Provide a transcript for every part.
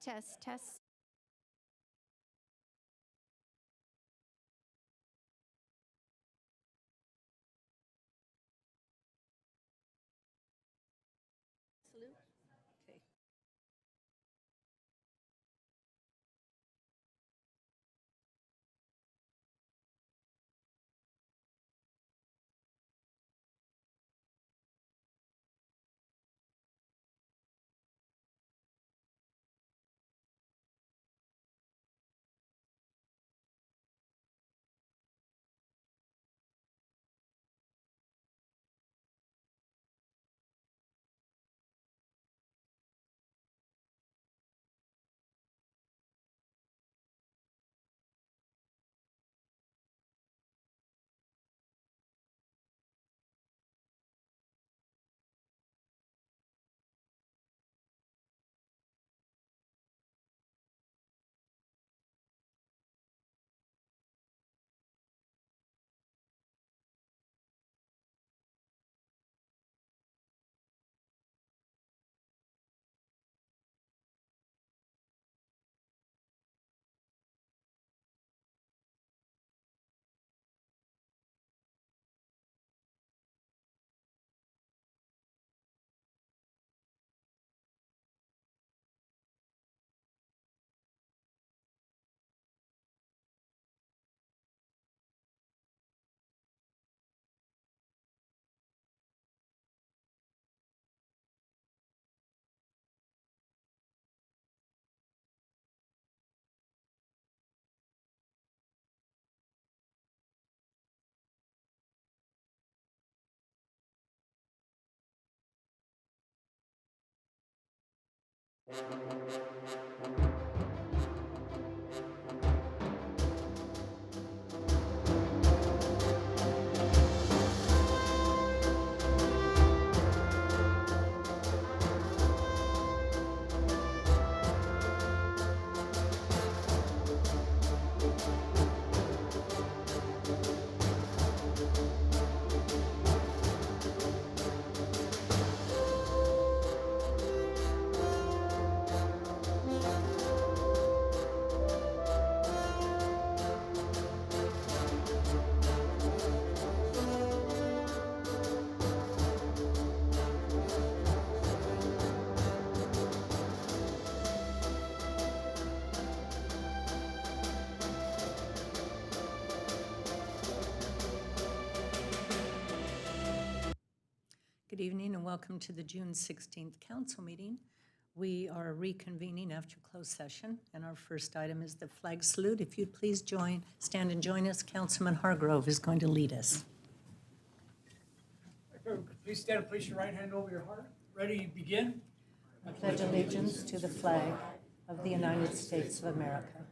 Test, test. Okay. Good evening and welcome to the June 16th council meeting. We are reconvening after closed session, and our first item is the flag salute. If you'd please stand and join us. Councilman Hargrove is going to lead us. Please stand and place your right hand over your heart. Ready, begin. I pledge allegiance to the flag of the United States of America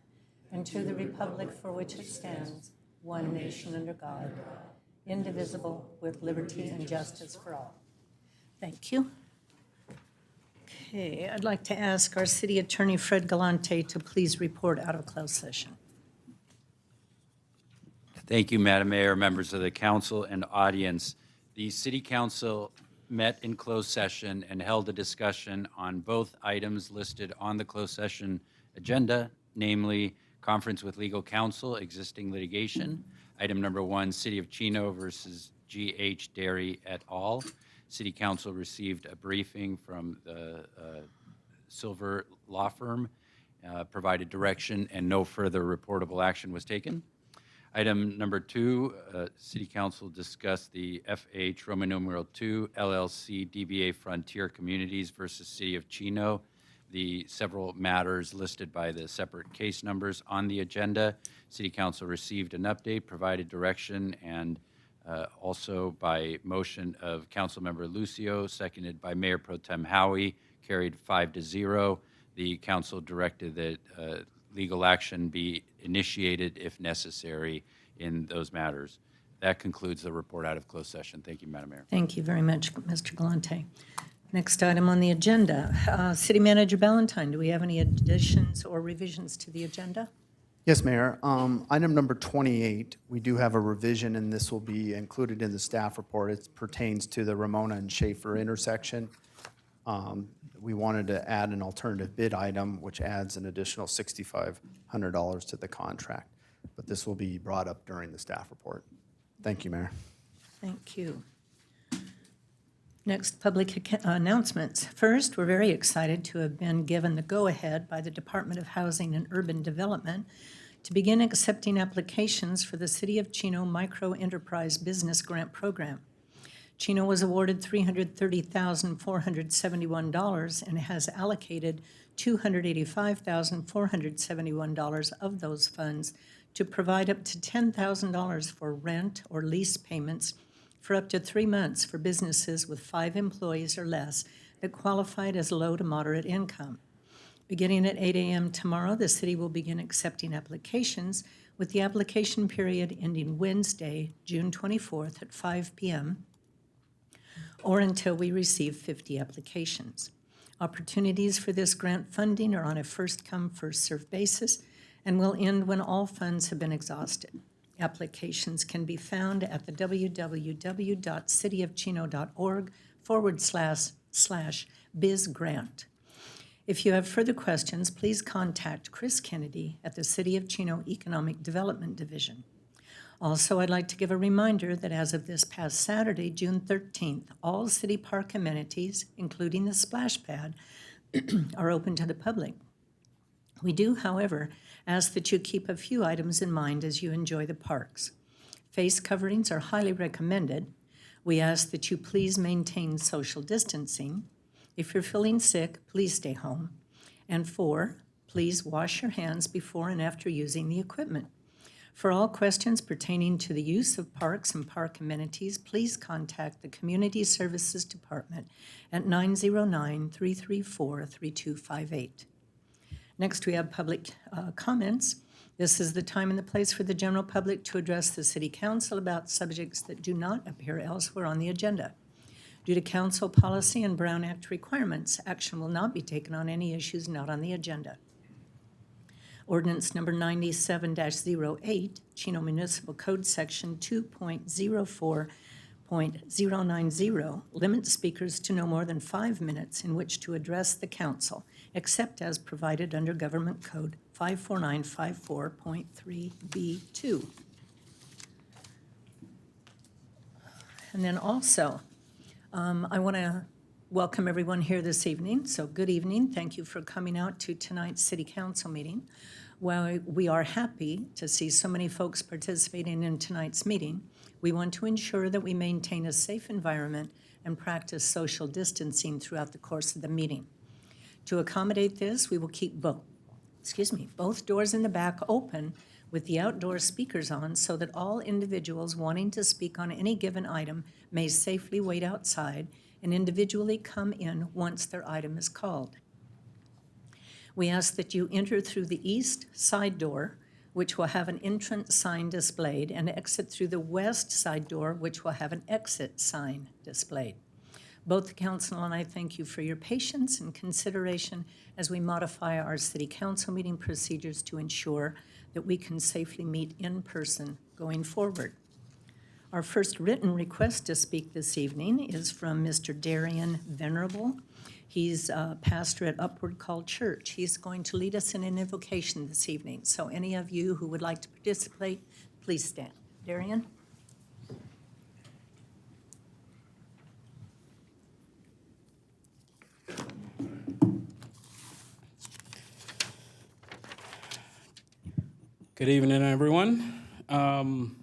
and to the republic for which it stands, one nation under God, indivisible, with liberty and justice for all. Thank you. Okay, I'd like to ask our city attorney, Fred Galante, to please report out of closed session. Thank you, Madam Mayor, members of the council and audience. The City Council met in closed session and held a discussion on both items listed on the closed session agenda, namely conference with legal counsel, existing litigation. Item number 1, City of Chino versus G.H. Dairy et al. City Council received a briefing from the Silver Law Firm, provided direction, and no further reportable action was taken. Item number 2, City Council discussed the FH Roman numeral 2 LLC DBA Frontier Communities versus City of Chino, the several matters listed by the separate case numbers on the agenda. City Council received an update, provided direction, and also by motion of Councilmember Lucio, seconded by Mayor Pro Tem Howie, carried 5-0. The council directed that legal action be initiated if necessary in those matters. That concludes the report out of closed session. Thank you, Madam Mayor. Thank you very much, Mr. Galante. Next item on the agenda, City Manager Ballantyne, do we have any additions or revisions to the agenda? Yes, Mayor. Item number 28, we do have a revision, and this will be included in the staff report. It pertains to the Ramona and Schaefer intersection. we wanted to add an alternative bid item, which adds an additional $6,500 to the contract. But this will be brought up during the staff report. Thank you, Mayor. Thank you. Next, public announcements. First, we're very excited to have been given the go-ahead by the Department of Housing and Urban Development to begin accepting applications for the City of Chino Micro Enterprise Business Grant Program. Chino was awarded $330,471 and has allocated $285,471 of those funds to provide up to $10,000 for rent or lease payments for up to 3 months for businesses with 5 employees or less that qualified as low to moderate income. Beginning at 8 a.m. tomorrow, the city will begin accepting applications, with the application period ending Wednesday, June 24th at 5 p.m., or until we receive 50 applications. Opportunities for this grant funding are on a first-come, first-served basis and will end when all funds have been exhausted. Applications can be found at the www.cityofchino.org/bizgrant. If you have further questions, please contact Chris Kennedy at the City of Chino Economic Development Division. Also, I'd like to give a reminder that as of this past Saturday, June 13th, all city park amenities, including the splash pad, are open to the public. We do, however, ask that you keep a few items in mind as you enjoy the parks. Face coverings are highly recommended. We ask that you please maintain social distancing. If you're feeling sick, please stay home. And 4, please wash your hands before and after using the equipment. For all questions pertaining to the use of parks and park amenities, please contact the Community Services Department at 909-334-3258. Next, we have public comments. This is the time and the place for the general public to address the City Council about subjects that do not appear elsewhere on the agenda. Due to council policy and Brown Act requirements, action will not be taken on any issues not on the agenda. Ordinance number 97-08, Chino Municipal Code Section 2.04.090, limits speakers to no more than 5 minutes in which to address the council, except as provided under Government Code 54954.3B2. And then also, I want to welcome everyone here this evening. So good evening. Thank you for coming out to tonight's City Council meeting. While we are happy to see so many folks participating in tonight's meeting, we want to ensure that we maintain a safe environment and practice social distancing throughout the course of the meeting. To accommodate this, we will keep both doors in the back open with the outdoor speakers on so that all individuals wanting to speak on any given item may safely wait outside and individually come in once their item is called. We ask that you enter through the east side door, which will have an entrance sign displayed, and exit through the west side door, which will have an exit sign displayed. Both the council and I thank you for your patience and consideration as we modify our City Council meeting procedures to ensure that we can safely meet in person going forward. Our first written request to speak this evening is from Mr. Darian Venerable. He's a pastor at Upward Call Church. He's going to lead us in an invocation this evening. So any of you who would like to participate, please stand. Darian? Good evening, everyone.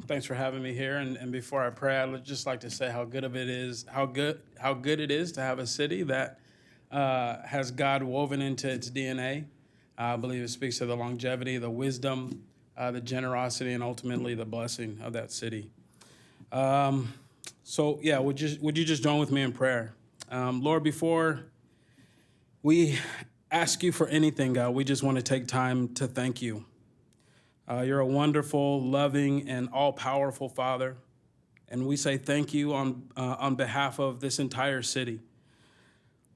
Thanks for having me here. And before I pray, I'd just like to say how good it is to have a city that has God woven into its DNA. I believe it speaks to the longevity, the wisdom, the generosity, and ultimately the blessing of that city. Would you just join with me in prayer? Lord, before we ask you for anything, God, we just want to take time to thank you. You're a wonderful, loving, and all-powerful Father, and we say thank you on behalf of this entire city.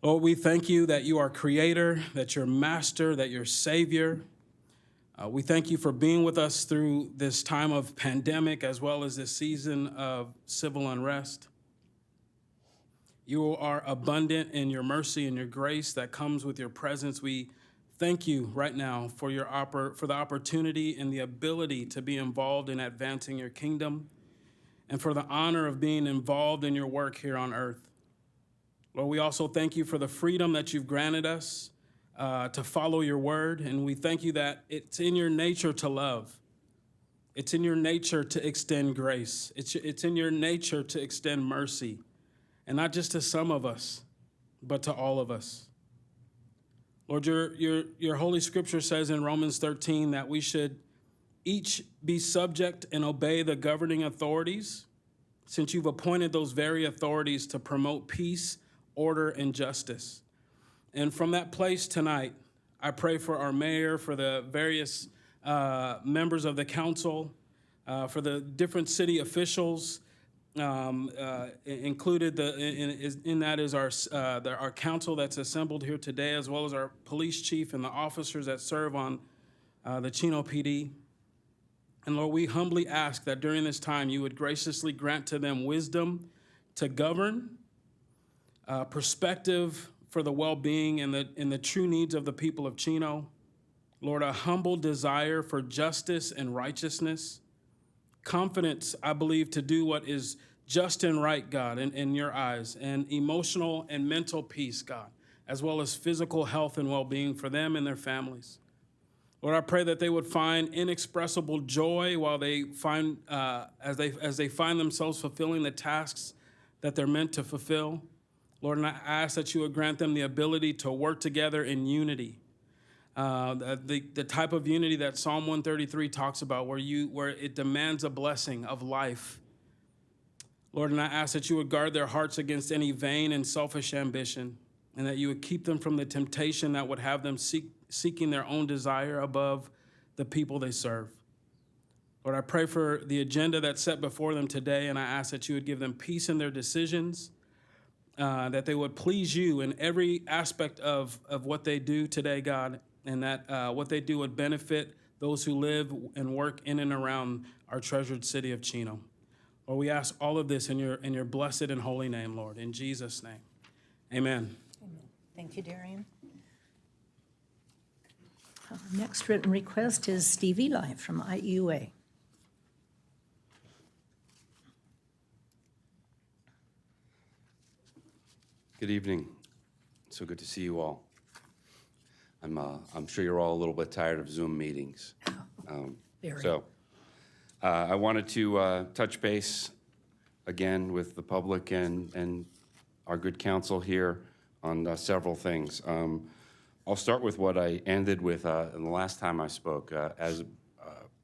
Lord, we thank you that you are creator, that you're master, that you're savior. We thank you for being with us through this time of pandemic as well as this season of civil unrest. You are abundant in your mercy and your grace that comes with your presence. We thank you right now for for the opportunity and the ability to be involved in advancing your kingdom, and for the honor of being involved in your work here on earth. Lord, we also thank you for the freedom that you've granted us to follow your word, and we thank you that it's in your nature to love. It's in your nature to extend grace. It's in your nature to extend mercy, and not just to some of us, but to all of us. Lord, your Holy Scripture says in Romans 13 that we should each be subject and obey the governing authorities, since you've appointed those very authorities to promote peace, order, and justice. And from that place tonight, I pray for our mayor, for the various members of the council, for the different city officials. Included in that is our council that's assembled here today, as well as our police chief and the officers that serve on the Chino PD. And Lord, we humbly ask that during this time you would graciously grant to them wisdom to govern, perspective for the well-being and the true needs of the people of Chino. Lord, a humble desire for justice and righteousness, confidence, I believe, to do what is just and right, God, in your eyes, and emotional and mental peace, God, as well as physical health and well-being for them and their families. Lord, I pray that they would find inexpressible joy while they find, as they find themselves fulfilling the tasks that they're meant to fulfill. Lord, and I ask that you would grant them the ability to work together in unity, the type of unity that Psalm 133 talks about, where it demands a blessing of life. Lord, and I ask that you would guard their hearts against any vain and selfish ambition, and that you would keep them from the temptation that would have them seeking their own desire above the people they serve. Lord, I pray for the agenda that's set before them today, and I ask that you would give them peace in their decisions, that they would please you in every aspect of what they do today, God, and that what they do would benefit those who live and work in and around our treasured city of Chino. Lord, we ask all of this in your blessed and holy name, Lord, in Jesus' name. Amen. Amen. Thank you, Darian. Next written request is Steve Eli from IUA. Good evening. So good to see you all. I'm sure you're all a little bit tired of Zoom meetings. Very. So I wanted to touch base again with the public and our good counsel here on several things. I'll start with what I ended with the last time I spoke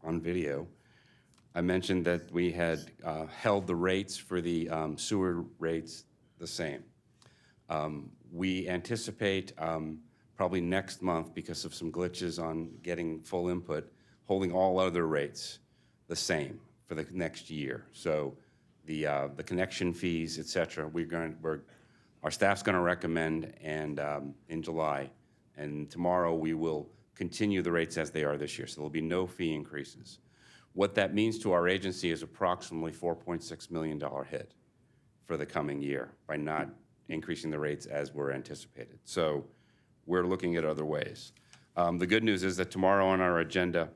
on video. I mentioned that we had held the rates for the sewer rates the same. We anticipate probably next month, because of some glitches on getting full input, holding all other rates the same for the next year. So the connection fees, et cetera, our staff's going to recommend in July, and tomorrow we will continue the rates as they are this year. So there'll be no fee increases. What that means to our agency is approximately $4.6 million hit for the coming year by not increasing the rates as were anticipated. So we're looking at other ways. The good news is that tomorrow on our agenda,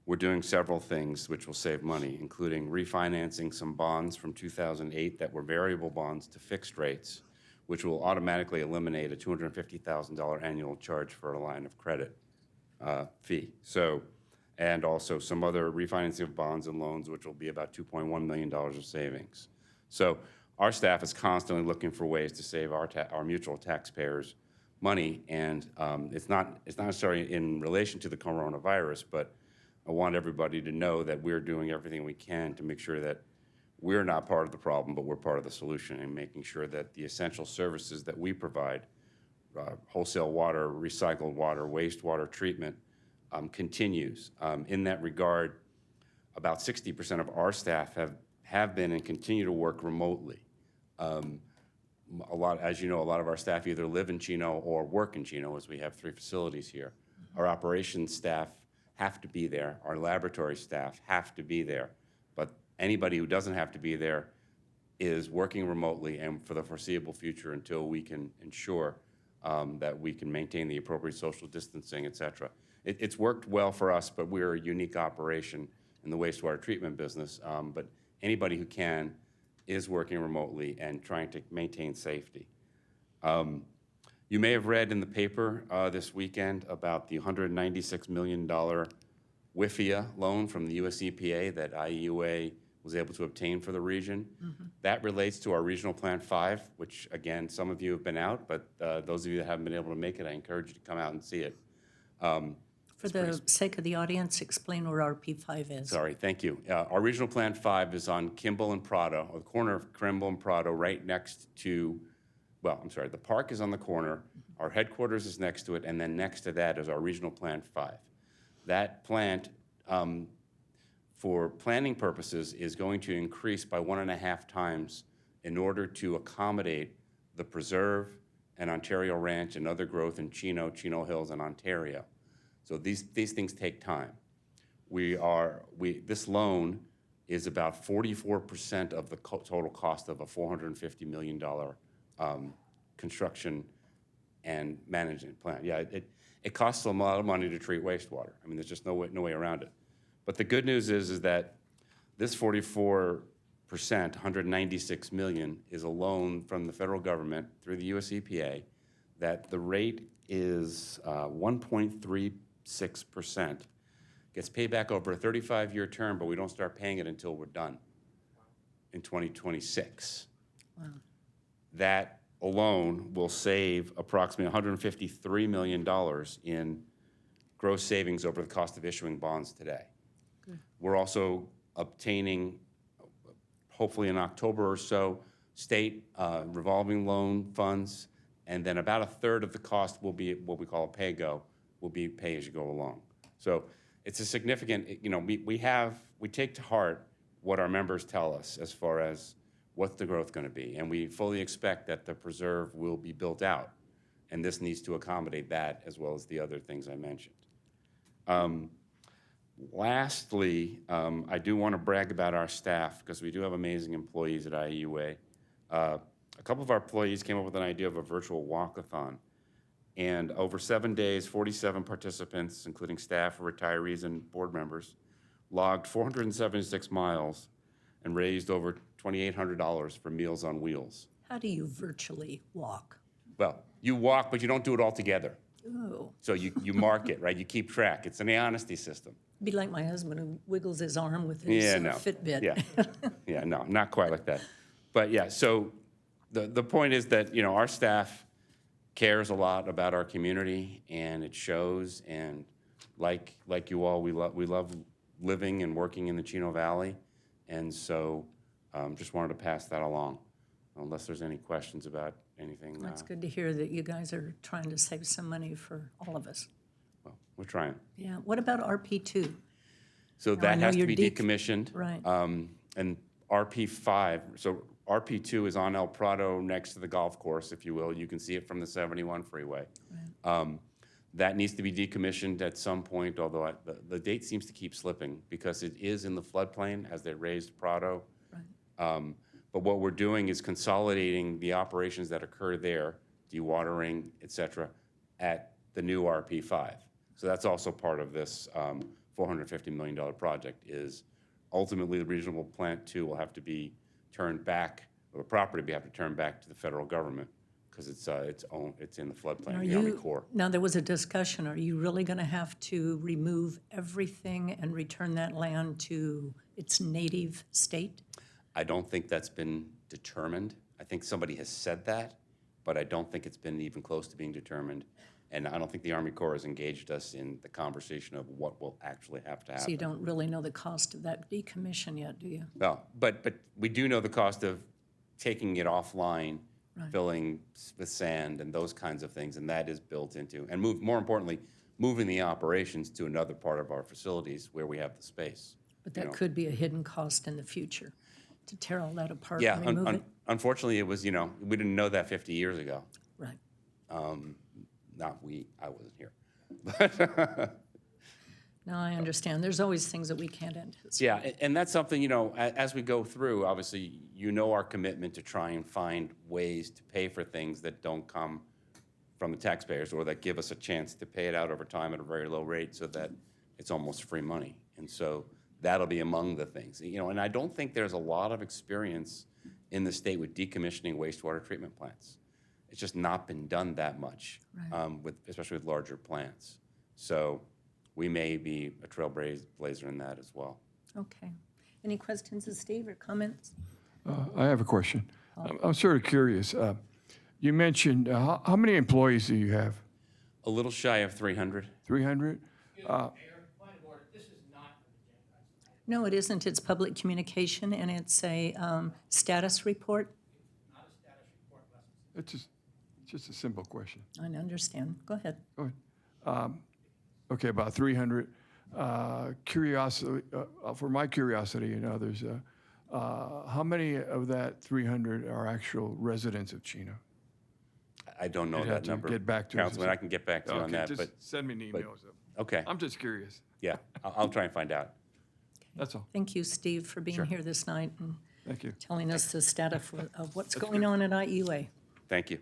we're doing several things which will save money, including refinancing some bonds from 2008 that were variable bonds to fixed rates, which will automatically eliminate a $250,000 annual charge for a line of credit fee. So, and also some other refinancing of bonds and loans, which will be about $2.1 million of savings. So our staff is constantly looking for ways to save our mutual taxpayers money, and it's not necessarily in relation to the coronavirus, but I want everybody to know that we're doing everything we can to make sure that we're not part of the problem, but we're part of the solution, and making sure that the essential services that we provide, wholesale water, recycled water, wastewater treatment, continues. In that regard, about 60% of our staff have been and continue to work remotely. As you know, a lot of our staff either live in Chino or work in Chino, as we have 3 facilities here. Our operations staff have to be there. Our laboratory staff have to be there. But anybody who doesn't have to be there is working remotely and for the foreseeable future until we can ensure that we can maintain the appropriate social distancing, et cetera. It's worked well for us, but we're a unique operation in the wastewater treatment business. But anybody who can is working remotely and trying to maintain safety. You may have read in the paper this weekend about the $196 million WIFIA loan from the US EPA that IEUA was able to obtain for the region. That relates to our Regional Plan 5, which, again, some of you have been out, but those of you that haven't been able to make it, I encourage you to come out and see it. For the sake of the audience, explain where RP5 is. Sorry, thank you. Our Regional Plan 5 is on Kimball and Prado, or the corner of Kimball and Prado, right next to, well, I'm sorry, the park is on the corner, our headquarters is next to it, and then next to that is our Regional Plan 5. That plant, for planning purposes, is going to increase by 1.5 times in order to accommodate the preserve and Ontario Ranch and other growth in Chino Hills, and Ontario. So these things take time. This loan is about 44% of the total cost of a $450 million construction and management plan. Yeah, it costs a lot of money to treat wastewater. I mean, there's just no way around it. But the good news is that this 44%, $196 million, is a loan from the federal government through the US EPA that the rate is 1.36%. Gets paid back over a 35-year term, but we don't start paying it until we're done in 2026. Wow. That alone will save approximately $153 million in gross savings over the cost of issuing bonds today. Good. We're also obtaining, hopefully in October or so, state revolving loan funds, and then about a third of the cost will be what we call a pay-go, will be pay as you go along. So it's a significant, we take to heart what our members tell us as far as what's the growth going to be, and we fully expect that the preserve will be built out, and this needs to accommodate that as well as the other things I mentioned. Lastly, I do want to brag about our staff because we do have amazing employees at IEUA. A couple of our employees came up with an idea of a virtual walkathon, and over 7 days, 47 participants, including staff, retirees, and board members, logged 476 miles and raised over $2,800 for Meals on Wheels. How do you virtually walk? Well, you walk, but you don't do it all together. Oh, So you mark it, right? You keep track. It's an honesty system. be like my husband who wiggles his arm with his Yeah, no. Fitbit. Yeah, yeah, no, not quite like that. But yeah, so the point is that, our staff cares a lot about our community, and it shows. And like you all, we love living and working in the Chino Valley, and so just wanted to pass that along, unless there's any questions about anything. Well, it's good to hear that you guys are trying to save some money for all of us. Well, we're trying. Yeah. What about RP2? So Now, I that know has to you're be decommissioned. Right. And RP5, so RP2 is on El Prado next to the golf course, if you will. You can see it from the 71 freeway. Right. That needs to be decommissioned at some point, although the date seems to keep slipping because it is in the floodplain as they raised Prado. Right. But what we're doing is consolidating the operations that occur there, dewatering, et cetera, at the new RP5. So that's also part of this $450 million project. Is ultimately the regional plant 2 will have to be turned back, or the property will have to turn back to the federal government because it's in the floodplain, the Army Corps. Now, there was a discussion, are you really going to have to remove everything and return that land to its native state? I don't think that's been determined. I think somebody has said that, but I don't think it's been even close to being determined. And I don't think the Army Corps has engaged us in the conversation of what will actually have to happen. So you don't really know the cost of that decommission yet, do you? Well, but we do know the cost of taking it offline, Right. filling with sand and those kinds of things, and that is built into, and more importantly, moving the operations to another part of our facilities where we have the space. But that could be a hidden cost in the future, to tear all that apart Yeah, and remove it. unfortunately, it was, we didn't know that 50 years ago. Right. I wasn't here. No, I understand. There's always things that we can't anticipate. Yeah, and that's something, as we go through, obviously, our commitment to try and find ways to pay for things that don't come from the taxpayers or that give us a chance to pay it out over time at a very low rate so that it's almost free money. And so that'll be among the things. And I don't think there's a lot of experience in the state with decommissioning wastewater treatment plants. It's just not been done that much, especially with larger plants. So we may be a trailblazer in that as well. Okay. Any questions of Steve or comments? I have a question. I'm sort of curious. You mentioned, how many employees do you have? A little shy of 300. 300? Point of order, this is not an agenda item. No, it isn't. It's public communication, and it's a status report. Not a status report, less It's just a simple question. I understand. Go ahead. Go ahead. Okay, about 300. Curiosity, for my curiosity and others, how many of that 300 are actual residents of Chino? I don't know You'd have that to number. get back to us. Councilman, I can get back to you on that, just but, send me an email. okay, I'm just curious. yeah, I'll try and find out. That's all. Thank you, Steve, for being here this night and Thank you. telling us the status of what's going on at IUA. Thank you.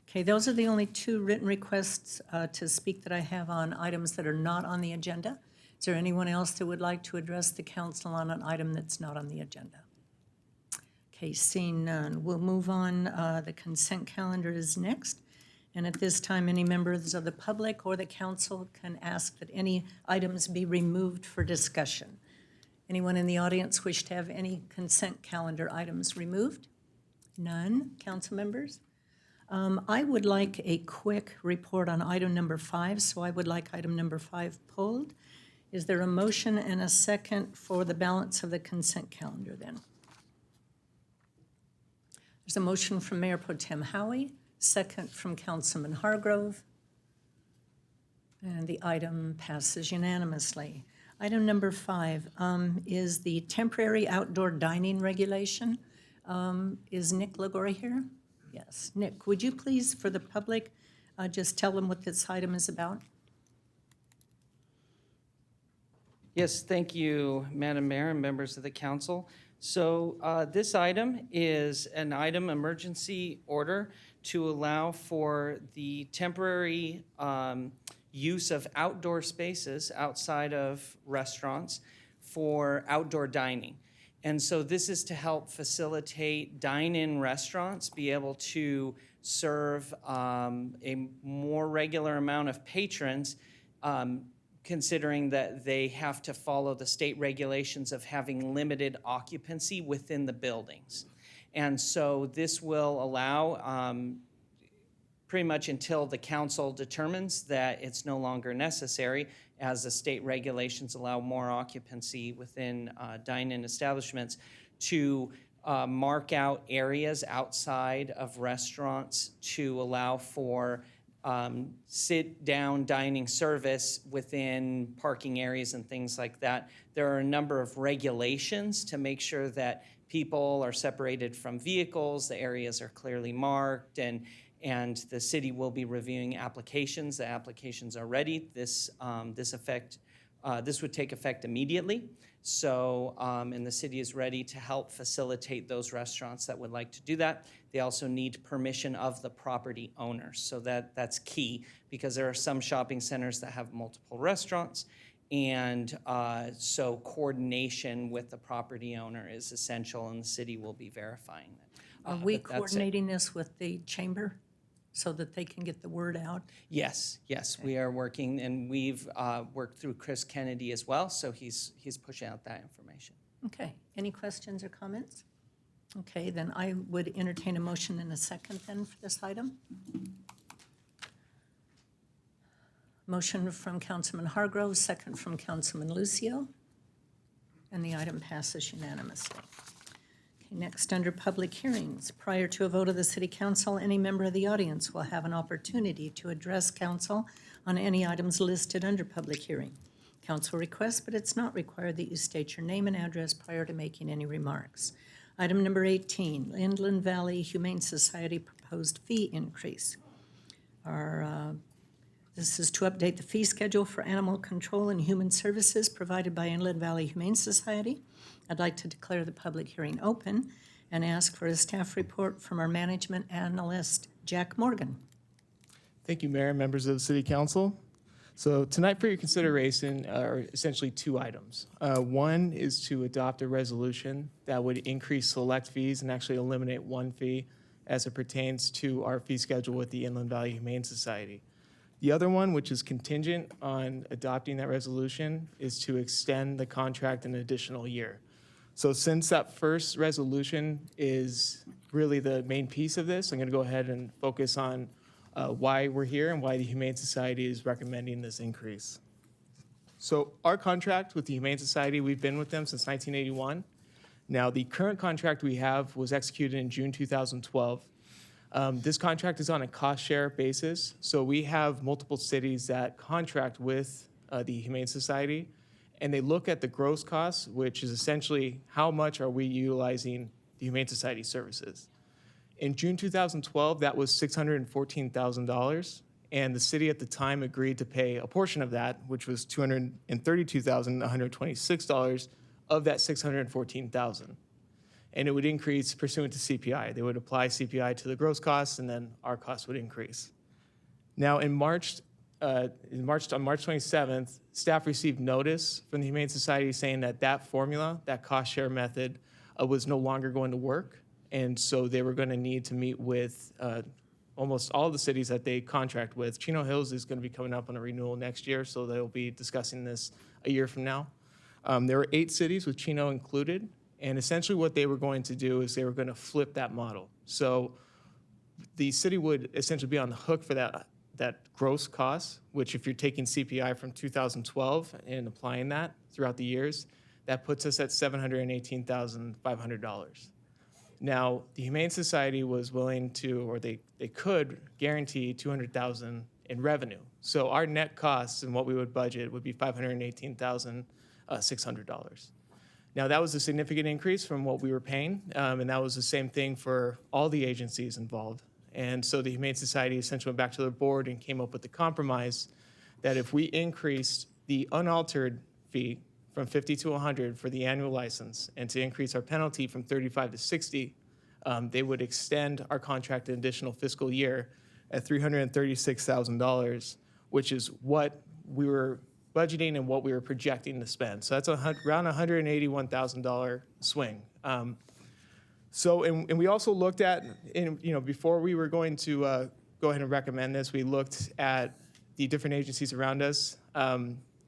Okay, those are the only two written requests to speak that I have on items that are not on the agenda. Is there anyone else that would like to address the council on an item that's not on the agenda? Okay, seeing none, we'll move on. The consent calendar is next. And at this time, any members of the public or the council can ask that any items be removed for discussion. Anyone in the audience wish to have any consent calendar items removed? None, council members? I would like a quick report on item number 5, so I would like item number 5 pulled. Is there a motion and a second for the balance of the consent calendar then? There's a motion from Mayor Pro Tem Howie, second from Councilman Hargrove, and the item passes unanimously. Item number 5 is the temporary outdoor dining regulation. Is Nick Lagore here? Yes. Nick, would you please, for the public, just tell them what this item is about? Yes, thank you, Madam Mayor and members of the council. So this item is an item emergency order to allow for the temporary use of outdoor spaces outside of restaurants for outdoor dining. And so this is to help facilitate dine-in restaurants be able to serve a more regular amount of patrons, considering that they have to follow the state regulations of having limited occupancy within the buildings. And so this will allow pretty much until the council determines that it's no longer necessary, as the state regulations allow more occupancy within dine-in establishments, to mark out areas outside of restaurants to allow for sit-down dining service within parking areas and things like that. There are a number of regulations to make sure that people are separated from vehicles, the areas are clearly marked, and the city will be reviewing applications. The applications are ready. This would take effect immediately. So, and the city is ready to help facilitate those restaurants that would like to do that. They also need permission of the property owners. So that's key, because there are some shopping centers that have multiple restaurants. And so coordination with the property owner is essential, and the city will be verifying that. Are we but that's it. coordinating this with the chamber so that they can get the word out? Yes, we are working, and we've worked through Chris Kennedy as well, so he's pushing out that information. Okay, any questions or comments? Okay, then I would entertain a motion in a second then for this item. Motion from Councilman Hargrove, second from Councilman Lucio, and the item passes unanimously. Okay, next, under public hearings, prior to a vote of the City Council, any member of the audience will have an opportunity to address council on any items listed under public hearing. Council requests, but it's not required that you state your name and address prior to making any remarks. Item number 18, Inland Valley Humane Society proposed fee increase. Our This is to update the fee schedule for animal control and human services provided by Inland Valley Humane Society. I'd like to declare the public hearing open and ask for a staff report from our management analyst, Jack Morgan. Thank you, Mayor and members of the City Council. So tonight for your consideration are essentially two items. One is to adopt a resolution that would increase select fees and actually eliminate one fee as it pertains to our fee schedule with the Inland Valley Humane Society. The other one, which is contingent on adopting that resolution, is to extend the contract an additional year. So since that first resolution is really the main piece of this, I'm going to go ahead and focus on why we're here and why the Humane Society is recommending this increase. So our contract with the Humane Society, we've been with them since 1981. Now, the current contract we have was executed in June 2012. This contract is on a cost share basis, so we have multiple cities that contract with the Humane Society, and they look at the gross costs, which is essentially how much are we utilizing the Humane Society services. In June 2012, that was $614,000, and the city at the time agreed to pay a portion of that, which was $232,126 of that $614,000. And it would increase pursuant to CPI. They would apply CPI to the gross costs, and then our costs would increase. Now, on March 27th, staff received notice from the Humane Society saying that that formula, that cost share method, was no longer going to work. And so they were going to need to meet with almost all the cities that they contract with. Chino Hills is going to be coming up on a renewal next year, so they'll be discussing this a year from now. There were 8 cities with Chino included, and essentially what they were going to do is they were going to flip that model. So the city would essentially be on the hook for that gross cost, which if you're taking CPI from 2012 and applying that throughout the years, that puts us at $718,500. Now, the Humane Society was willing to, or they could guarantee $200,000 in revenue. So our net costs and what we would budget would be $518,600. Now, that was a significant increase from what we were paying, and that was the same thing for all the agencies involved. And so the Humane Society essentially went back to their board and came up with the compromise that if we increased the unaltered fee from 50 to 100 for the annual license, and to increase our penalty from 35 to 60, they would extend our contract an additional fiscal year at $336,000, which is what we were budgeting and what we were projecting to spend. So that's around $181,000 swing. And we also looked at, before we were going to go ahead and recommend this, we looked at the different agencies around us.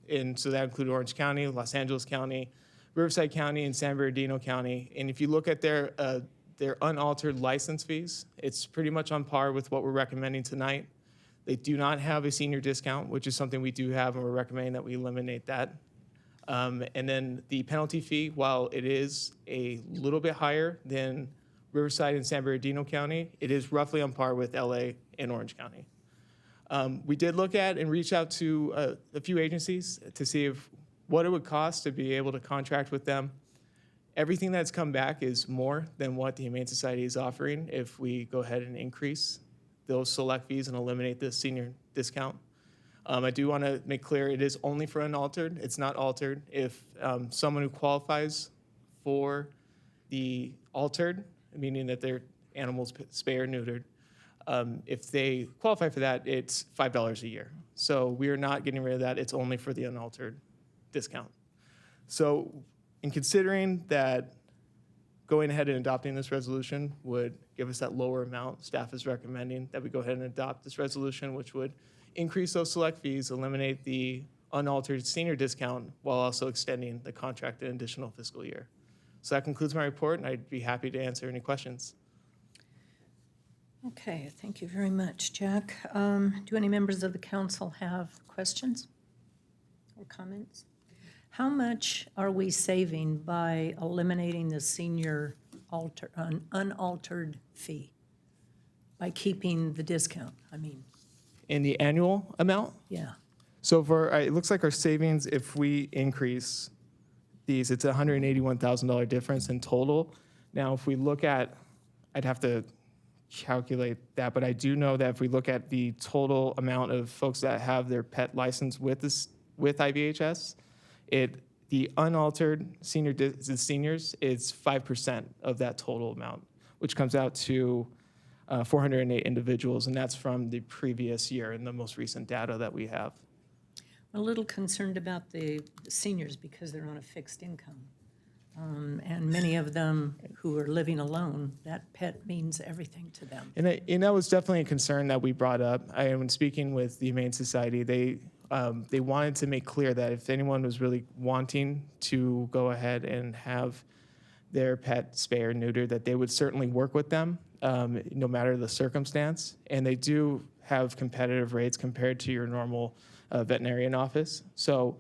And so that included Orange County, Los Angeles County, Riverside County, and San Bernardino County. And if you look at their unaltered license fees, it's pretty much on par with what we're recommending tonight. They do not have a senior discount, which is something we do have, and we're recommending that we eliminate that. And then the penalty fee, while it is a little bit higher than Riverside and San Bernardino County, it is roughly on par with LA and Orange County. We did look at and reach out to a few agencies to see what it would cost to be able to contract with them. Everything that's come back is more than what the Humane Society is offering if we go ahead and increase those select fees and eliminate the senior discount. I do want to make clear it is only for unaltered. It's not altered. If someone who qualifies for the altered, meaning that their animal's spayed or neutered, if they qualify for that, it's $5 a year. So we are not getting rid of that. It's only for the unaltered discount. So in considering that going ahead and adopting this resolution would give us that lower amount, staff is recommending that we go ahead and adopt this resolution, which would increase those select fees, eliminate the unaltered senior discount, while also extending the contract an additional fiscal year. So that concludes my report, and I'd be happy to answer any questions. Okay, thank you very much, Jack. Do any members of the council have questions or comments? How much are we saving by eliminating the senior unaltered fee? By keeping the discount, I mean. In the annual amount? Yeah. So it looks like our savings, if we increase these, it's a $181,000 difference in total. Now, if we look at, I'd have to calculate that, but I do know that if we look at the total amount of folks that have their pet license with IVHS, the unaltered seniors is 5% of that total amount, which comes out to 408 individuals, and that's from the previous year and the most recent data that we have. I'm a little concerned about the seniors because they're on a fixed income. And many of them who are living alone, that pet means everything to them. And that was definitely a concern that we brought up. When speaking with the Humane Society, they wanted to make clear that if anyone was really wanting to go ahead and have their pet spay or neutered, that they would certainly work with them, no matter the circumstance. And they do have competitive rates compared to your normal veterinarian office. So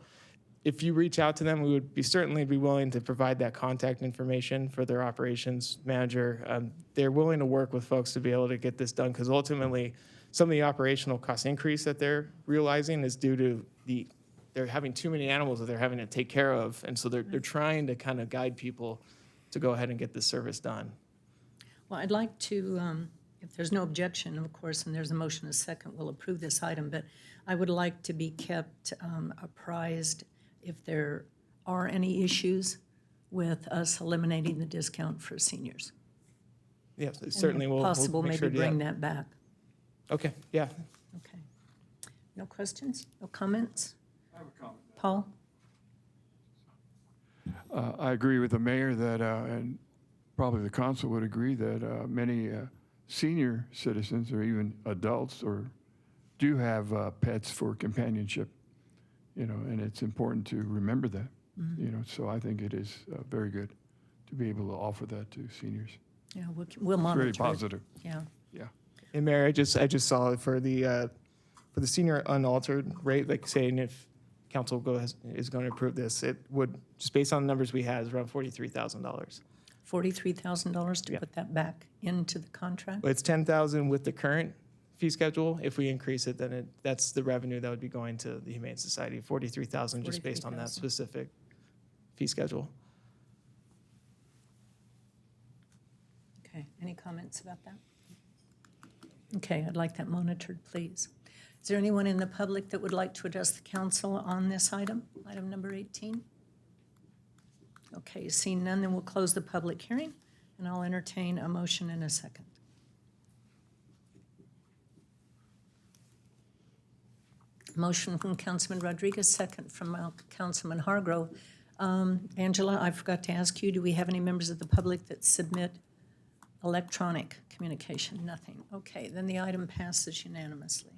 if you reach out to them, we would certainly be willing to provide that contact information for their operations manager. They're willing to work with folks to be able to get this done, because ultimately some of the operational cost increase that they're realizing is due to they're having too many animals that they're having to take care of. And so they're trying to kind of guide people to go ahead and get this service done. Well, I'd like to, if there's no objection, of course, and there's a motion a second, we'll approve this item, but I would like to be kept apprised if there are any issues with us eliminating the discount for seniors. Yes, certainly we'll Possible make sure maybe to do bring that. that back. Okay, yeah. Okay. No questions? No comments? I have a comment. Paul? I agree with the mayor that, and probably the council would agree that many senior citizens or even adults do have pets for companionship, and it's important to remember that, so I think it is very good to be able to offer that to seniors. Yeah, we'll monitor. Very positive. Yeah. Yeah. And Mayor, I just saw it for the senior unaltered rate, like saying if council is going to approve this, it would, just based on the numbers we had, is around $43,000. $43,000 to Yeah. put that back into the contract? But it's $10,000 with the current fee schedule. If we increase it, then that's the revenue that would be going to the Humane Society, $43,000 just based on that $43,000. specific fee schedule. Okay, any comments about that? Okay, I'd like that monitored, please. Is there anyone in the public that would like to address the council on this item, item number 18? Okay, seeing none, then we'll close the public hearing, and I'll entertain a motion in a second. Motion from Councilman Rodriguez, second from Councilman Hargrove. Angela, I forgot to ask you, do we have any members of the public that submit electronic communication? Nothing. Okay, then the item passes unanimously.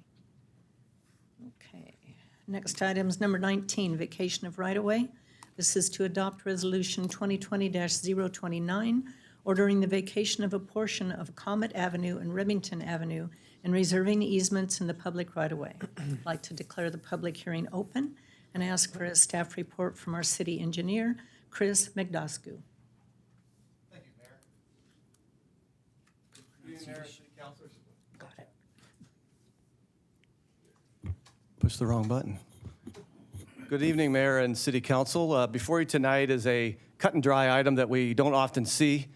Okay, next item is number 19, vacation of right-of-way. This is to adopt Resolution 2020-029, ordering the vacation of a portion of Comet Avenue and Remington Avenue and reserving easements in the public right-of-way. I'd like to declare the public hearing open and ask for a staff report from our city engineer, Chris McDosku. Thank you, Mayor. Good evening, Mayor, City Councilors. Got it. Push the wrong button. Good evening, Mayor and City Council. Before you tonight is a cut and dry item that we don't often see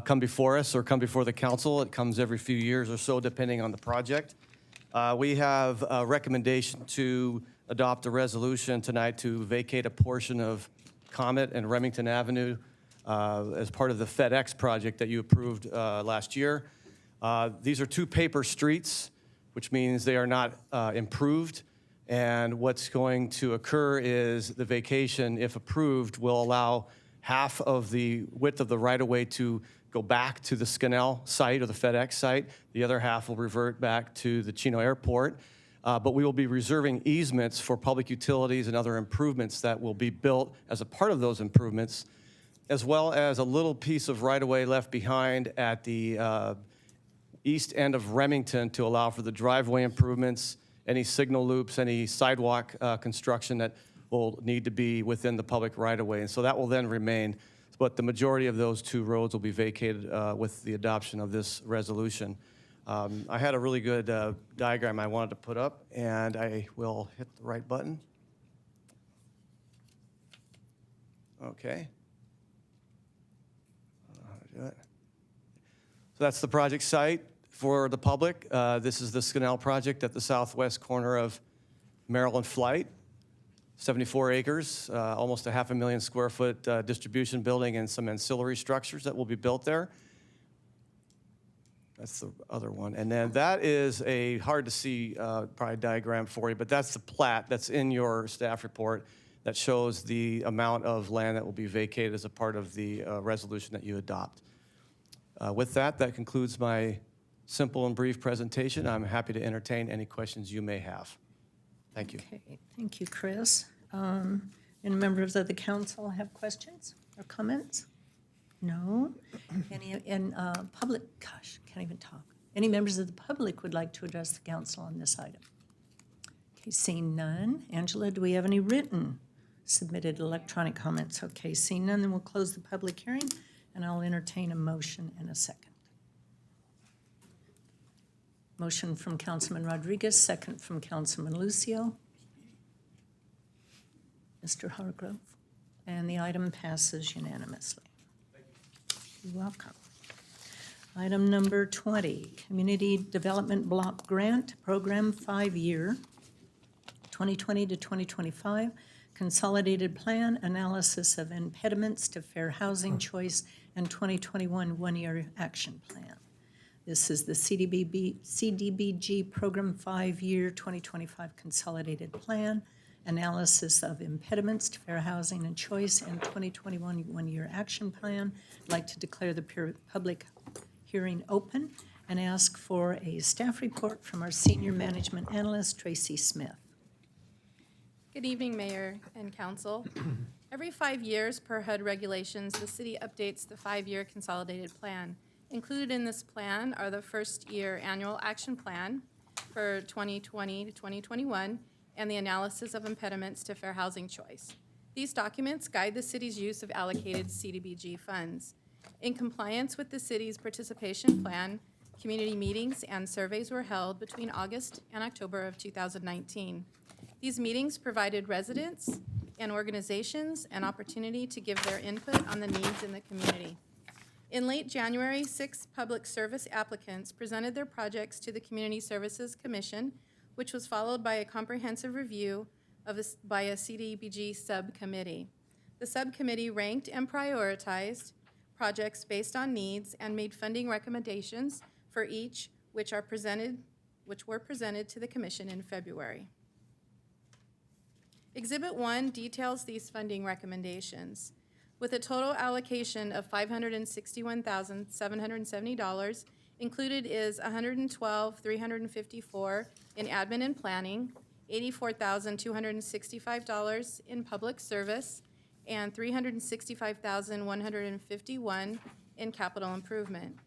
come before us or come before the council. It comes every few years or so, depending on the project. We have a recommendation to adopt a resolution tonight to vacate a portion of Comet and Remington Avenue as part of the FedEx project that you approved last year. These are two paper streets, which means they are not improved. And what's going to occur is the vacation, if approved, will allow half of the width of the right-of-way to go back to the Scannell site or the FedEx site. The other half will revert back to the Chino Airport. But we will be reserving easements for public utilities and other improvements that will be built as a part of those improvements, as well as a little piece of right-of-way left behind at the east end of Remington to allow for the driveway improvements, any signal loops, any sidewalk construction that will need to be within the public right-of-way. And so that will then remain, but the majority of those two roads will be vacated with the adoption of this resolution. I had a really good diagram I wanted to put up, and I will hit the right button. Okay. I don't know how to do it. So that's the project site. For the public, this is the Scanel project at the southwest corner of Maryland Flight. 74 acres, almost a 500,000 square foot distribution building and some ancillary structures that will be built there. That's the other one. And then that is a hard to see probably diagram for you, but that's the plat that's in your staff report that shows the amount of land that will be vacated as a part of the resolution that you adopt. With that, that concludes my simple and brief presentation. I'm happy to entertain any questions you may have. Thank you. Okay, thank you, Chris. Any members of the council have questions or comments? No? Any public, gosh, can't even talk. Any members of the public would like to address the council on this item? Okay, seeing none. Angela, do we have any written submitted electronic comments? Okay, seeing none, then we'll close the public hearing, and I'll entertain a motion in a second. Motion from Councilman Rodriguez, second from Councilman Lucio. Mr. Hargrove. And the item passes unanimously. You're welcome. Item number 20, Community Development Block Grant Program 5-year, 2020 to 2025, Consolidated Plan Analysis of Impediments to Fair Housing Choice and 2021 One-Year Action Plan. This is the CDBG Program 5-year 2025 Consolidated Plan, Analysis of Impediments to Fair Housing and Choice, and 2021 One-Year Action Plan. I'd like to declare the public hearing open and ask for a staff report from our Senior Management Analyst, Tracy Smith. Good evening, Mayor and Council. Every 5 years, per HUD regulations, the city updates the 5-year consolidated plan. Included in this plan are the first-year annual action plan for 2020 to 2021 and the analysis of impediments to fair housing choice. These documents guide the city's use of allocated CDBG funds. In compliance with the city's participation plan, community meetings and surveys were held between August and October of 2019. These meetings provided residents and organizations an opportunity to give their input on the needs in the community. In late January, 6 public service applicants presented their projects to the Community Services Commission, which was followed by a comprehensive review by a CDBG subcommittee. The subcommittee ranked and prioritized projects based on needs and made funding recommendations for each, which were presented to the Commission in February. Exhibit 1 details these funding recommendations. With a total allocation of $561,770, included is $112,354 in admin and planning, $84,265 in public service, and $365,151 in capital improvement.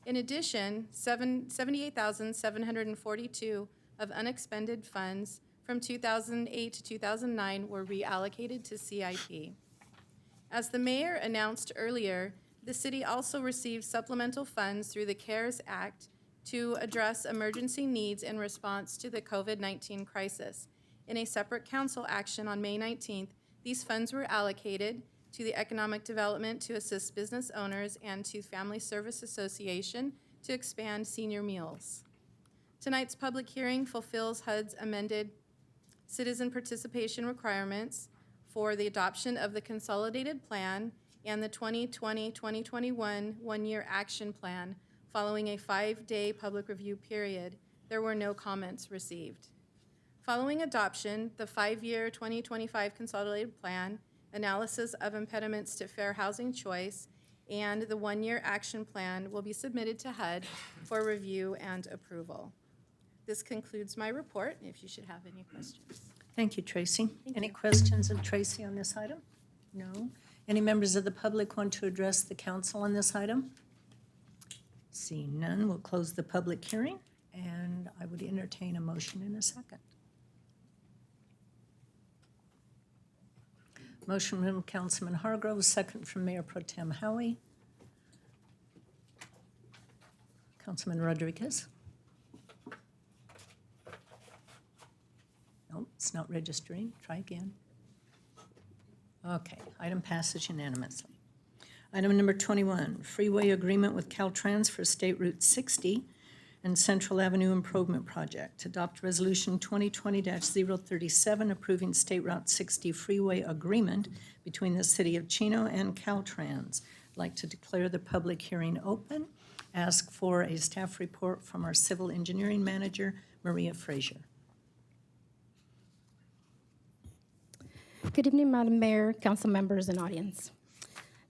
In addition, $78,742 of unexpended funds from 2008 to 2009 were reallocated to CIP. As the mayor announced earlier, the city also received supplemental funds through the CARES Act to address emergency needs in response to the COVID-19 crisis. In a separate council action on May 19th, these funds were allocated to the Economic Development to Assist Business Owners and to Family Service Association to expand senior meals. Tonight's public hearing fulfills HUD's amended citizen participation requirements for the adoption of the Consolidated Plan and the 2020-2021 One-Year Action Plan following a 5-day public review period. There were no comments received. Following adoption, the 5-year 2025 Consolidated Plan, Analysis of Impediments to Fair Housing Choice, and the One-Year Action Plan will be submitted to HUD for review and approval. This concludes my report, if you should have any questions. Thank you, Tracy. Any questions of Tracy on this item? No. Any members of the public want to address the council on this item? Seeing none, we'll close the public hearing, and I would entertain a motion in a second. Motion from Councilman Hargrove, second from Mayor Pro Tem Howie. Councilman Rodriguez. Nope, it's not registering. Try again. Okay, item passes unanimously. Item number 21, freeway agreement with Caltrans for State Route 60 and Central Avenue Improvement Project. Adopt Resolution 2020-037 approving State Route 60 freeway agreement between the City of Chino and Caltrans. I'd like to declare the public hearing open. Ask for a staff report from our Civil Engineering Manager, Maria Frazier. Good evening, Madam Mayor, council members, and audience.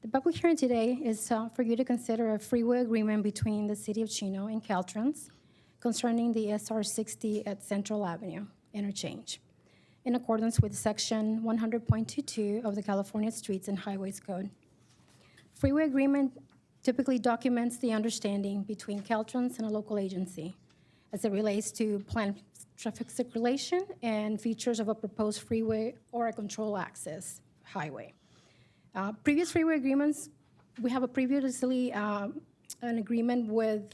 The public hearing today is for you to consider a freeway agreement between the City of Chino and Caltrans concerning the SR 60 at Central Avenue interchange, in accordance with Section 100.22 of the California Streets and Highways Code. Freeway agreement typically documents the understanding between Caltrans and a local agency as it relates to planned traffic circulation and features of a proposed freeway or a control access highway. Previous freeway agreements, we have previously an agreement with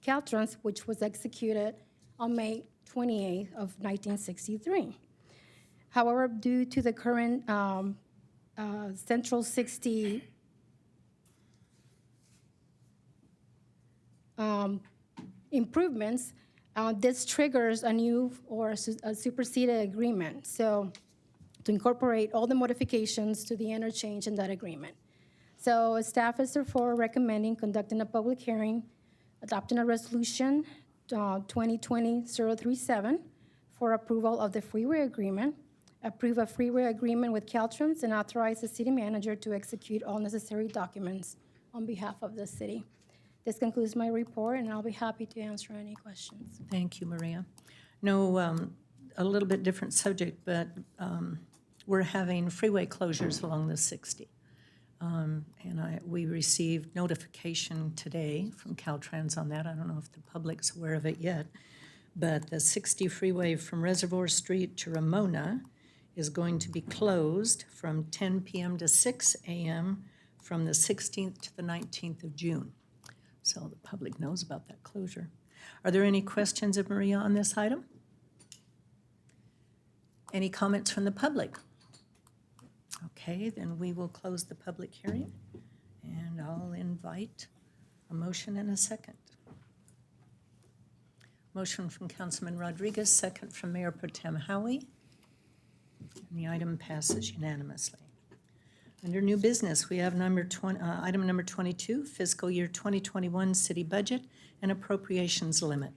Caltrans, which was executed on May 28th of 1963. However, due to the current Central 60 improvements, this triggers a new or a superseded agreement. So to incorporate all the modifications to the interchange in that agreement. So staff is therefore recommending conducting a public hearing, adopting a resolution 2020-037 for approval of the freeway agreement, approve a freeway agreement with Caltrans, and authorize the city manager to execute all necessary documents on behalf of the city. This concludes my report, and I'll be happy to answer any questions. Thank you, Maria. No, a little bit different subject, but we're having freeway closures along the 60. We received notification today from Caltrans on that. I don't know if the public's aware of it yet, but the 60 freeway from Reservoir Street to Ramona is going to be closed from 10 p.m. to 6 a.m. from the 16th to the 19th of June. So the public knows about that closure. Are there any questions of Maria on this item? Any comments from the public? Okay, then we will close the public hearing, and I'll invite a motion and a second. Motion from Councilman Rodriguez, second from Mayor Pro Tem Howie, and the item passes unanimously. Under new business, we have item number 22, fiscal year 2021 city budget and appropriations limit.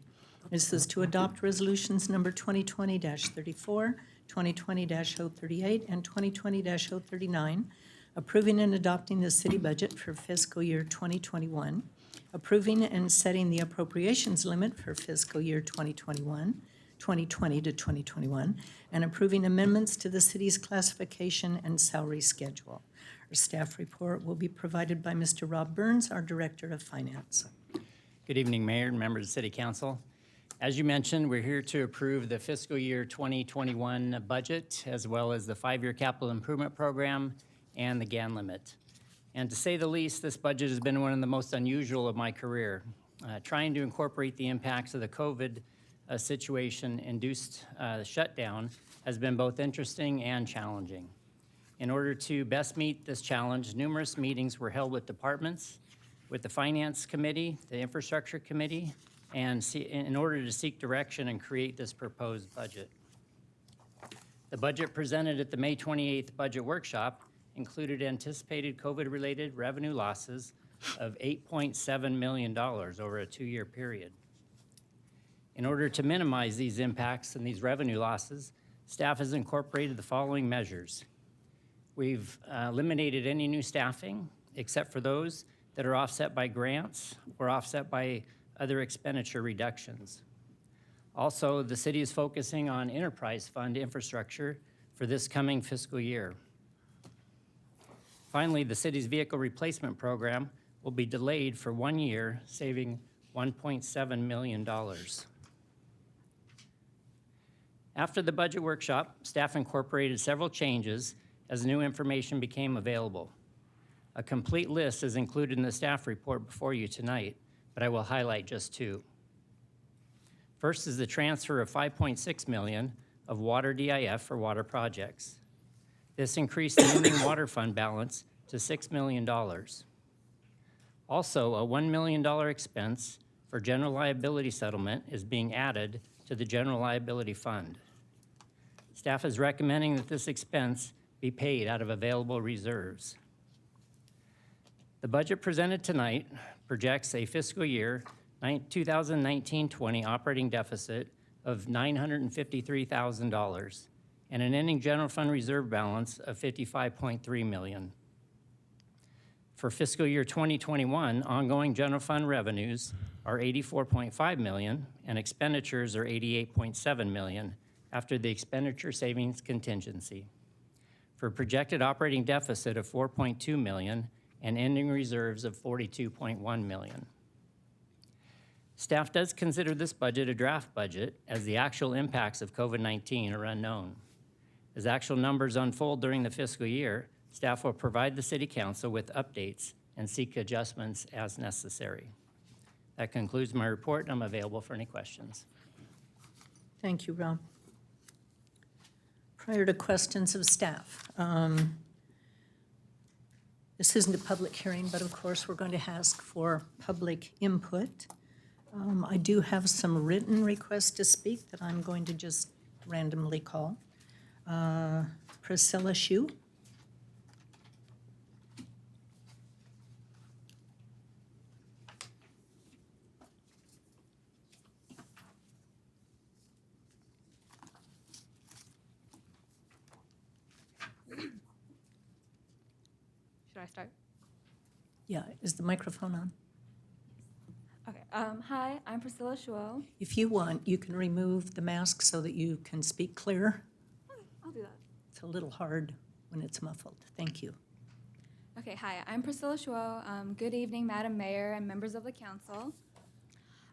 This is to adopt resolutions number 2020-34, 2020-038, and 2020-039, approving and adopting the city budget for fiscal year 2021, approving and setting the appropriations limit for fiscal year 2020 to 2021, and approving amendments to the city's classification and salary schedule. Our staff report will be provided by Mr. Rob Burns, our Director of Finance. Good evening, Mayor and members of the City Council. As you mentioned, we're here to approve the fiscal year 2021 budget, as well as the 5-year capital improvement program and the GAN limit. And to say the least, this budget has been one of the most unusual of my career. Trying to incorporate the impacts of the COVID situation-induced shutdown has been both interesting and challenging. In order to best meet this challenge, numerous meetings were held with departments, with the Finance Committee, the Infrastructure Committee, and in order to seek direction and create this proposed budget. The budget presented at the May 28th budget workshop included anticipated COVID-related revenue losses of $8.7 million over a 2-year period. In order to minimize these impacts and these revenue losses, staff has incorporated the following measures. We've eliminated any new staffing except for those that are offset by grants or offset by other expenditure reductions. Also, the city is focusing on enterprise fund infrastructure for this coming fiscal year. Finally, the city's vehicle replacement program will be delayed for 1 year, saving $1.7 million. After the budget workshop, staff incorporated several changes as new information became available. A complete list is included in the staff report before you tonight, but I will highlight just 2. First is the transfer of $5.6 million of water DIF for water projects. This increased the ending water fund balance to $6 million. Also, a $1 million expense for general liability settlement is being added to the general liability fund. Staff is recommending that this expense be paid out of available reserves. The budget presented tonight projects a fiscal year 2019-20 operating deficit of $953,000 and an ending general fund reserve balance of $55.3 million. For fiscal year 2021, ongoing general fund revenues are $84.5 million and expenditures are $88.7 million after the expenditure savings contingency, for a projected operating deficit of $4.2 million and ending reserves of $42.1 million. Staff does consider this budget a draft budget as the actual impacts of COVID-19 are unknown. As actual numbers unfold during the fiscal year, staff will provide the City Council with updates and seek adjustments as necessary. That concludes my report, and I'm available for any questions. Thank you, Rob. Prior to questions of staff, this isn't a public hearing, but of course we're going to ask for public input. I do have some written requests to speak that I'm going to just randomly call. Priscilla Shue. Should I start? Yeah, is the microphone on? Okay. Hi, I'm Priscilla Schuell. If you want, you can remove the mask so that you can speak clear. Okay, I'll do that. It's a little hard when it's muffled. Thank you. Okay, hi, I'm Priscilla Schuell. Good evening, Madam Mayor and members of the council.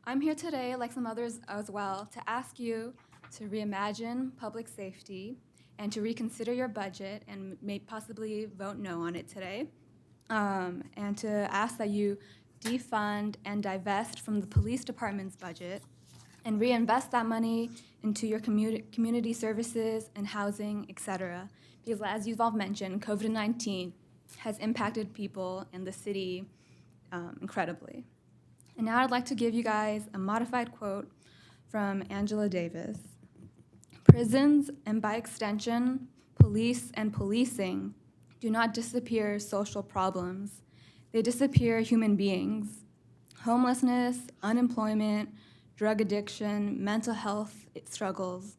I'm here today, like some others as well, to ask you to reimagine public safety and to reconsider your budget and may possibly vote no on it today. And to ask that you defund and divest from the police department's budget and reinvest that money into your community services and housing, et cetera. Because as you've all mentioned, COVID-19 has impacted people in the city incredibly. And now I'd like to give you guys a modified quote from Angela Davis. Prisons, and by extension, police and policing, do not disappear social problems. They disappear human beings. Homelessness, unemployment, drug addiction, mental health struggles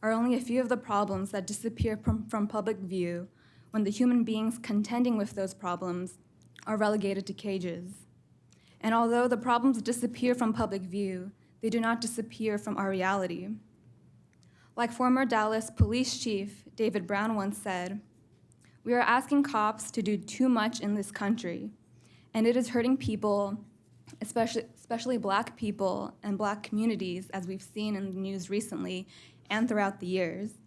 are only a few of the problems that disappear from public view when the human beings contending with those problems are relegated to cages. And although the problems disappear from public view, they do not disappear from our reality. Like former Dallas police chief David Brown once said, "We are asking cops to do too much in this country, and it is hurting people, especially Black people and Black communities, as we've seen in the news recently and throughout the years.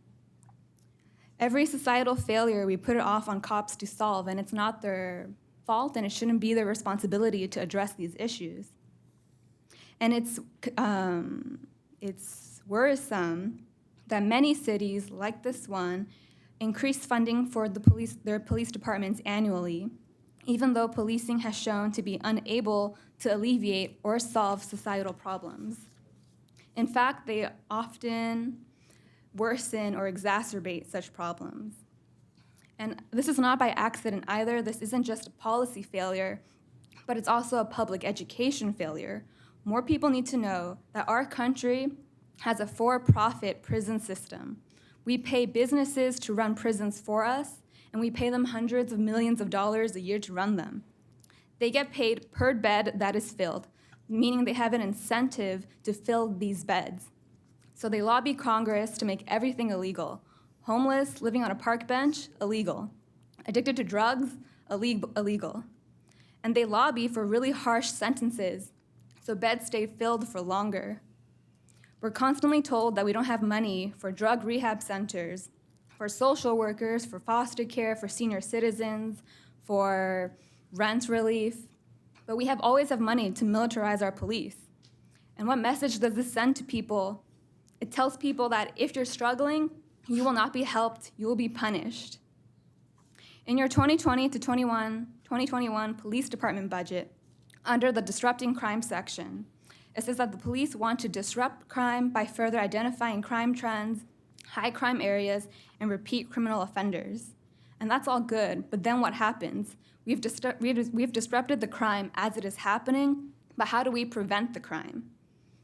Every societal failure, we put it off on cops to solve, and it's not their fault, and it shouldn't be their responsibility to address these issues. And it's worrisome that many cities, like this one, increase funding for their police departments annually, even though policing has shown to be unable to alleviate or solve societal problems. In fact, they often worsen or exacerbate such problems. And this is not by accident either. This isn't just a policy failure, but it's also a public education failure. More people need to know that our country has a for-profit prison system. We pay businesses to run prisons for us, and we pay them hundreds of millions of dollars a year to run them. They get paid per bed that is filled, meaning they have an incentive to fill these beds. So they lobby Congress to make everything illegal. Homeless, living on a park bench, illegal. Addicted to drugs, illegal. And they lobby for really harsh sentences, so beds stay filled for longer. We're constantly told that we don't have money for drug rehab centers, for social workers, for foster care, for senior citizens, for rent relief, but we always have money to militarize our police. And what message does this send to people? It tells people that if you're struggling, you will not be helped, you will be punished. In your 2020 to 2021 police department budget, under the Disrupting Crime section. It says that the police want to disrupt crime by further identifying crime trends, high crime areas, and repeat criminal offenders. And that's all good, but then what happens? We've disrupted the crime as it is happening, but how do we prevent the crime?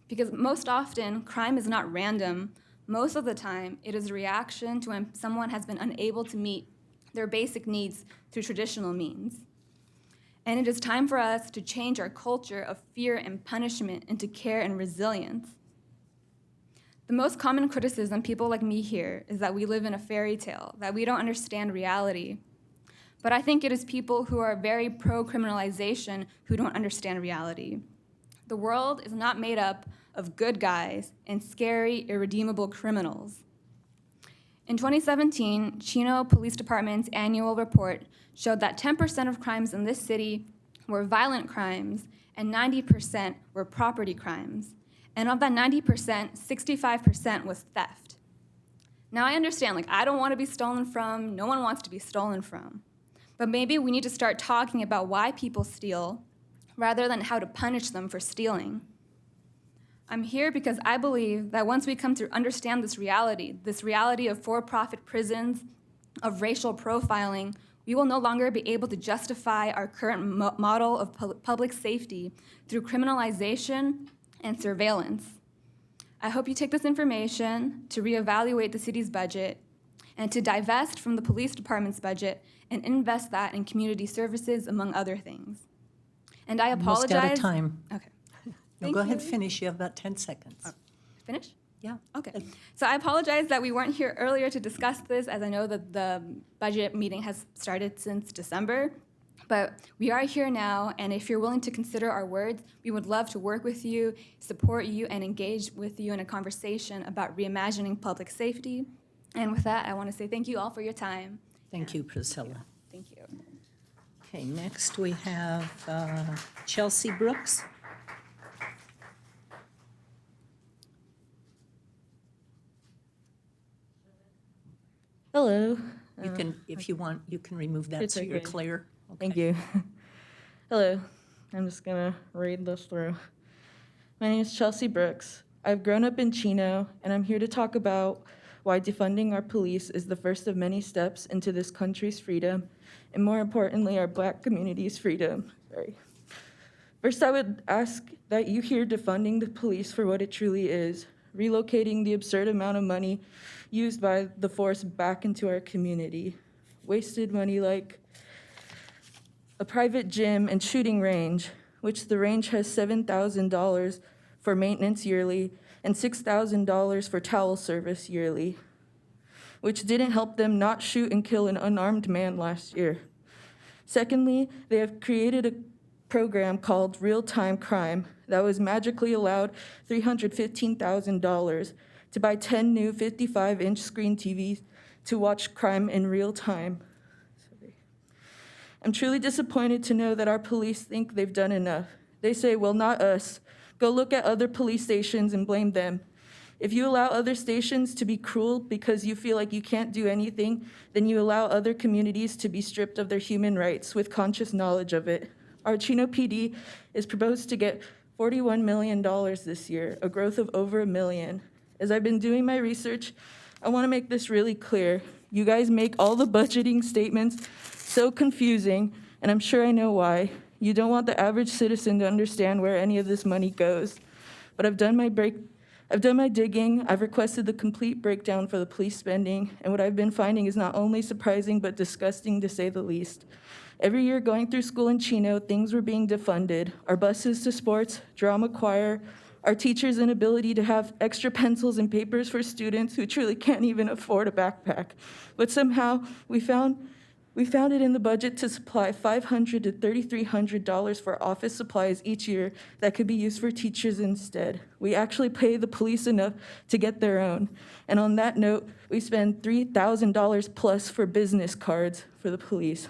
Because most often, crime is not random. Most of the time, it is a reaction to when someone has been unable to meet their basic needs through traditional means. And it is time for us to change our culture of fear and punishment into care and resilience. The most common criticism people like me hear is that we live in a fairy tale, that we don't understand reality. But I think it is people who are very pro-criminalization who don't understand reality. The world is not made up of good guys and scary, irredeemable criminals. In 2017, Chino Police Department's annual report showed that 10% of crimes in this city were violent crimes and 90% were property crimes. And of that 90%, 65% was theft. Now I understand, I don't want to be stolen from, no one wants to be stolen from. But maybe we need to start talking about why people steal rather than how to punish them for stealing. I'm here because I believe that once we come to understand this reality of for-profit prisons, of racial profiling, we will no longer be able to justify our current model of public safety through criminalization and surveillance. I hope you take this information to reevaluate the city's budget and to divest from the police department's budget and invest that in community services, among other things. And I apologize. Almost out of time. Okay. No, Thank go ahead, you. finish. You have about 10 seconds. Finish? Yeah. Okay. So I apologize that we weren't here earlier to discuss this, as I know that the budget meeting has started since December. But we are here now, and if you're willing to consider our words, we would love to work with you, support you, and engage with you in a conversation about reimagining public safety. And with that, I want to say thank you all for your time. Thank you, Priscilla. Thank you. Okay, next we have Chelsea Brooks. Hello. You can, if you want, you can remove that It's so you're okay. clear. Thank you. Hello. I'm just going to read this through. My name is Chelsea Brooks. I've grown up in Chino, and I'm here to talk about why defunding our police is the first of many steps into this country's freedom, and more importantly, our Black community's freedom. First, I would ask that you hear defunding the police for what it truly is, relocating the absurd amount of money used by the force back into our community. Wasted money like a private gym and shooting range, which the range has $7,000 for maintenance yearly and $6,000 for towel service yearly, which didn't help them not shoot and kill an unarmed man last year. Secondly, they have created a program called Real-Time Crime that was magically allowed $315,000 to buy 10 new 55-inch screen TVs to watch crime in real time. I'm truly disappointed to know that our police think they've done enough. They say, well, not us. Go look at other police stations and blame them. If you allow other stations to be cruel because you feel like you can't do anything, then you allow other communities to be stripped of their human rights with conscious knowledge of it. Our Chino PD is proposed to get $41 million this year, a growth of over $1 million. As I've been doing my research, I want to make this really clear. You guys make all the budgeting statements so confusing, and I'm sure I know why. You don't want the average citizen to understand where any of this money goes. But I've done my digging, I've requested the complete breakdown for the police spending, and what I've been finding is not only surprising, but disgusting to say the least. Every year going through school in Chino, things were being defunded. Our buses to sports, drama choir, our teachers' inability to have extra pencils and papers for students who truly can't even afford a backpack. But somehow we found it in the budget to supply $500 to $3,300 for office supplies each year that could be used for teachers instead. We actually pay the police enough to get their own. And on that note, we spend $3,000 plus for business cards for the police.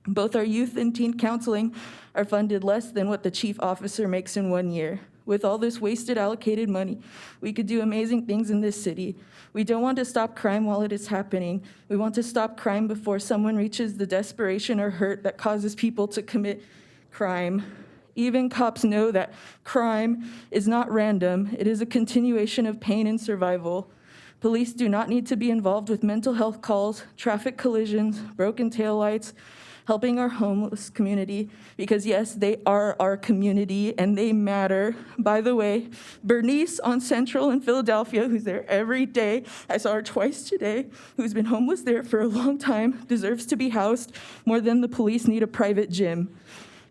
Both our youth and teen counseling are funded less than what the chief officer makes in 1 year. With all this wasted allocated money, we could do amazing things in this city. We don't want to stop crime while it is happening. We want to stop crime before someone reaches the desperation or hurt that causes people to commit crime. Even cops know that crime is not random. It is a continuation of pain and survival. Police do not need to be involved with mental health calls, traffic collisions, broken taillights, helping our homeless community, because yes, they are our community and they matter. By the way, Bernice on Central in Philadelphia, who's there every day, I saw her twice today, who's been homeless there for a long time, deserves to be housed more than the police need a private gym.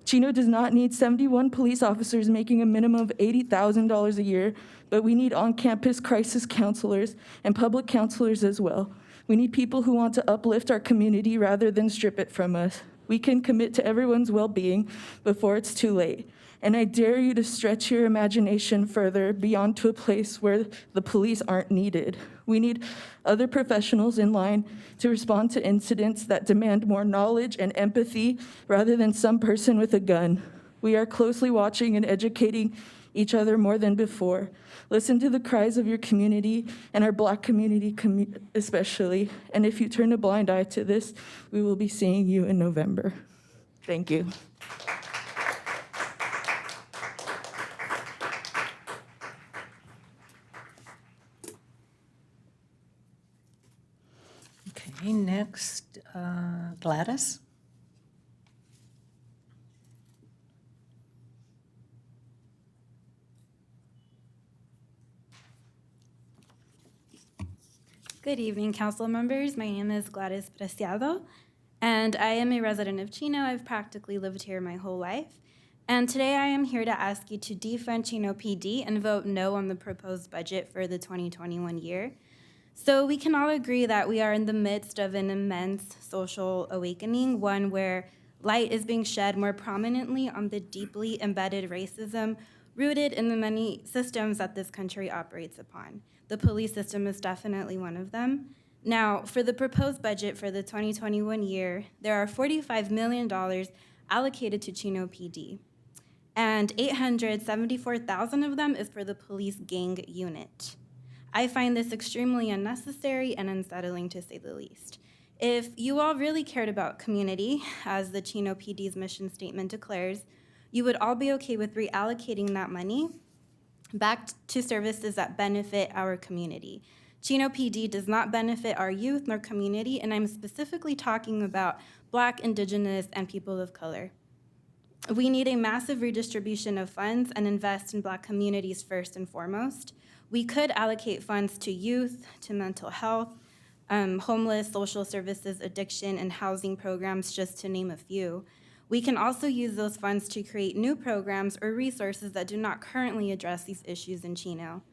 Chino does not need 71 police officers making a minimum of $80,000 a year, but we need on-campus crisis counselors and public counselors as well. We need people who want to uplift our community rather than strip it from us. We can commit to everyone's well-being before it's too late. And I dare you to stretch your imagination further beyond to a place where the police aren't needed. We need other professionals in line to respond to incidents that demand more knowledge and empathy rather than some person with a gun. We are closely watching and educating each other more than before. Listen to the cries of your community and our Black community especially. And if you turn a blind eye to this, we will be seeing you in November. Thank you. Okay, next, Gladys. Good evening, council members. My name is Gladys Preciado, and I am a resident of Chino. I've practically lived here my whole life. And today I am here to ask you to defund Chino PD and vote no on the proposed budget for the 2021 year. So we can all agree that we are in the midst of an immense social awakening, one where light is being shed more prominently on the deeply embedded racism rooted in the many systems that this country operates upon. The police system is definitely one of them. Now, for the proposed budget for the 2021 year, there are $45 million allocated to Chino PD, and $874,000 of them is for the police gang unit. I find this extremely unnecessary and unsettling, to say the least. If you all really cared about community, as the Chino PD's mission statement declares, you would all be okay with reallocating that money back to services that benefit our community. Chino PD does not benefit our youth nor community, and I'm specifically talking about Black, Indigenous, and people of color. We need a massive redistribution of funds and invest in Black communities first and foremost. We could allocate funds to youth, to mental health, homeless, social services, addiction, and housing programs, just to name a few. We can also use those funds to create new programs or resources that do not currently address these issues in Chino.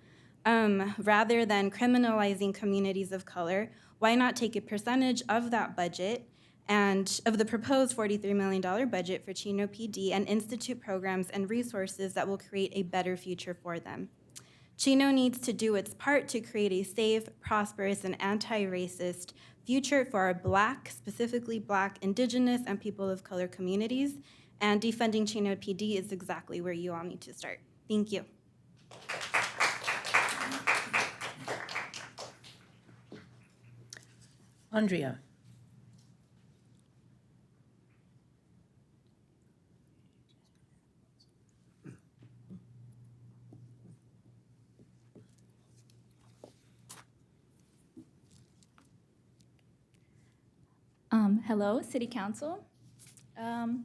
Rather than criminalizing communities of color, why not take a percentage of that budget and of the proposed $43 million budget for Chino PD and institute programs and resources that will create a better future for them? Chino needs to do its part to create a safe, prosperous, and anti-racist future for our Black, specifically Black, Indigenous, and people of color communities, and defunding Chino PD is exactly where you all need to start. Thank you. Andrea. Hello, City Council. I'm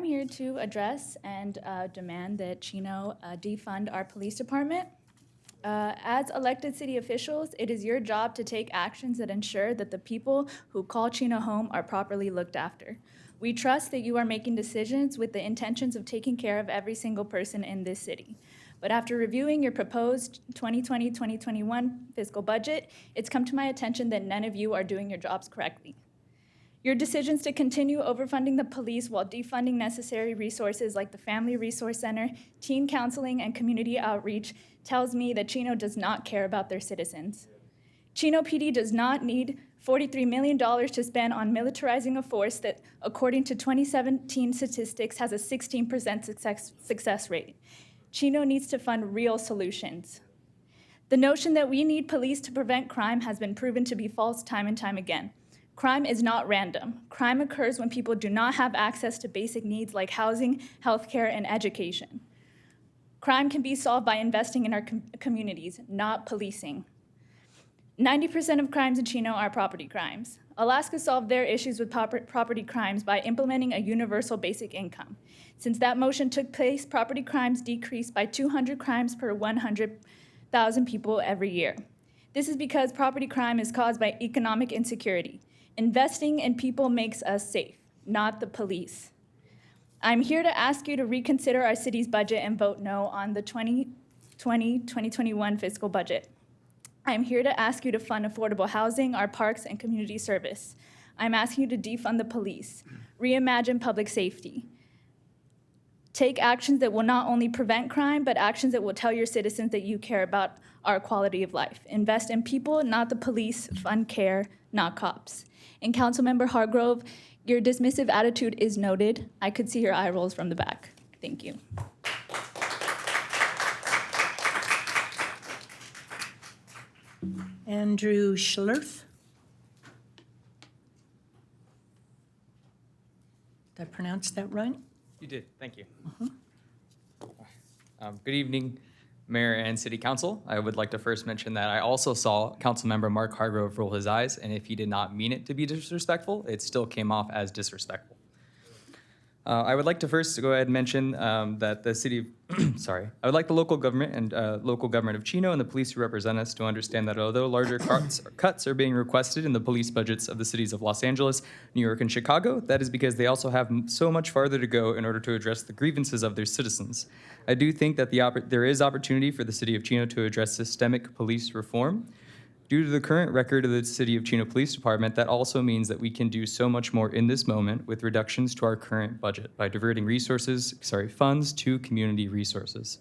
here to address and demand that Chino defund our police department. As elected city officials, it is your job to take actions that ensure that the people who call Chino home are properly looked after. We trust that you are making decisions with the intentions of taking care of every single person in this city. But after reviewing your proposed 2020-2021 fiscal budget, it's come to my attention that none of you are doing your jobs correctly. Your decisions to continue overfunding the police while defunding necessary resources like the Family Resource Center, teen counseling, and community outreach tells me that Chino does not care about their citizens. Chino PD does not need $43 million to spend on militarizing a force that, according to 2017 statistics, has a 16% success rate. Chino needs to fund real solutions. The notion that we need police to prevent crime has been proven to be false time and time again. Crime is not random. Crime occurs when people do not have access to basic needs like housing, healthcare, and education. Crime can be solved by investing in our communities, not policing. 90% of crimes in Chino are property crimes. Alaska solved their issues with property crimes by implementing a universal basic income. Since that motion took place, property crimes decreased by 200 crimes per 100,000 people every year. This is because property crime is caused by economic insecurity. Investing in people makes us safe, not the police. I'm here to ask you to reconsider our city's budget and vote no on the 2020-2021 fiscal budget. I'm here to ask you to fund affordable housing, our parks, and community service. I'm asking you to defund the police, reimagine public safety. Take actions that will not only prevent crime, but actions that will tell your citizens that you care about our quality of life. Invest in people, not the police. Fund care, not cops. And Councilmember Hargrove, your dismissive attitude is noted. I could see your eye rolls from the back. Thank you. Andrew Schlerth. Did I pronounce that right? You did, thank you. Good evening, Mayor and City Council. I would like to first mention that I also saw Councilmember Mark Hargrove roll his eyes, and if he did not mean it to be disrespectful, it still came off as disrespectful. I would like to first go ahead and mention that the city, I would like the local government and local government of Chino and the police who represent us to understand that although larger cuts are being requested in the police budgets of the cities of Los Angeles, New York, and Chicago, that is because they also have so much farther to go in order to address the grievances of their citizens. I do think that there is opportunity for the city of Chino to address systemic police reform. Due to the current record of the City of Chino Police Department, that also means that we can do so much more in this moment with reductions to our current budget by diverting funds to community resources.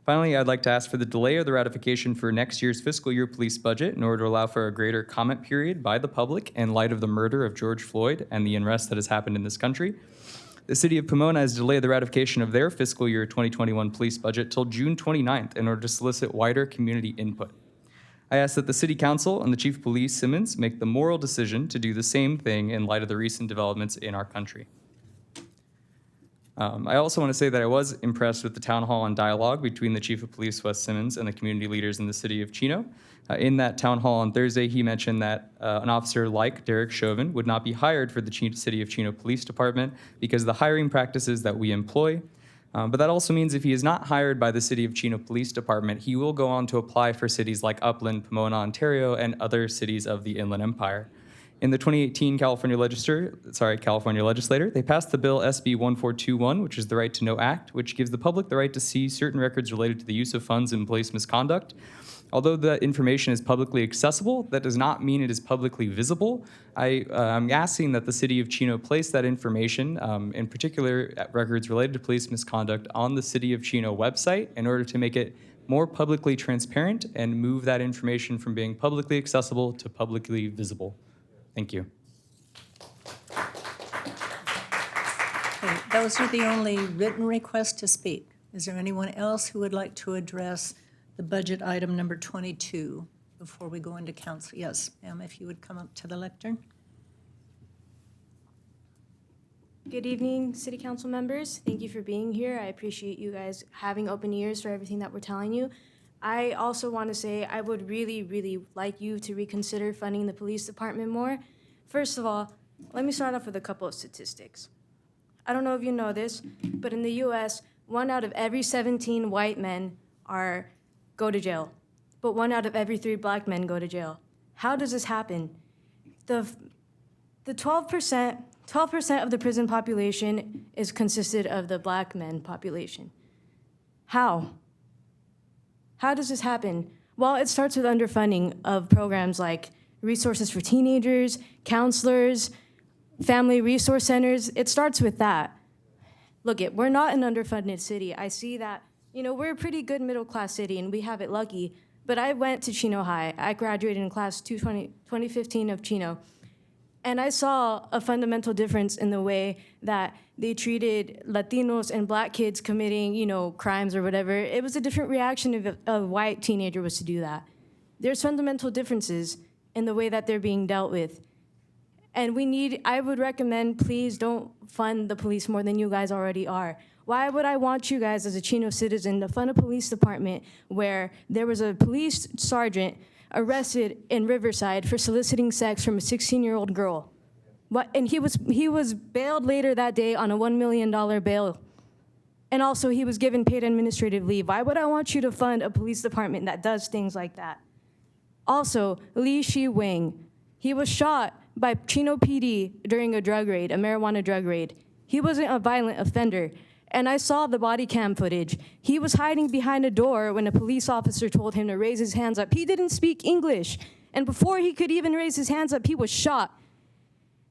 Finally, I'd like to ask for the delay of the ratification for next year's fiscal year police budget in order to allow for a greater comment period by the public in light of the murder of George Floyd and the unrest that has happened in this country. The City of Pomona has delayed the ratification of their fiscal year 2021 police budget till June 29th in order to solicit wider community input. I ask that the City Council and the Chief of Police, Simmons, make the moral decision to do the same thing in light of the recent developments in our country. I also want to say that I was impressed with the town hall and dialogue between the Chief of Police, Wes Simmons, and the community leaders in the City of Chino. In that town hall on Thursday, he mentioned that an officer like Derek Chauvin would not be hired for the City of Chino Police Department because of the hiring practices that we employ. But that also means if he is not hired by the City of Chino Police Department, he will go on to apply for cities like Upland, Pomona, Ontario, and other cities of the Inland Empire. In the 2018 California legislature, they passed the bill SB 1421, which is the Right to Know Act, which gives the public the right to see certain records related to the use of funds in police misconduct. Although the information is publicly accessible, that does not mean it is publicly visible. I'm asking that the City of Chino place that information, in particular records related to police misconduct, on the City of Chino website in order to make it more publicly transparent and move that information from being publicly accessible to publicly visible. Thank you. Okay, those are the only written requests to speak. Is there anyone else who would like to address the budget item number 22 before we go into council? Yes, ma'am, if you would come up to the lectern. Good evening, City Council members. Thank you for being here. I appreciate you guys having open ears for everything that we're telling you. I also want to say I would really, really like you to reconsider funding the police department more. First of all, let me start off with a couple of statistics. I don't know if you know this, but in the U.S., 1 out of every 17 white men go to jail, but 1 out of every 3 black men go to jail. How does this happen? The 12% of the prison population is consisted of the black men population. How? How does this happen? Well, it starts with underfunding of programs like resources for teenagers, counselors, family resource centers. It starts with that. Look, we're not an underfunded city. I see that, we're a pretty good middle-class city, and we have it lucky. But I went to Chino High. I graduated in class 2015 of Chino. And I saw a fundamental difference in the way that they treated Latinos and black kids committing, crimes or whatever. It was a different reaction if a white teenager was to do that. There's fundamental differences in the way that they're being dealt with. And I would recommend, please don't fund the police more than you guys already are. Why would I want you guys as a Chino citizen to fund a police department where there was a police sergeant arrested in Riverside for soliciting sex from a 16-year-old girl? What? And he was bailed later that day on a $1 million bail. And also he was given paid administrative leave. Why would I want you to fund a police department that does things like that? Also, Li Shi Wing, he was shot by Chino PD during a drug raid, a marijuana drug raid. He wasn't a violent offender. And I saw the body cam footage. He was hiding behind a door when a police officer told him to raise his hands up. He didn't speak English. And before he could even raise his hands up, he was shot.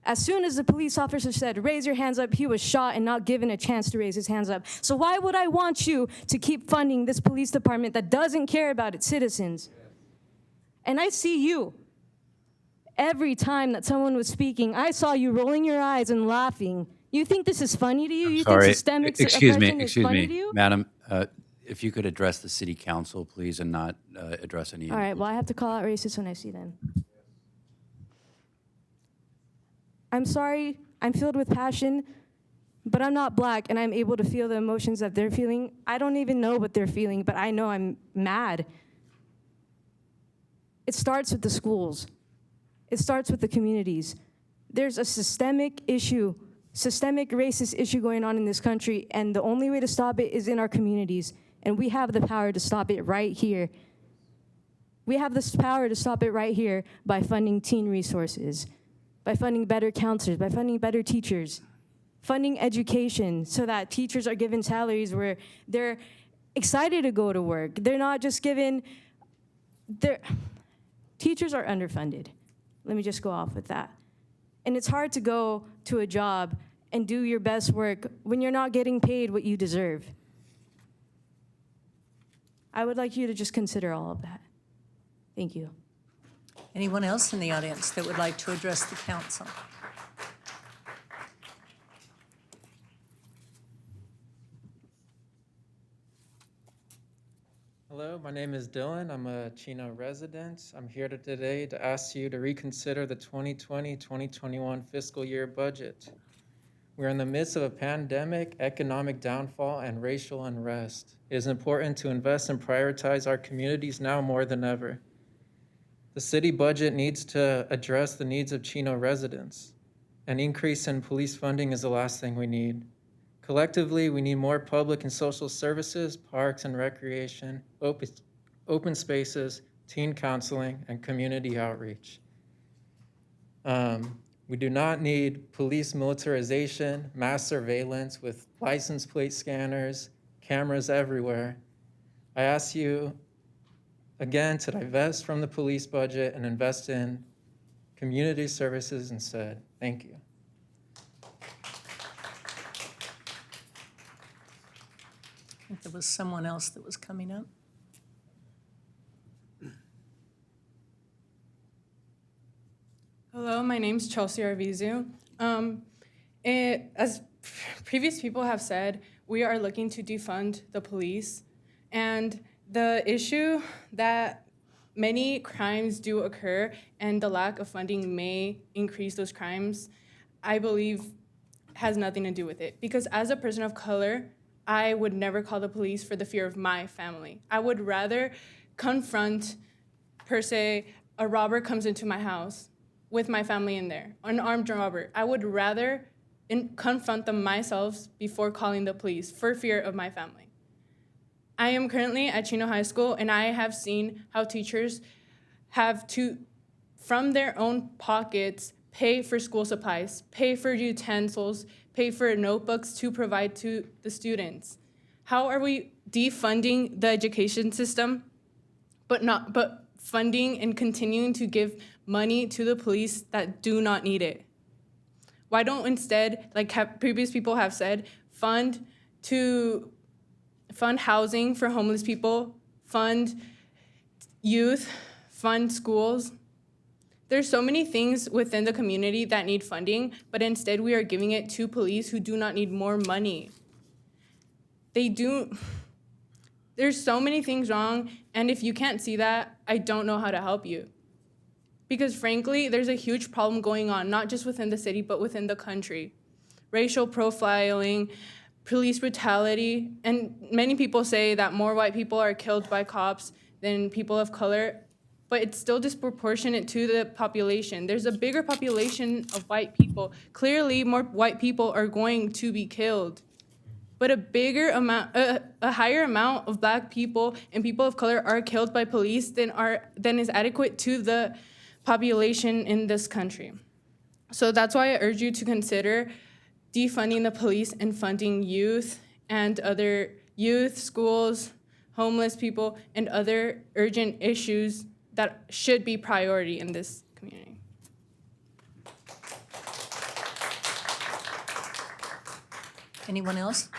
As soon as the police officer said, raise your hands up, he was shot and not given a chance to raise his hands up. So why would I want you to keep funding this police department that doesn't care about its citizens? And I see you. Every time that someone was speaking, I saw you rolling your eyes and laughing. You think this is funny to you? You think systemic oppression is funny to you? Madam, if you could address the city council, please, and not address any. All right, well, I have to call out racist when I see them. I'm sorry, I'm filled with passion, but I'm not black, and I'm able to feel the emotions that they're feeling. I don't even know what they're feeling, but I know I'm mad. It starts with the schools. It starts with the communities. There's a systemic issue, systemic racist issue going on in this country, and the only way to stop it is in our communities, and we have the power to stop it right here. We have this power to stop it right here by funding teen resources, by funding better counselors, by funding better teachers, funding education so that teachers are given salaries where they're excited to go to work. They're not just given, teachers are underfunded. Let me just go off with that. And it's hard to go to a job and do your best work when you're not getting paid what you deserve. I would like you to just consider all of that. Thank you. Anyone else in the audience that would like to address the council? Hello, my name is Dylan. I'm a Chino resident. I'm here today to ask you to reconsider the 2020-2021 fiscal year budget. We're in the midst of a pandemic, economic downfall, and racial unrest. It is important to invest and prioritize our communities now more than ever. The city budget needs to address the needs of Chino residents. An increase in police funding is the last thing we need. Collectively, we need more public and social services, parks and recreation, open spaces, teen counseling, and community outreach. We do not need police militarization, mass surveillance with license plate scanners, cameras everywhere. I ask you again to divest from the police budget and invest in community services instead. Thank you. I think there was someone else that was coming up. Hello, my name's Chelsea Arvizu. As previous people have said, we are looking to defund the police. And the issue that many crimes do occur and the lack of funding may increase those crimes, I believe has nothing to do with it. Because as a person of color, I would never call the police for the fear of my family. I would rather confront, per se, a robber comes into my house with my family in there, an armed robber. I would rather confront them myself before calling the police for fear of my family. I am currently at Chino High School, and I have seen how teachers have to, from their own pockets, pay for school supplies, pay for utensils, pay for notebooks to provide to the students. How are we defunding the education system, but funding and continuing to give money to the police that do not need it? Why don't instead, like previous people have said, fund housing for homeless people, fund youth, fund schools? There's so many things within the community that need funding, but instead we are giving it to police who do not need more money. There's so many things wrong, and if you can't see that, I don't know how to help you. Because frankly, there's a huge problem going on, not just within the city, but within the country. Racial profiling, police brutality, and many people say that more white people are killed by cops than people of color, but it's still disproportionate to the population. There's a bigger population of white people. Clearly, more white people are going to be killed. But a higher amount of Black people and people of color are killed by police than is adequate to the population in this country. So that's why I urge you to consider defunding the police and funding youth and other youth, schools, homeless people, and other urgent issues that should be priority in this community. Anyone else?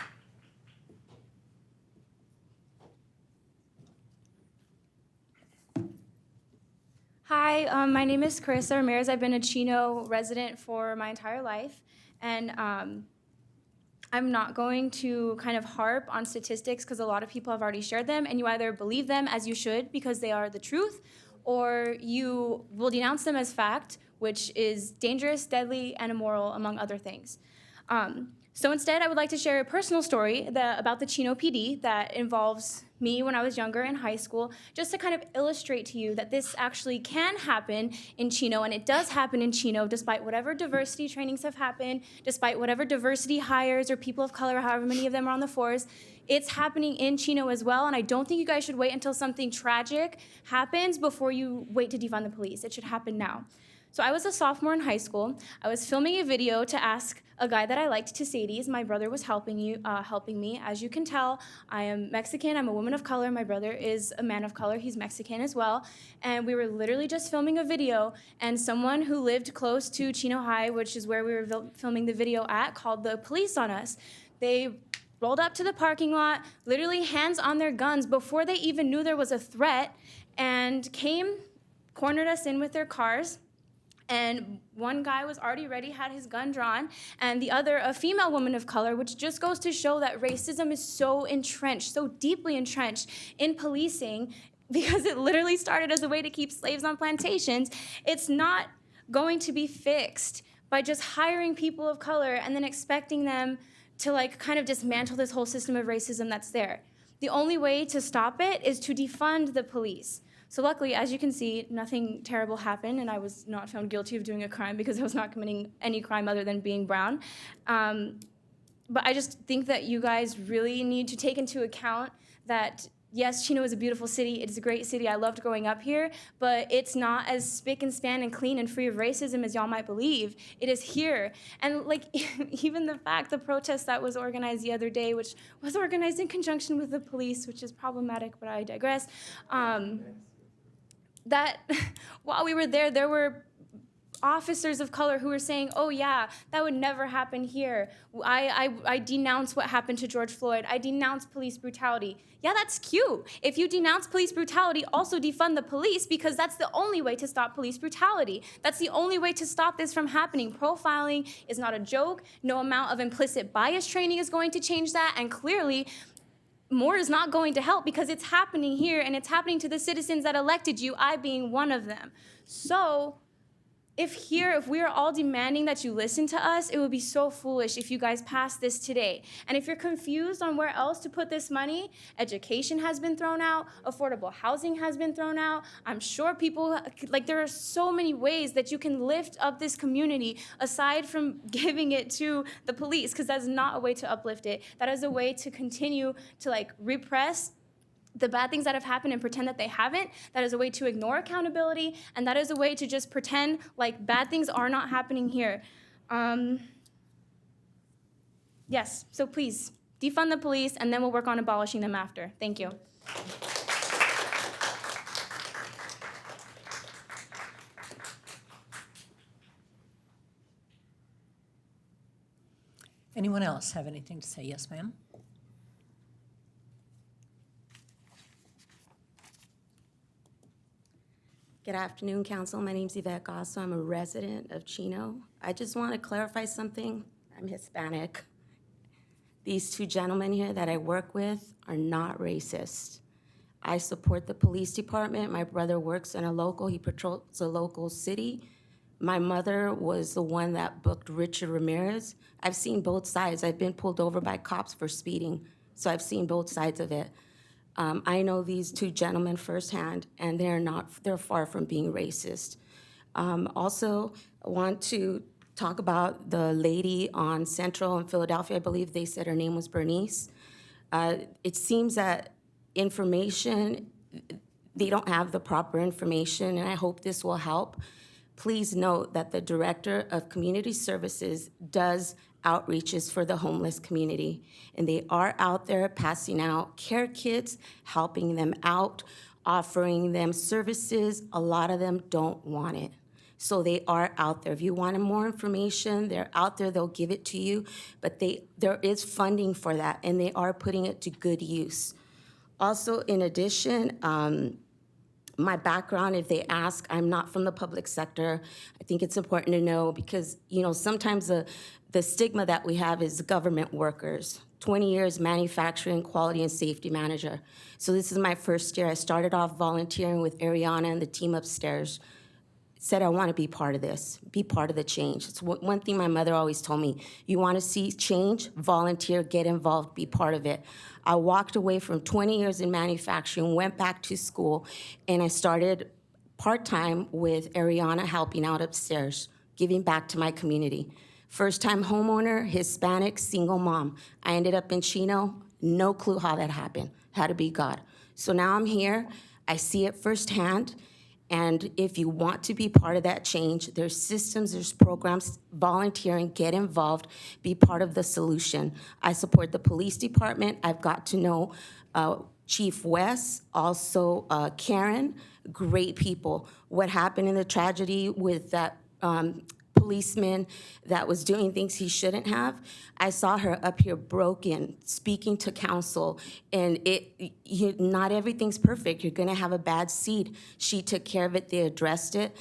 Hi, my name is Carissa Ramirez. I've been a Chino resident for my entire life, and I'm not going to kind of harp on statistics because a lot of people have already shared them, and you either believe them as you should because they are the truth, or you will denounce them as fact, which is dangerous, deadly, and immoral, among other things. So instead, I would like to share a personal story about the Chino PD that involves me when I was younger in high school, just to kind of illustrate to you that this actually can happen in Chino, and it does happen in Chino, despite whatever diversity trainings have happened, despite whatever diversity hires or people of color, however many of them are on the force. It's happening in Chino as well, and I don't think you guys should wait until something tragic happens before you wait to defund the police. It should happen now. So I was a sophomore in high school. I was filming a video to ask a guy that I liked to Sadie's. My brother was helping me. As you can tell, I am Mexican. I'm a woman of color. My brother is a man of color. He's Mexican as well. And we were literally just filming a video, and someone who lived close to Chino High, which is where we were filming the video at, called the police on us. They rolled up to the parking lot, literally hands on their guns before they even knew there was a threat, and cornered us in with their cars. And one guy was already ready, had his gun drawn, and the other, a female woman of color, which just goes to show that racism is so entrenched, so deeply entrenched in policing, because it literally started as a way to keep slaves on plantations. It's not going to be fixed by just hiring people of color and then expecting them to kind of dismantle this whole system of racism that's there. The only way to stop it is to defund the police. So luckily, as you can see, nothing terrible happened, and I was not found guilty of doing a crime because I was not committing any crime other than being brown. But I just think that you guys really need to take into account that, yes, Chino is a beautiful city. It's a great city. I loved growing up here, but it's not as spick and span and clean and free of racism as y'all might believe. It is here. And even the protest that was organized the other day, which was organized in conjunction with the police, which is problematic, but I digress. That while we were there were officers of color who were saying, oh yeah, that would never happen here. I denounce what happened to George Floyd. I denounce police brutality. Yeah, that's cute. If you denounce police brutality, also defund the police, because that's the only way to stop police brutality. That's the only way to stop this from happening. Profiling is not a joke. No amount of implicit bias training is going to change that, and clearly, more is not going to help because it's happening here and it's happening to the citizens that elected you, I being one of them. So if we are all demanding that you listen to us, it would be so foolish if you guys pass this today. And if you're confused on where else to put this money, education has been thrown out, affordable housing has been thrown out. I'm sure people, there are so many ways that you can lift up this community aside from giving it to the police, because that's not a way to uplift it. That is a way to continue to repress the bad things that have happened and pretend that they haven't. That is a way to ignore accountability, and that is a way to just pretend like bad things are not happening here. Yes, so please, defund the police, and then we'll work on abolishing them after. Thank you. Anyone else have anything to say? Yes, ma'am. Good afternoon, Council. My name's Yvette Gosso. I'm a resident of Chino. I just want to clarify something. I'm Hispanic. These two gentlemen here that I work with are not racist. I support the police department. My brother works in a local, he patrols a local city. My mother was the one that booked Richard Ramirez. I've seen both sides. I've been pulled over by cops for speeding, so I've seen both sides of it. I know these two gentlemen firsthand, and they're far from being racist. Also, I want to talk about the lady on Central in Philadelphia. I believe they said her name was Bernice. It seems that information, they don't have the proper information, and I hope this will help. Please note that the Director of Community Services does outreaches for the homeless community, and they are out there passing out care kits, helping them out, offering them services. A lot of them don't want it. So they are out there. If you want more information, they're out there, they'll give it to you, but there is funding for that, and they are putting it to good use. Also, in addition, my background, if they ask, I'm not from the public sector. I think it's important to know because, sometimes the stigma that we have is government workers. 20 years manufacturing, quality, and safety manager. So this is my first year. I started off volunteering with Ariana and the team upstairs. Said I want to be part of this, be part of the change. It's one thing my mother always told me. You want to see change, volunteer, get involved, be part of it. I walked away from 20 years in manufacturing, went back to school, and I started part-time with Ariana helping out upstairs, giving back to my community. First-time homeowner, Hispanic, single mom. I ended up in Chino, no clue how that happened. Had to be God. So now I'm here, I see it firsthand, and if you want to be part of that change, there's systems, there's programs, volunteering, get involved, be part of the solution. I support the police department. I've got to know Chief West, also Karen, great people. What happened in the tragedy with that policeman that was doing things he shouldn't have, I saw her up here broken, speaking to council, and not everything's perfect. You're gonna have a bad seed. She took care of it, they addressed it.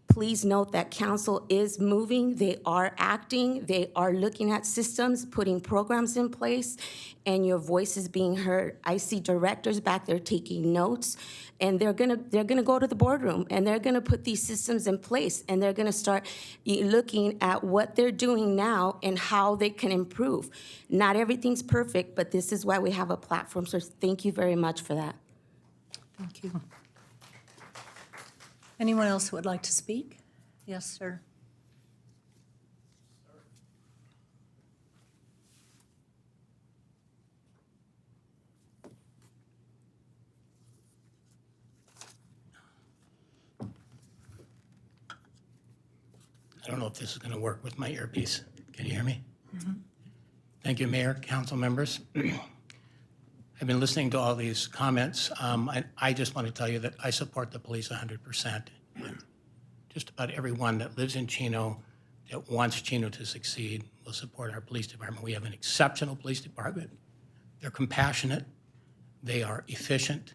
Please note that council is moving, they are acting, they are looking at systems, putting programs in place, and your voice is being heard. I see directors back there taking notes, and they're gonna go to the boardroom, and they're gonna put these systems in place, and they're gonna start looking at what they're doing now and how they can improve. Not everything's perfect, but this is why we have a platform, so thank you very much for that. Thank you. Anyone else who would like to speak? Yes, sir. I don't know if this is going to work with my earpiece. Can you hear me? Mm-hmm. Thank you, Mayor, council members. I've been listening to all these comments. I just want to tell you that I support the police 100%. And just about everyone that lives in Chino, that wants Chino to succeed, will support our police department. We have an exceptional police department. They're compassionate, they are efficient,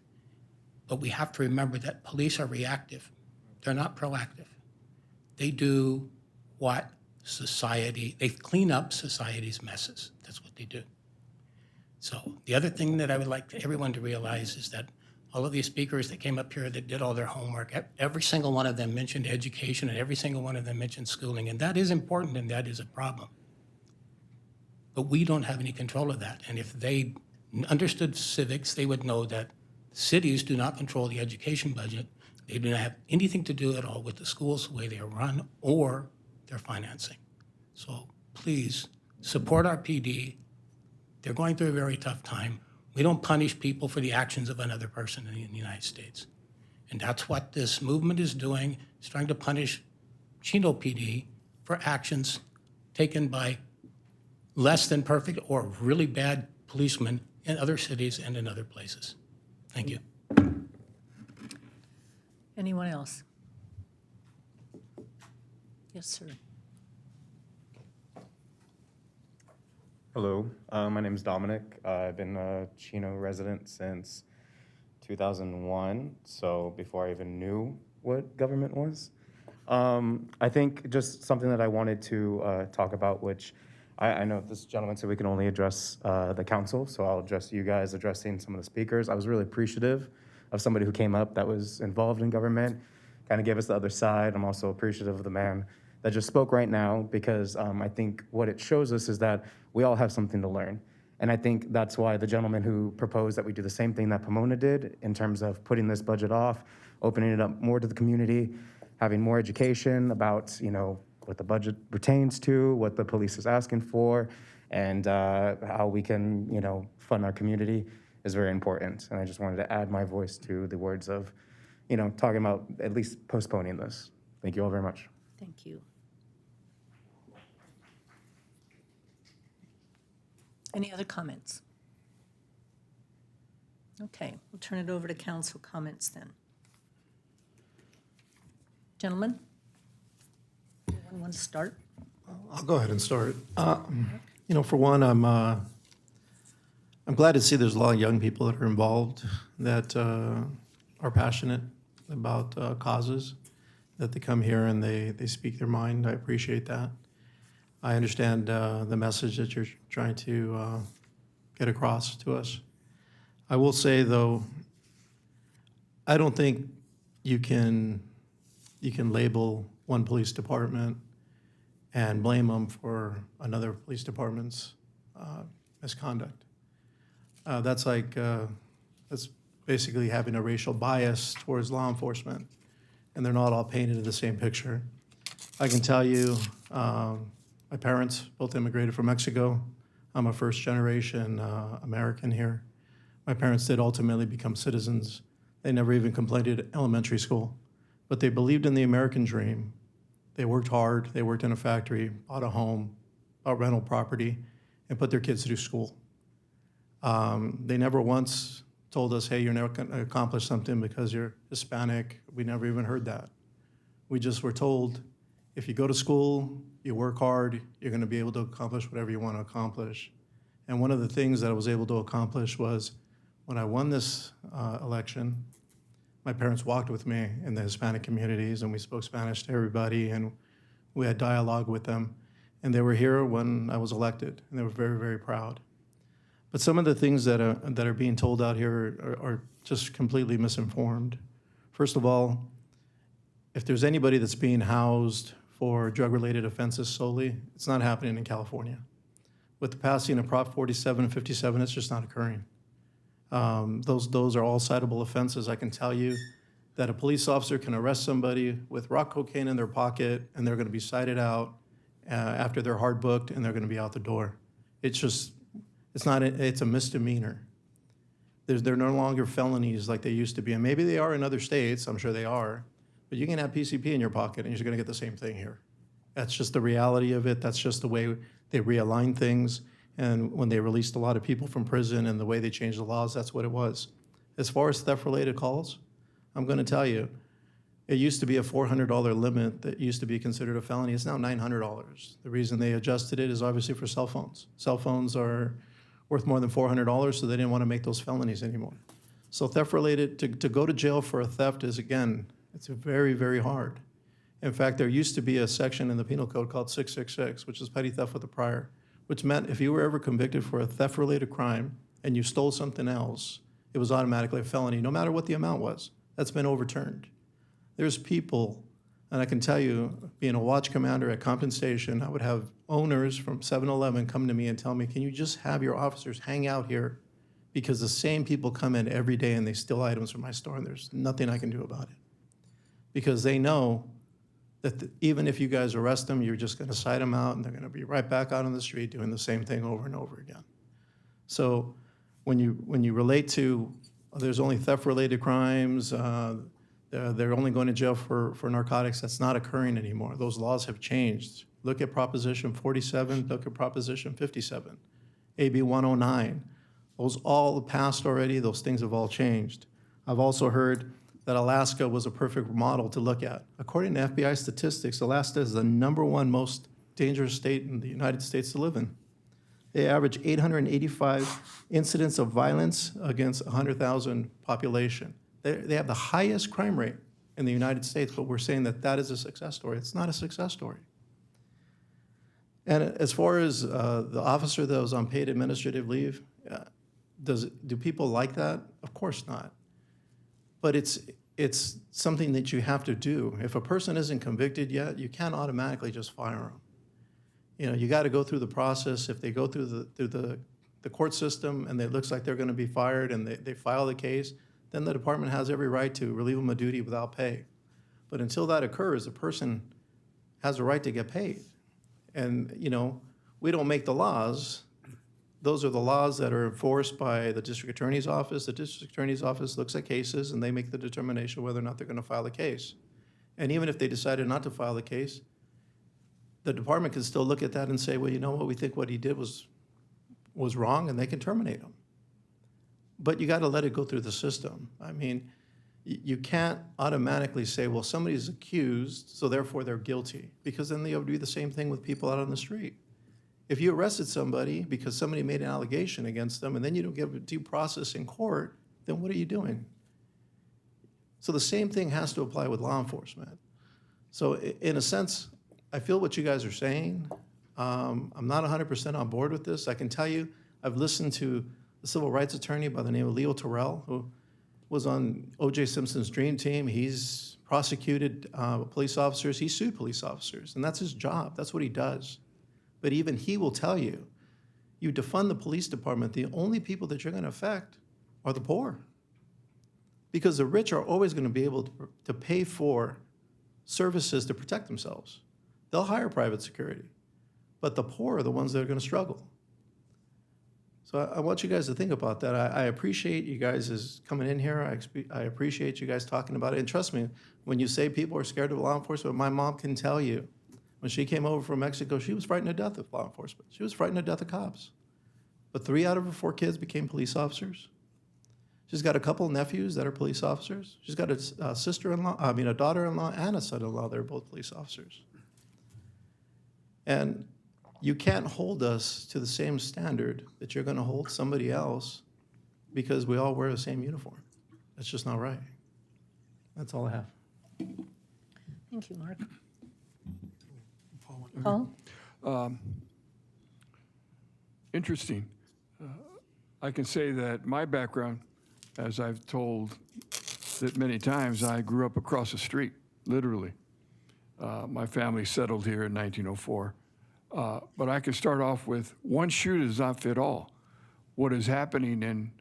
but we have to remember that police are reactive. They're not proactive. They do what they clean up society's messes. That's what they do. So the other thing that I would like everyone to realize is that all of these speakers that came up here that did all their homework, every single one of them mentioned education and every single one of them mentioned schooling, and that is important and that is a problem. But we don't have any control of that. And if they understood civics, they would know that cities do not control the education budget. They do not have anything to do at all with the schools, the way they are run, or their financing. So please support our PD. They're going through a very tough time. We don't punish people for the actions of another person in the United States. And that's what this movement is doing. It's trying to punish Chino PD for actions taken by less than perfect or really bad policemen in other cities and in other places. Thank you. Anyone else? Yes, sir. Hello, my name is Dominic. I've been a Chino resident since 2001, so before I even knew what government was. I think just something that I wanted to talk about, which I know this gentleman said we can only address the council, so I'll address you guys addressing some of the speakers. I was really appreciative of somebody who came up that was involved in government, kind of gave us the other side. I'm also appreciative of the man that just spoke right now, because I think what it shows us is that we all have something to learn. And I think that's why the gentleman who proposed that we do the same thing that Pomona did in terms of putting this budget off, opening it up more to the community, having more education about, what the budget pertains to, what the police is asking for, and how we can, fund our community is very important. And I just wanted to add my voice to the words of, talking about at least postponing this. Thank you all very much. Thank you. Any other comments? Okay, we'll turn it over to council comments then. Gentlemen, anyone want to start? I'll go ahead and start. For one, I'm glad to see there's a lot of young people that are involved that are passionate about causes, that they come here and they speak their mind. I appreciate that. I understand the message that you're trying to get across to us. I will say, though, I don't think you can label one police department and blame them for another police department's misconduct. That's basically having a racial bias towards law enforcement, and they're not all painted in the same picture. I can tell you, my parents both immigrated from Mexico. I'm a first-generation American here. My parents did ultimately become citizens. They never even completed elementary school, but they believed in the American dream. They worked hard. They worked in a factory, bought a home, bought rental property, and put their kids through school. They never once told us, hey, you're never going to accomplish something because you're Hispanic. We never even heard that. We just were told, if you go to school, you work hard, you're going to be able to accomplish whatever you want to accomplish. And one of the things that I was able to accomplish was when I won this election, my parents walked with me in the Hispanic communities, and we spoke Spanish to everybody, and we had dialogue with them. And they were here when I was elected, and they were very, very proud. But some of the things that are being told out here are just completely misinformed. First of all, if there's anybody that's being housed for drug-related offenses solely, it's not happening in California. With the passing of Prop 47 and 57, it's just not occurring. Those are all citable offenses. I can tell you that a police officer can arrest somebody with rock cocaine in their pocket, and they're going to be cited out after they're hard booked, and they're going to be out the door. It's a misdemeanor. They're no longer felonies like they used to be, and maybe they are in other states. I'm sure they are, but you can have PCP in your pocket, and you're going to get the same thing here. That's just the reality of it. That's just the way they realign things. And when they released a lot of people from prison and the way they changed the laws, that's what it was. As far as theft-related calls, I'm going to tell you, it used to be a $400 limit that used to be considered a felony. It's now $900. The reason they adjusted it is obviously for cell phones. Cell phones are worth more than $400, so they didn't want to make those felonies anymore. So theft-related, to go to jail for a theft is, again, it's very, very hard. In fact, there used to be a section in the penal code called 666, which is petty theft with a prior, which meant if you were ever convicted for a theft-related crime and you stole something else, it was automatically a felony, no matter what the amount was. That's been overturned. There's people, and I can tell you, being a watch commander at Compton Station, I would have owners from 7-Eleven come to me and tell me, can you just have your officers hang out here? Because the same people come in every day and they steal items from my store, and there's nothing I can do about it. Because they know that even if you guys arrest them, you're just going to cite them out, and they're going to be right back out on the street doing the same thing over and over again. So when you relate to there's only theft-related crimes, they're only going to jail for narcotics, that's not occurring anymore. Those laws have changed. Look at Proposition 47, look at Proposition 57, AB 109. Those all passed already, those things have all changed. I've also heard that Alaska was a perfect model to look at. According to FBI statistics, Alaska is the #1 most dangerous state in the United States to live in. They average 885 incidents of violence against 100,000 population. They have the highest crime rate in the United States, but we're saying that that is a success story. It's not a success story. And as far as the officer that was on paid administrative leave, do people like that? Of course not. But it's something that you have to do. If a person isn't convicted yet, you can't automatically just fire them. You know, you got to go through the process. If they go through the court system and it looks like they're going to be fired and they file the case, then the department has every right to relieve them of duty without pay. But until that occurs, the person has a right to get paid. And, you know, we don't make the laws. Those are the laws that are enforced by the district attorney's office. The district attorney's office looks at cases and they make the determination whether or not they're going to file a case. And even if they decided not to file the case, the department can still look at that and say, well, you know what, we think what he did was wrong, and they can terminate him. But you got to let it go through the system. I mean, you can't automatically say, well, somebody's accused, so therefore they're guilty, because then they'll do the same thing with people out on the street. If you arrested somebody because somebody made an allegation against them and then you don't give due process in court, then what are you doing? So the same thing has to apply with law enforcement. So in a sense, I feel what you guys are saying. I'm not 100% on board with this. I can tell you, I've listened to a civil rights attorney by the name of Leo Terrell, who was on O.J. Simpson's Dream Team. He's prosecuted police officers. He sued police officers, and that's his job. That's what he does. But even he will tell you, you defund the police department, the only people that you're going to affect are the poor. Because the rich are always going to be able to pay for services to protect themselves. They'll hire private security. But the poor are the ones that are going to struggle. So I want you guys to think about that. I appreciate you guys coming in here. I appreciate you guys talking about it. And trust me, when you say people are scared of law enforcement, my mom can tell you, when she came over from Mexico, she was frightened to death of law enforcement. She was frightened to death of cops. But 3 out of her 4 kids became police officers. She's got a couple nephews that are police officers. She's got a sister-in-law, a daughter-in-law and a son-in-law that are both police officers. And you can't hold us to the same standard that you're going to hold somebody else because we all wear the same uniform. That's just not right. That's all I have. Thank you, Mark. Paul? Interesting. I can say that my background, as I've told that many times, I grew up across the street, literally. My family settled here in 1904. But I can start off with one shoe does not fit all. What is happening in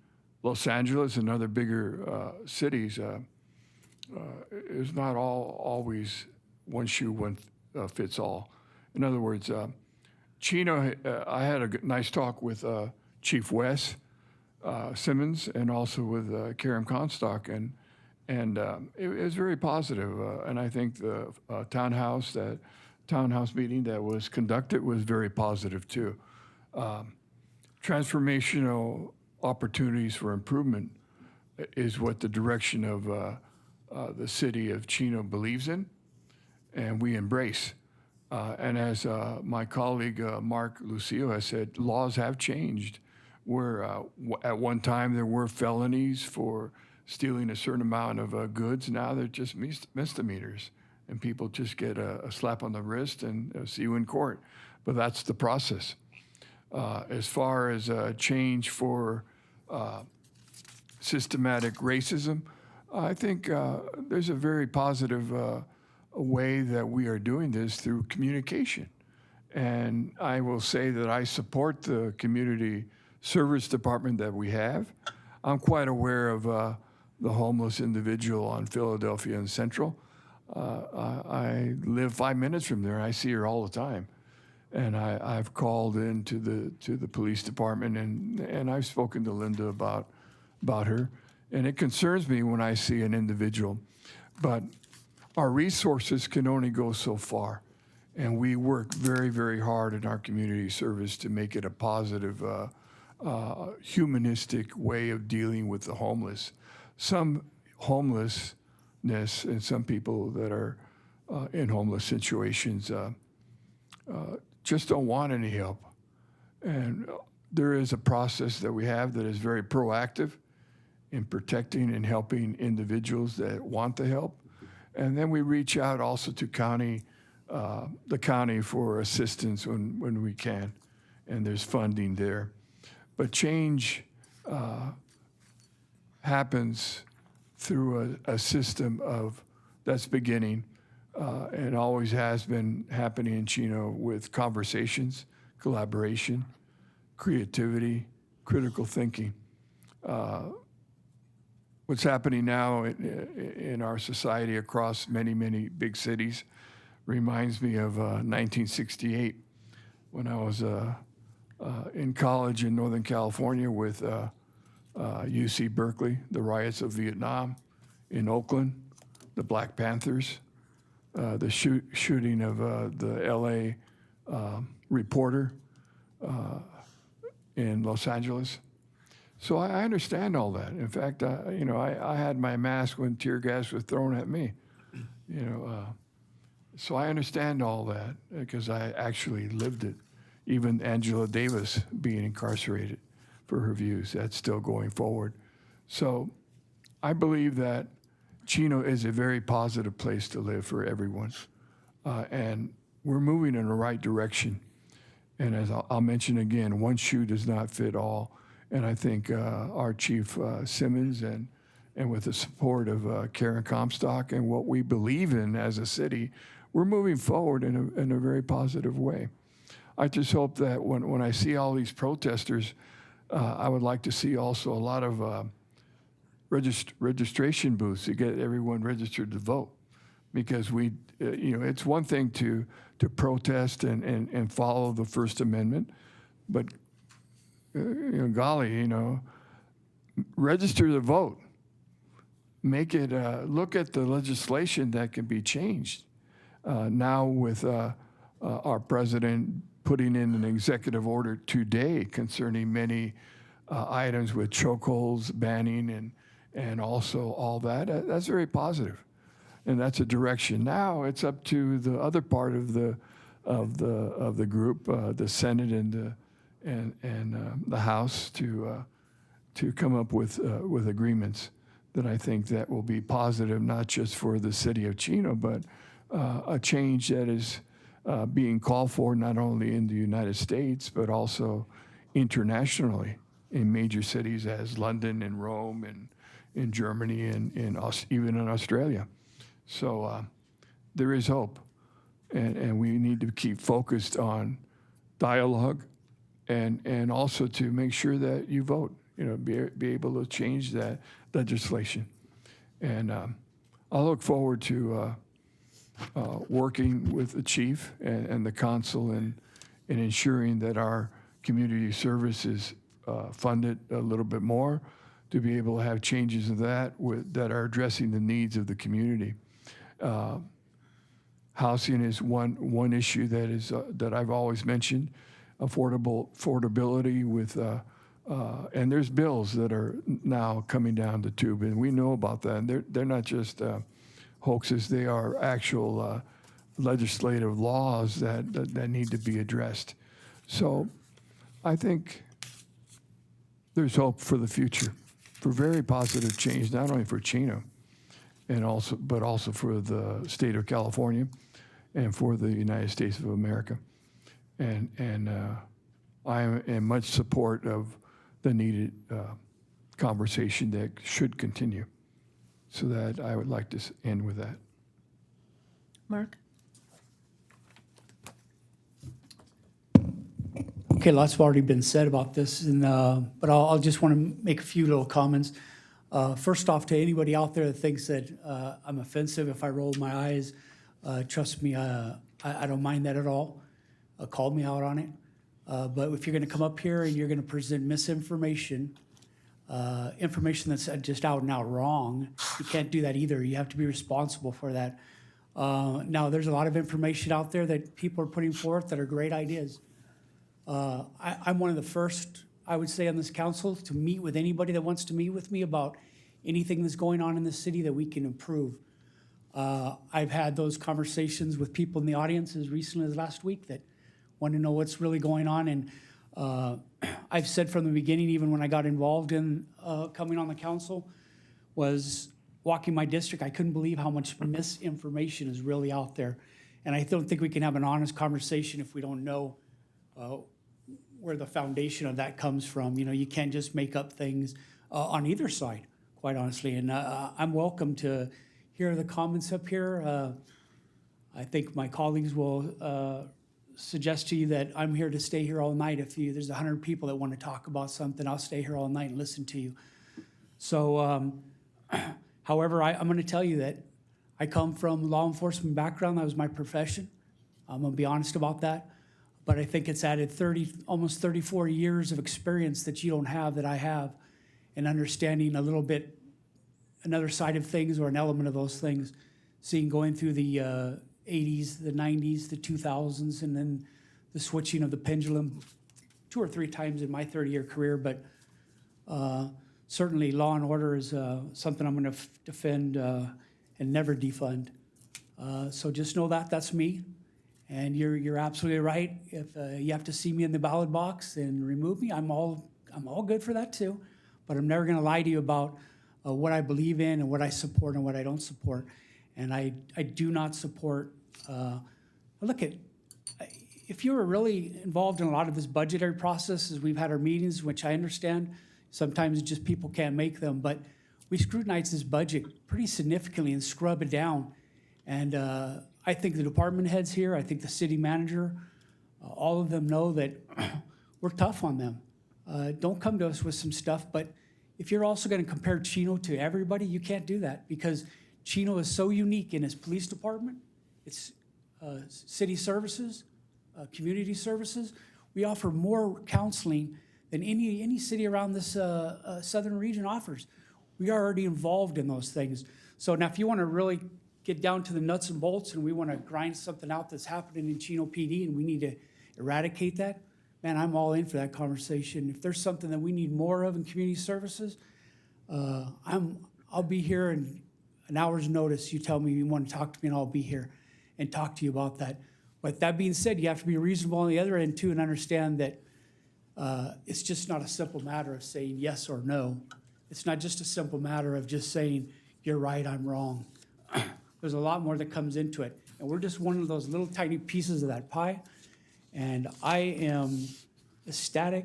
Los Angeles and other bigger cities is not always one shoe fits all. In other words, Chino, I had a nice talk with Chief Wes Simmons and also with Karen Comstock, and it was very positive. And I think the townhouse meeting that was conducted was very positive too. Transformational opportunities for improvement is what the direction of the city of Chino believes in, and we embrace. And as my colleague Mark Lucio has said, laws have changed. Where at one time there were felonies for stealing a certain amount of goods, now they're just misdemeanors. And people just get a slap on the wrist and see you in court. But that's the process. As far as change for systematic racism, I think there's a very positive way that we are doing this through communication. And I will say that I support the community service department that we have. I'm quite aware of the homeless individual on Philadelphia and Central. I live 5 minutes from there. I see her all the time, and I've called in to the police department, and I've spoken to Linda about her, and it concerns me when I see an individual, but our resources can only go so far, and we work very, very hard in our community service to make it a positive, humanistic way of dealing with the homeless. Some homelessness and some people that are in homeless situations just don't want any help. And there is a process that we have that is very proactive in protecting and helping individuals that want the help. And then we reach out also to the county for assistance when we can, and there's funding there. But change happens through a system that's beginning and always has been happening in Chino with conversations, collaboration, creativity, critical thinking. What's happening now in our society across many, many big cities reminds me of 1968 when I was in college in Northern California with UC Berkeley, the riots of Vietnam, in Oakland, the Black Panthers, the shooting of the LA reporter in Los Angeles. So I understand all that. In fact, I had my mask when tear gas was thrown at me. So I understand all that because I actually lived it. Even Angela Davis being incarcerated for her views, that's still going forward. So I believe that Chino is a very positive place to live for everyone. And we're moving in the right direction. And as I'll mention again, one shoe does not fit all. And I think our Chief Simmons and with the support of Karen Comstock and what we believe in as a city, we're moving forward in a very positive way. I just hope that when I see all these protesters, I would like to see also a lot of registration booths to get everyone registered to vote. Because it's one thing to protest and follow the First Amendment, but golly, register to vote. Make it, look at the legislation that can be changed. Now with our president putting in an executive order today concerning many items with chokeholds, banning, and also all that, that's very positive. And that's a direction. Now it's up to the other part of the group, the Senate and the House to come up with agreements that I think that will be positive, not just for the city of Chino, but a change that is being called for not only in the United States, but also internationally in major cities as London and Rome and in Germany and even in Australia. So there is hope, and we need to keep focused on dialogue and also to make sure that you vote, be able to change that legislation. And I look forward to working with the chief and the council and ensuring that our community service is funded a little bit more to be able to have changes in that that are addressing the needs of the community. Housing is one issue that I've always mentioned. Affordability with, and there's bills that are now coming down the tube, and we know about that. And they're not just hoaxes; they are actual legislative laws that need to be addressed. So, I think there's hope for the future, for very positive change, not only for Chino, but also for the state of California, and for the United States of America. And I am in much support of the needed conversation that should continue. So that I would like to end with that. Mark? Okay, lots have already been said about this, but I'll just want to make a few little comments. First off, to anybody out there that thinks that I'm offensive if I roll my eyes, trust me, I don't mind that at all. Call me out on it. But if you're going to come up here and you're going to present misinformation, information that's just out and out wrong, you can't do that either. You have to be responsible for that. Now, there's a lot of information out there that people are putting forth that are great ideas. I'm one of the first, I would say, on this council to meet with anybody that wants to meet with me about anything that's going on in the city that we can improve. I've had those conversations with people in the audience as recently as last week that want to know what's really going on. And I've said from the beginning, even when I got involved in coming on the council, was walking my district, I couldn't believe how much misinformation is really out there. And I don't think we can have an honest conversation if we don't know where the foundation of that comes from. You can't just make up things on either side, quite honestly. And I'm welcome to hear the comments up here. I think my colleagues will suggest to you that I'm here to stay here all night. If there's 100 people that want to talk about something, I'll stay here all night and listen to you. So, however, I'm going to tell you that I come from law enforcement background. That was my profession. I'm going to be honest about that. But I think it's added almost 34 years of experience that you don't have, that I have, and understanding a little bit another side of things or an element of those things, going through the 80s, the 90s, the 2000s, and then the switching of the pendulum 2 or 3 times in my 30-year career. But certainly law and order is something I'm going to defend and never defund. So just know that that's me. And you're absolutely right. If you have to see me in the ballot box and remove me, I'm all good for that too. But I'm never going to lie to you about what I believe in and what I support and what I don't support. And I do not support. Look at, if you were really involved in a lot of this budgetary process, as we've had our meetings, which I understand, sometimes just people can't make them, but we scrutinize this budget pretty significantly and scrub it down. And I think the department heads here, I think the city manager, all of them know that we're tough on them. Don't come to us with some stuff, but if you're also going to compare Chino to everybody, you can't do that, because Chino is so unique in his police department, its city services, community services. We offer more counseling than any city around this southern region offers. We are already involved in those things. So now if you want to really get down to the nuts and bolts and we want to grind something out that's happening in Chino PD and we need to eradicate that, man, I'm all in for that conversation. If there's something that we need more of in community services, I'll be here in an hour's notice. You tell me you want to talk to me and I'll be here and talk to you about that. But that being said, you have to be reasonable on the other end too and understand that it's just not a simple matter of saying yes or no. It's not just a simple matter of just saying, you're right, I'm wrong. There's a lot more that comes into it. And we're just one of those little tiny pieces of that pie. And I am ecstatic.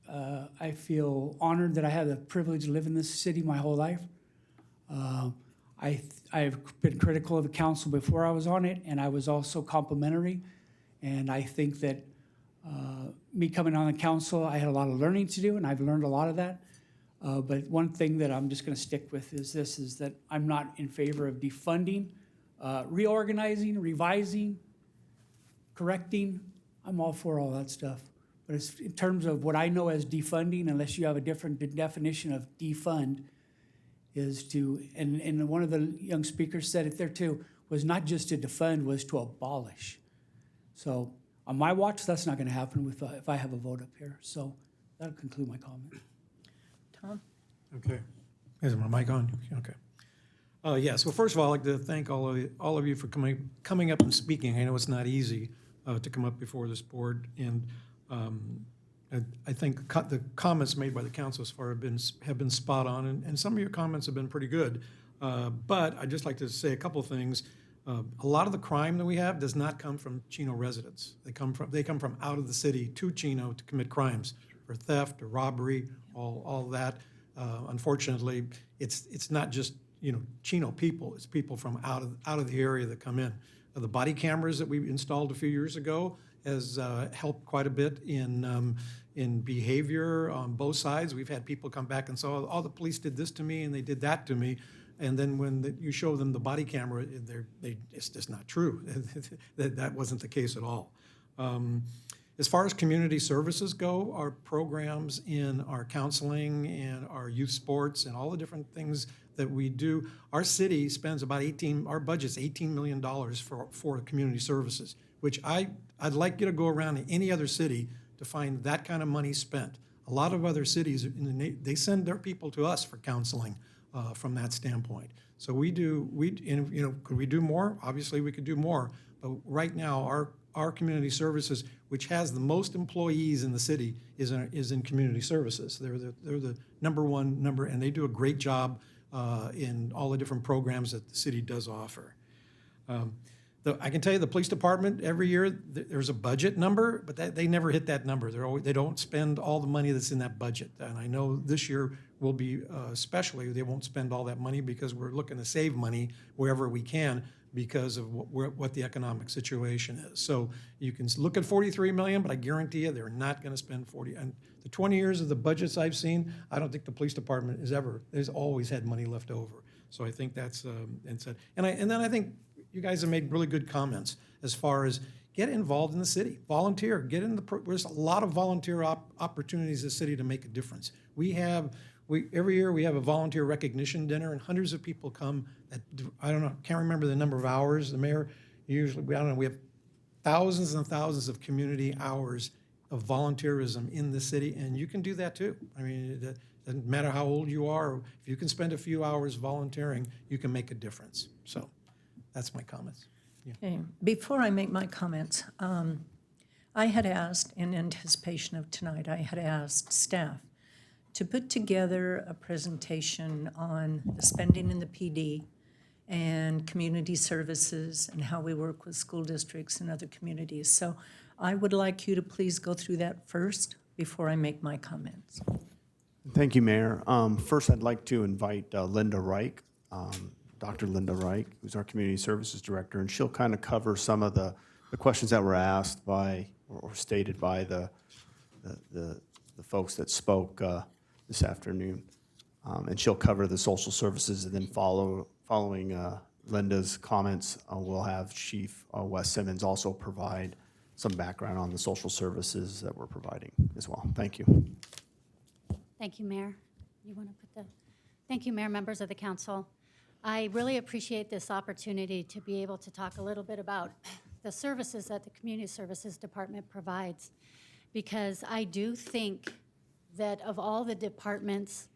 I feel honored that I have the privilege to live in this city my whole life. I've been critical of the council before I was on it, and I was also complimentary. And I think that me coming on the council, I had a lot of learning to do, and I've learned a lot of that. But one thing that I'm just going to stick with is that I'm not in favor of defunding, reorganizing, revising, correcting. I'm all for all that stuff. But it's, in terms of what I know as defunding, unless you have a different definition of defund, is to, and one of the young speakers said it there too, was not just to defund, was to abolish. So on my watch, that's not going to happen if I have a vote up here. So that'll conclude my comment. Tom? Okay. Is my mic on? Okay. Yes. Well, first of all, I'd like to thank all of you for coming up and speaking. I know it's not easy to come up before this board, and I think the comments made by the council so far have been spot on, and some of your comments have been pretty good. But I'd just like to say a couple things. A lot of the crime that we have does not come from Chino residents. They come from out of the city to Chino to commit crimes for theft or robbery, all that. Unfortunately, it's not just Chino people. It's people from out of the area that come in. The body cameras that we installed a few years ago has helped quite a bit in behavior on both sides. We've had people come back and say, "Oh, the police did this to me and they did that to me," and then when you show them the body camera, it's just not true. that wasn't the case at all. As far as community services go, our programs in our counseling and our youth sports and all the different things that we do, our city spends about our budget's $18 million for community services, which I'd like you to go around in any other city to find that kind of money spent. A lot of other cities, they send their people to us for counseling from that standpoint. So could we do more? Obviously we could do more, but right now our community services, which has the most employees in the city, is in community services. They're the number one, and they do a great job in all the different programs that the city does offer. I can tell you the police department, every year there's a budget number, but they never hit that number. They don't spend all the money that's in that budget. And I know this year will be, especially, they won't spend all that money because we're looking to save money wherever we can because of what the economic situation is. So you can look at 43 million, but I guarantee you they're not going to spend 40. And the 20 years of the budgets I've seen, I don't think the police department has always had money left over. So I think that's, and then I think you guys have made really good comments as far as get involved in the city, volunteer, get in there's a lot of volunteer opportunities in the city to make a difference. Every year we have a volunteer recognition dinner and hundreds of people come I don't know, can't remember the number of hours. The mayor usually, I don't know, we have thousands and thousands of community hours of volunteerism in the city, and you can do that too. I mean, it doesn't matter how old you are, if you can spend a few hours volunteering, you can make a difference. So that's my comments. Yeah. Okay. Before I make my comments, I had asked, in anticipation of tonight, I had asked staff to put together a presentation on the spending in the PD and community services and how we work with school districts and other communities. So I would like you to please go through that first before I make my comments. Thank you, Mayor. First, I'd like to invite Linda Reich, Dr. Linda Reich, who's our Community Services Director, and she'll kind of cover some of the questions that were asked by or stated by the folks that spoke this afternoon. And she'll cover the social services, and then following Linda's comments, we'll have Chief Wes Simmons also provide some background on the social services that we're providing as well. Thank you. Thank you, Mayor. Thank you, Mayor, members of the council. I really appreciate this opportunity to be able to talk a little bit about the services that the Community Services Department provides, because I do think that of all the departments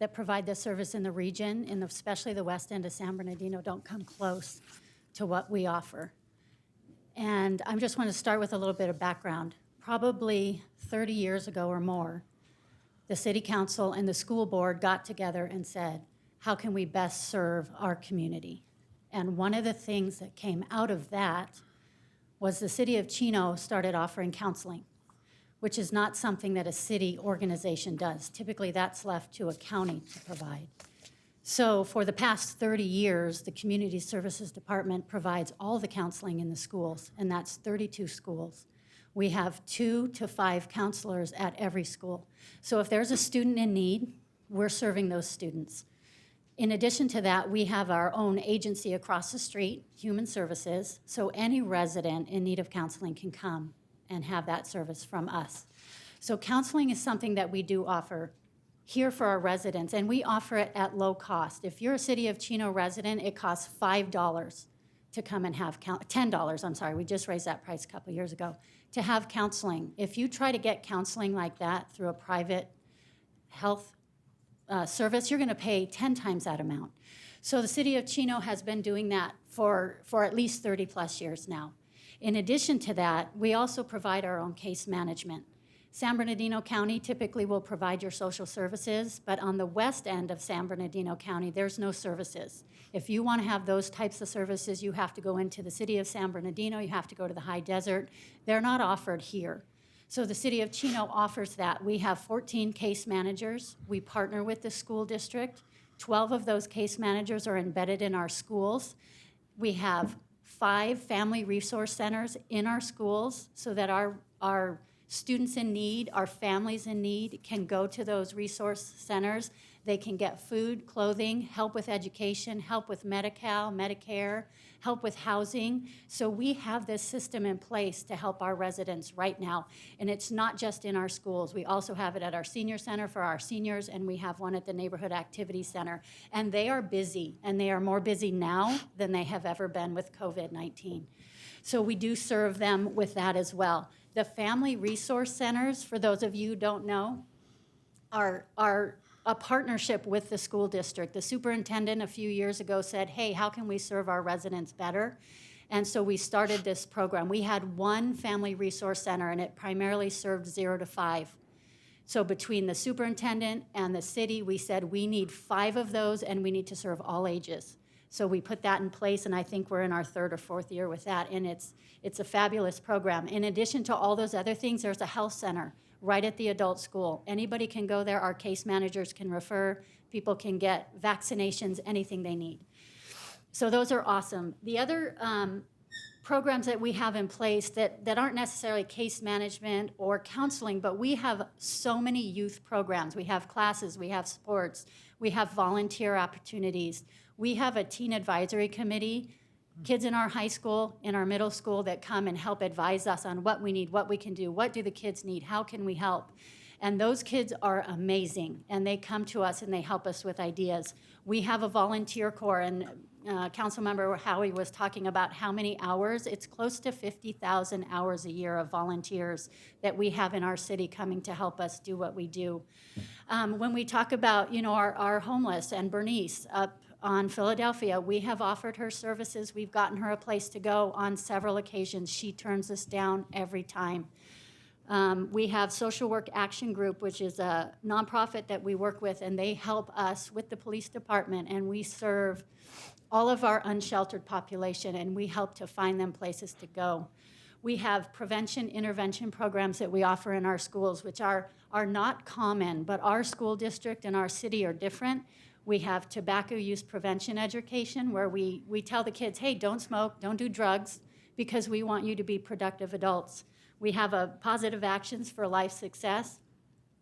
that provide this service in the region, and especially the west end of San Bernardino, don't come close to what we offer. And I just want to start with a little bit of background. Probably 30 years ago or more, the City Council and the school board got together and said, how can we best serve our community? And one of the things that came out of that was the City of Chino started offering counseling, which is not something that a city organization does. Typically, that's left to a county to provide. So for the past 30 years, the Community Services Department provides all the counseling in the schools, and that's 32 schools. We have 2 to 5 counselors at every school. So if there's a student in need, we're serving those students. In addition to that, we have our own agency across the street, Human Services, so any resident in need of counseling can come and have that service from us. So counseling is something that we do offer here for our residents, and we offer it at low cost. If you're a City of Chino resident, it costs $5 to come and have $10, I'm sorry, we just raised that price a couple years ago, to have counseling. If you try to get counseling like that through a private health service, you're gonna pay 10 times that amount. So the City of Chino has been doing that for at least 30 plus years now. In addition to that, we also provide our own case management. San Bernardino County typically will provide your social services, but on the west end of San Bernardino County, there's no services. If you want to have those types of services, you have to go into the city of San Bernardino, you have to go to the high desert. They're not offered here. So the City of Chino offers that. We have 14 case managers. We partner with the school district. 12 of those case managers are embedded in our schools. We have 5 family resource centers in our schools so that our students in need, our families in need can go to those resource centers. They can get food, clothing, help with education, help with Medi-Cal, Medicare, help with housing. So we have this system in place to help our residents right now. And it's not just in our schools. We also have it at our senior center for our seniors, and we have one at the neighborhood activity center. And they are busy, and they are more busy now than they have ever been with COVID-19. So we do serve them with that as well. The family resource centers, for those of you who don't know, are a partnership with the school district. The superintendent a few years ago said, hey, how can we serve our residents better? And so we started this program. We had one family resource center, and it primarily served 0 to 5. So between the superintendent and the city, we said we need 5 of those, and we need to serve all ages. So we put that in place, and I think we're in our 3rd or 4th year with that, and it's a fabulous program. In addition to all those other things, there's a health center right at the adult school. Anybody can go there. Our case managers can refer. People can get vaccinations, anything they need. So those are awesome. The other programs that we have in place that aren't necessarily case management or counseling, but we have so many youth programs. We have classes, we have sports, we have volunteer opportunities. We have a teen advisory committee, kids in our high school, in our middle school that come and help advise us on what we need, what we can do, what do the kids need, how can we help? And those kids are amazing, and they come to us and they help us with ideas. We have a volunteer corps, and Councilmember Howie was talking about how many hours. It's close to 50,000 hours a year of volunteers that we have in our city coming to help us do what we do. When we talk about, you know, our homeless, and Bernice up on Philadelphia, we have offered her services. We've gotten her a place to go on several occasions. She turns us down every time. We have Social Work Action Group, which is a nonprofit that we work with, and they help us with the police department, and we serve all of our unsheltered population, and we help to find them places to go. We have prevention intervention programs that we offer in our schools, which are not common, but our school district and our city are different. We have tobacco use prevention education, where we tell the kids, hey, don't smoke, don't do drugs, because we want you to be productive adults. We have a positive actions for life success.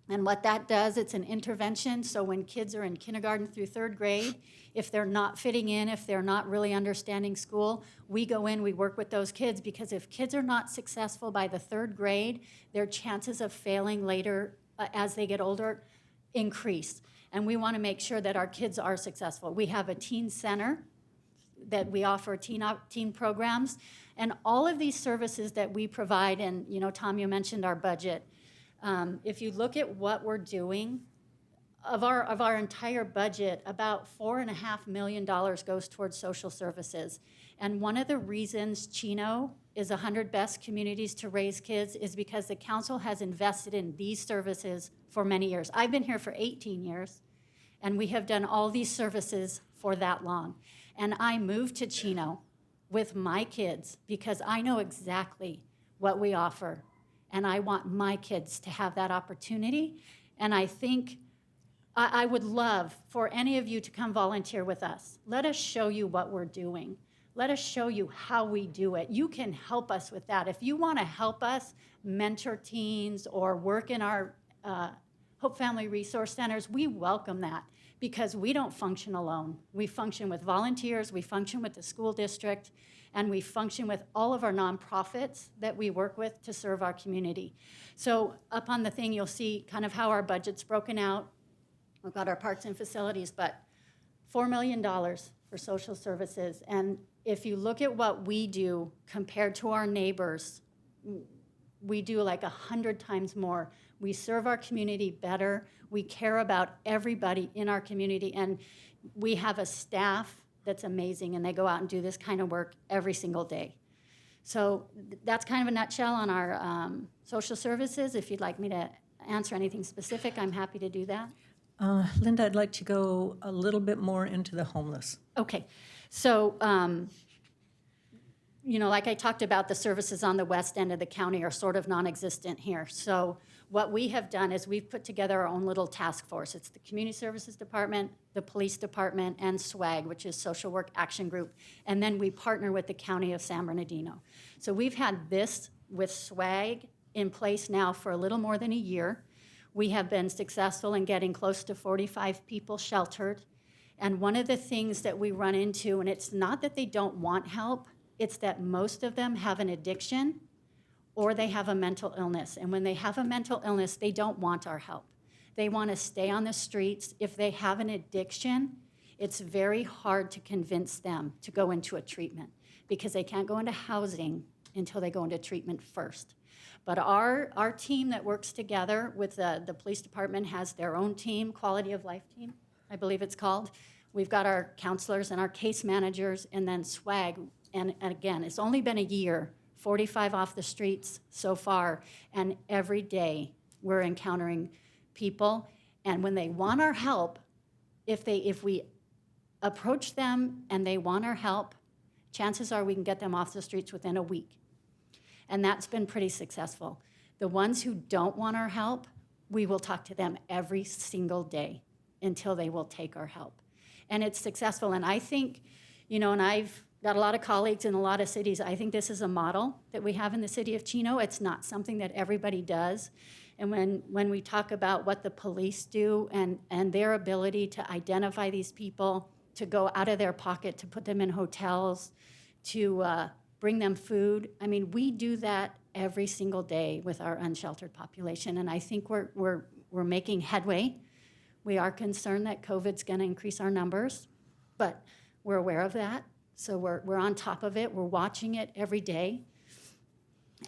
And what that does, it's an intervention. So when kids are in kindergarten through third grade, if they're not fitting in, if they're not really understanding school, we go in, we work with those kids, because if kids are not successful by the third grade, their chances of failing later as they get older increase. And we want to make sure that our kids are successful. We have a teen center that we offer teen programs, and all of these services that we provide, and you know, Tom, you mentioned our budget. If you look at what we're doing, of our entire budget, about $4.5 million goes towards social services. And one of the reasons Chino is 100 best communities to raise kids is because the council has invested in these services for many years. I've been here for 18 years, and we have done all these services for that long. And I moved to Chino with my kids because I know exactly what we offer, and I want my kids to have that opportunity. And I think I would love for any of you to come volunteer with us. Let us show you what we're doing. Let us show you how we do it. You can help us with that. If you want to help us mentor teens or work in our Hope Family Resource Centers, we welcome that, because we don't function alone. We function with volunteers, we function with the school district, and we function with all of our nonprofits that we work with to serve our community. So up on the thing, you'll see kind of how our budget's broken out. We've got our parks and facilities, but $4 million for social services. And if you look at what we do compared to our neighbors, we do like 100 times more. We serve our community better. We care about everybody in our community. And we have a staff that's amazing, and they go out and do this kind of work every single day. So that's kind of a nutshell on our social services. If you'd like me to answer anything specific, I'm happy to do that. Linda, I'd like to go a little bit more into the homeless. Okay, so, you know, like I talked about, the services on the west end of the county are sort of non-existent here. So what we have done is we've put together our own little task force. It's the Community Services Department, the Police Department, and SWAG, which is Social Work Action Group. And then we partner with the County of San Bernardino. So we've had this with SWAG in place now for a little more than a year. We have been successful in getting close to 45 people sheltered. And one of the things that we run into, and it's not that they don't want help, it's that most of them have an addiction or they have a mental illness. And when they have a mental illness, they don't want our help. They want to stay on the streets. If they have an addiction, it's very hard to convince them to go into a treatment, because they can't go into housing until they go into treatment first. But our team that works together with the police department has their own team, quality of life team, I believe it's called. We've got our counselors and our case managers, and then SWAG. And again, it's only been a year, 45 off the streets so far, and every day we're encountering people. And when they want our help, if we approach them and they want our help, chances are we can get them off the streets within a week. And that's been pretty successful. The ones who don't want our help, we will talk to them every single day until they will take our help. And it's successful. And I think, and I've got a lot of colleagues in a lot of cities. I think this is a model that we have in the city of Chino. It's not something that everybody does. And when we talk about what the police do and their ability to identify these people, to go out of their pocket, to put them in hotels, to bring them food, I mean, we do that every single day with our unsheltered population. And I think we're making headway. We are concerned that COVID's going to increase our numbers, but we're aware of that. So we're on top of it. We're watching it every day.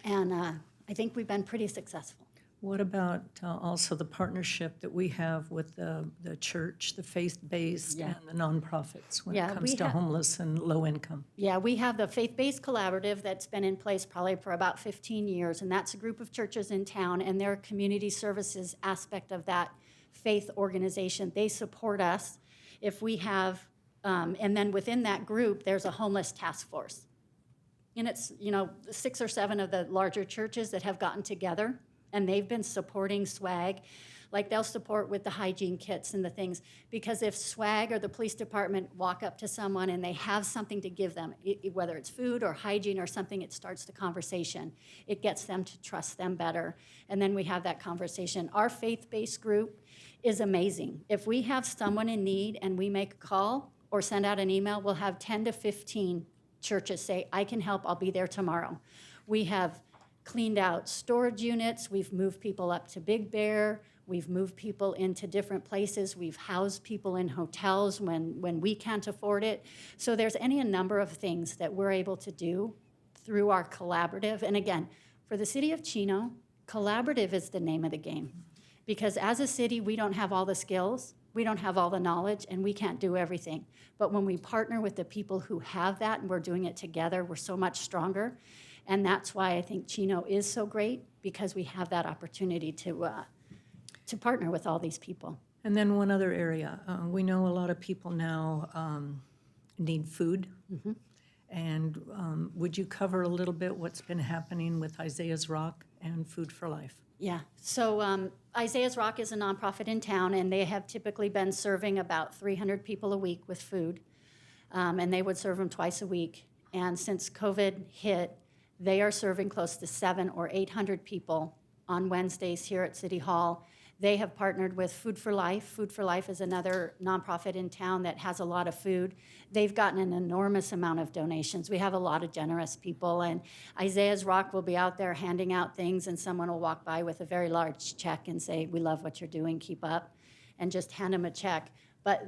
And I think we've been pretty successful. What about also the partnership that we have with the church, the faith-based Yeah. and the nonprofits when Yeah, it comes we to have- homeless and low income? Yeah, we have the faith-based collaborative that's been in place probably for about 15 years, and that's a group of churches in town, and their community services aspect of that faith organization. They support us if we have, and then within that group, there's a homeless task force. And it's, 6 or 7 of the larger churches that have gotten together, and they've been supporting SWAG. Like they'll support with the hygiene kits and the things, because if SWAG or the police department walk up to someone and they have something to give them, whether it's food or hygiene or something, it starts the conversation. It gets them to trust them better. And then we have that conversation. Our faith-based group is amazing. If we have someone in need and we make a call or send out an email, we'll have 10 to 15 churches say, I can help, I'll be there tomorrow. We have cleaned out storage units. We've moved people up to Big Bear. We've moved people into different places. We've housed people in hotels when we can't afford it. So there's a number of things that we're able to do through our collaborative. And again, for the city of Chino, collaborative is the name of the game. Because as a city, we don't have all the skills, we don't have all the knowledge, and we can't do everything. But when we partner with the people who have that and we're doing it together, we're so much stronger. And that's why I think Chino is so great, because we have that opportunity to partner with all these people. And then one other area. We know a lot of people now need food. Mm-hmm. And would you cover a little bit what's been happening with Isaiah's Rock and Food for Life? Yeah, so Isaiah's Rock is a nonprofit in town, and they have typically been serving about 300 people a week with food, and they would serve them twice a week. And since COVID hit, they are serving close to 700 or 800 people on Wednesdays here at City Hall. They have partnered with Food for Life. Food for Life is another nonprofit in town that has a lot of food. They've gotten an enormous amount of donations. We have a lot of generous people, and Isaiah's Rock will be out there handing out things, and someone will walk by with a very large check and say, we love what you're doing, keep up, and just hand them a check. But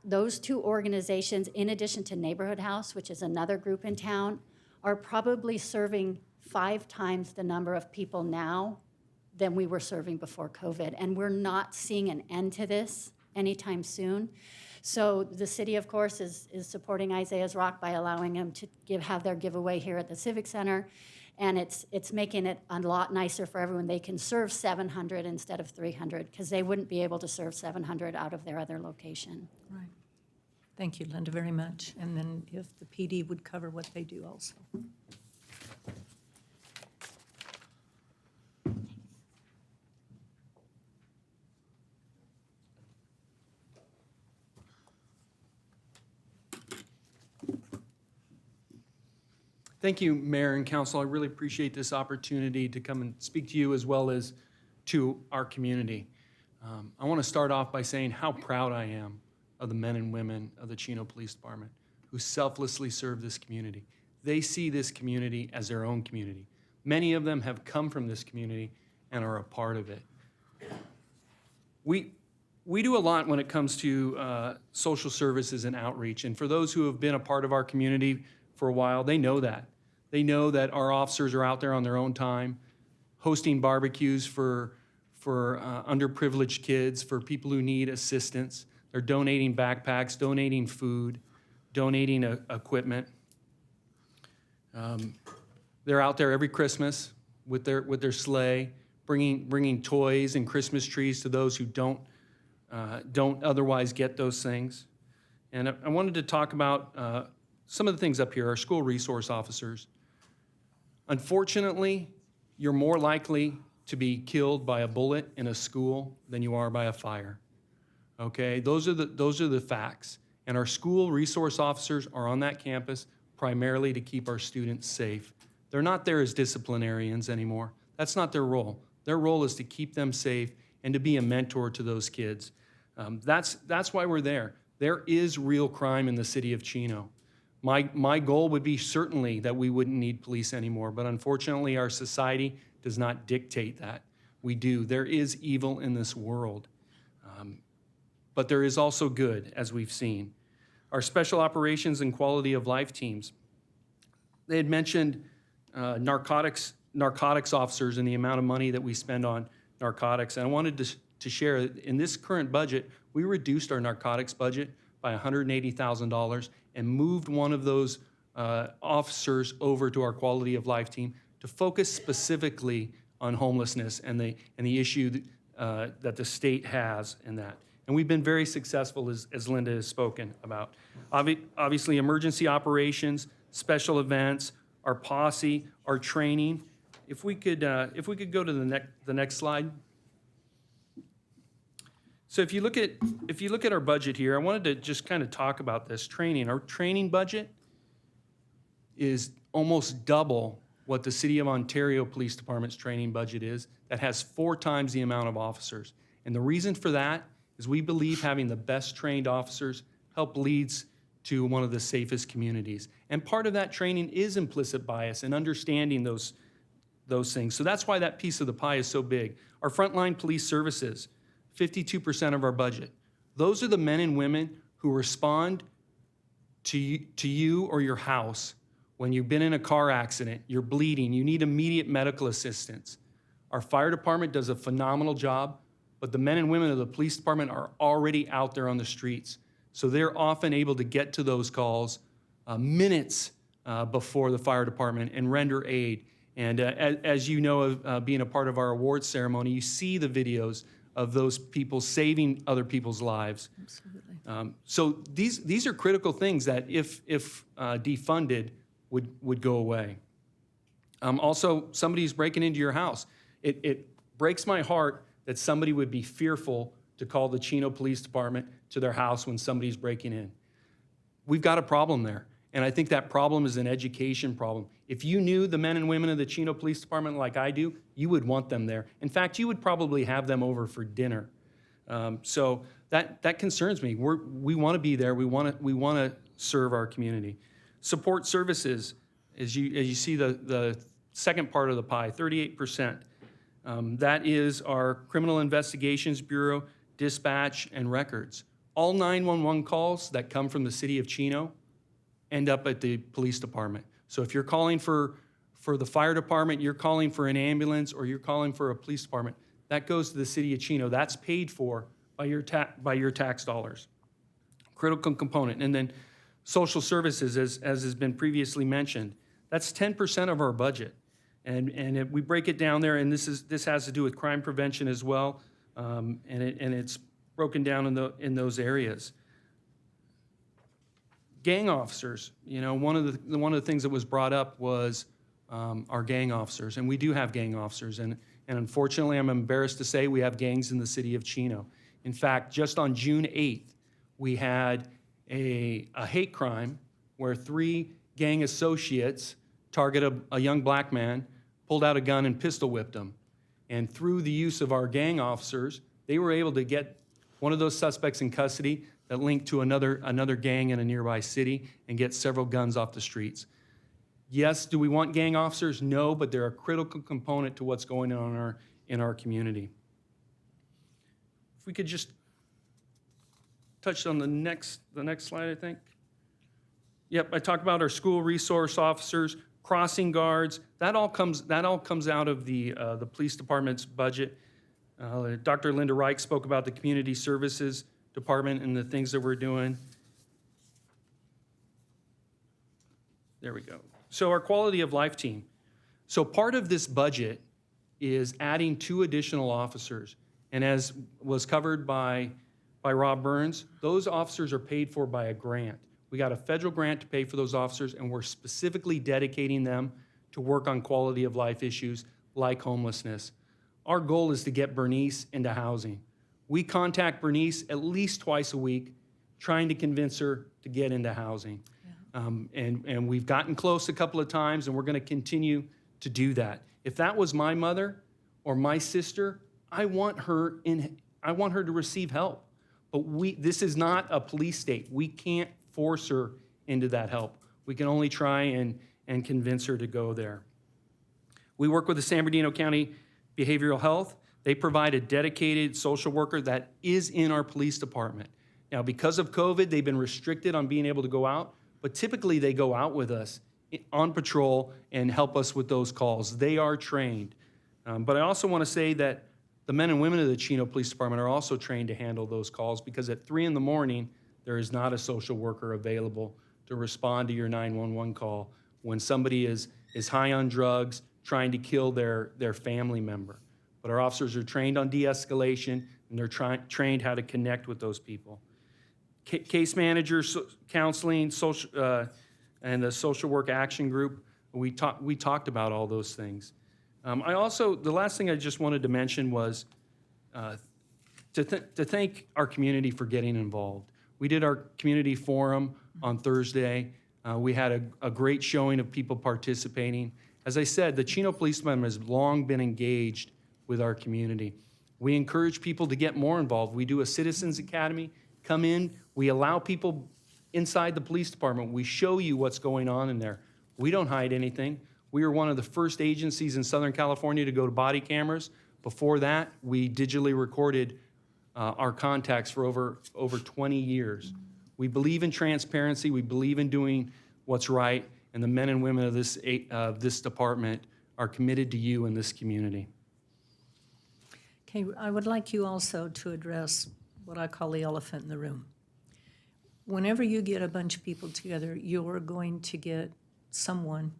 those two organizations, in addition to Neighborhood House, which is another group in town, are probably serving 5 times the number of people now than we were serving before COVID. And we're not seeing an end to this anytime soon. So the city, of course, is supporting Isaiah's Rock by allowing them to have their giveaway here at the Civic Center. And it's making it a lot nicer for everyone. They can serve 700 instead of 300, because they wouldn't be able to serve 700 out of their other location. Right. Thank you, Linda, very much. And then if the PD would cover what they do also. Thank you, Mayor and Council. I really appreciate this opportunity to come and speak to you as well as to our community. I want to start off by saying how proud I am of the men and women of the Chino Police Department who selflessly serve this community. They see this community as their own community. Many of them have come from this community and are a part of it. We do a lot when it comes to social services and outreach, and for those who have been a part of our community for a while, they know that. They know that our officers are out there on their own time, hosting barbecues for underprivileged kids, for people who need assistance. They're donating backpacks, donating food, donating equipment. They're out there every Christmas with their sleigh, bringing toys and Christmas trees to those who don't otherwise get those things. And I wanted to talk about some of the things up here. Our school resource officers. Unfortunately, you're more likely to be killed by a bullet in a school than you are by a fire. Okay, those are the facts. And our school resource officers are on that campus primarily to keep our students safe. They're not there as disciplinarians anymore. That's not their role. Their role is to keep them safe and to be a mentor to those kids. That's why we're there. There is real crime in the city of Chino. My goal would be certainly that we wouldn't need police anymore, but unfortunately our society does not dictate that. We do. There is evil in this world, but there is also good, as we've seen. Our special operations and quality of life teams, they had mentioned narcotics officers and the amount of money that we spend on narcotics. And I wanted to share, in this current budget, we reduced our narcotics budget by $180,000 and moved one of those officers over to our quality of life team to focus specifically on homelessness and the issue that the state has in that. And we've been very successful, as Linda has spoken about. Obviously, emergency operations, special events, our posse, our training. If we could go to the next slide. So if you look at our budget here, I wanted to just kind of talk about this training. Our training budget is almost double what the City of Ontario Police Department's training budget is. That has 4 times the amount of officers. And the reason for that is we believe having the best trained officers leads to one of the safest communities. And part of that training is implicit bias and understanding those things. So that's why that piece of the pie is so big. Our frontline police services, 52% of our budget. Those are the men and women who respond to you or your house when you've been in a car accident, you're bleeding, you need immediate medical assistance. Our fire department does a phenomenal job, but the men and women of the police department are already out there on the streets. So they're often able to get to those calls minutes before the fire department and render aid. And as you know, being a part of our awards ceremony, you see the videos of those people saving other people's lives. Absolutely. So these are critical things that if defunded would go away. Also, somebody's breaking into your house. It breaks my heart that somebody would be fearful to call the Chino Police Department to their house when somebody's breaking in. We've got a problem there, and I think that problem is an education problem. If you knew the men and women of the Chino Police Department like I do, you would want them there. In fact, you would probably have them over for dinner. So that concerns me. We want to be there. We want to serve our community. Support services, as you see the second part of the pie, 38%. That is our Criminal Investigations Bureau, dispatch, and records. All 911 calls that come from the city of Chino end up at the police department. So if you're calling for the fire department, you're calling for an ambulance, or you're calling for a police department, that goes to the city of Chino. That's paid for by your tax dollars. Critical component. And then social services, as has been previously mentioned, that's 10% of our budget. And we break it down there, and this has to do with crime prevention as well, and it's broken down in those areas. Gang officers, one of the things that was brought up was our gang officers, and we do have gang officers, and unfortunately, I'm embarrassed to say we have gangs in the city of Chino. In fact, just on June 8th, we had a hate crime where 3 gang associates targeted a young black man, pulled out a gun and pistol whipped him. And through the use of our gang officers, they were able to get one of those suspects in custody that linked to another gang in a nearby city and get several guns off the streets. Yes, do we want gang officers? No, but they're a critical component to what's going on in our community. If we could just touch on the next slide, I think. Yep, I talked about our school resource officers, crossing guards. That all comes out of the police department's budget. Dr. Linda Reich spoke about the community services department and the things that we're doing. There we go. So our quality of life team. So part of this budget is adding 2 additional officers. And as was covered by Rob Burns, those officers are paid for by a grant. We got a federal grant to pay for those officers, and we're specifically dedicating them to work on quality of life issues like homelessness, our goal is to get Bernice into housing. We contact Bernice at least twice a week, trying to convince her to get into housing. And we've gotten close a couple of times, and we're going to continue to do that. If that was my mother or my sister, I want her to receive help. But this is not a police state. We can't force her into that help. We can only try and convince her to go there. We work with the San Bernardino County Behavioral Health. They provide a dedicated social worker that is in our police department. Now, because of COVID, they've been restricted on being able to go out, but typically they go out with us on patrol and help us with those calls. They are trained. But I also want to say that the men and women of the Chino Police Department are also trained to handle those calls, because at 3 in the morning, there is not a social worker available to respond to your 911 call when somebody is high on drugs, trying to kill their family member. But our officers are trained on de-escalation, and they're trained how to connect with those people. Case managers, counseling, and the social work action group, we talked about all those things. The last thing I just wanted to mention was to thank our community for getting involved. We did our community forum on Thursday. We had a great showing of people participating. As I said, the Chino Police Department has long been engaged with our community. We encourage people to get more involved. We do a Citizens Academy. Come in. We allow people inside the police department. We show you what's going on in there. We don't hide anything. We were one of the first agencies in Southern California to go to body cameras. Before that, we digitally recorded our contacts for over 20 years. We believe in transparency. We believe in doing what's right, and the men and women of this department are committed to you and this community. Okay, I would like you also to address what I call the elephant in the room. Whenever you get a bunch of people together, you're going to get someone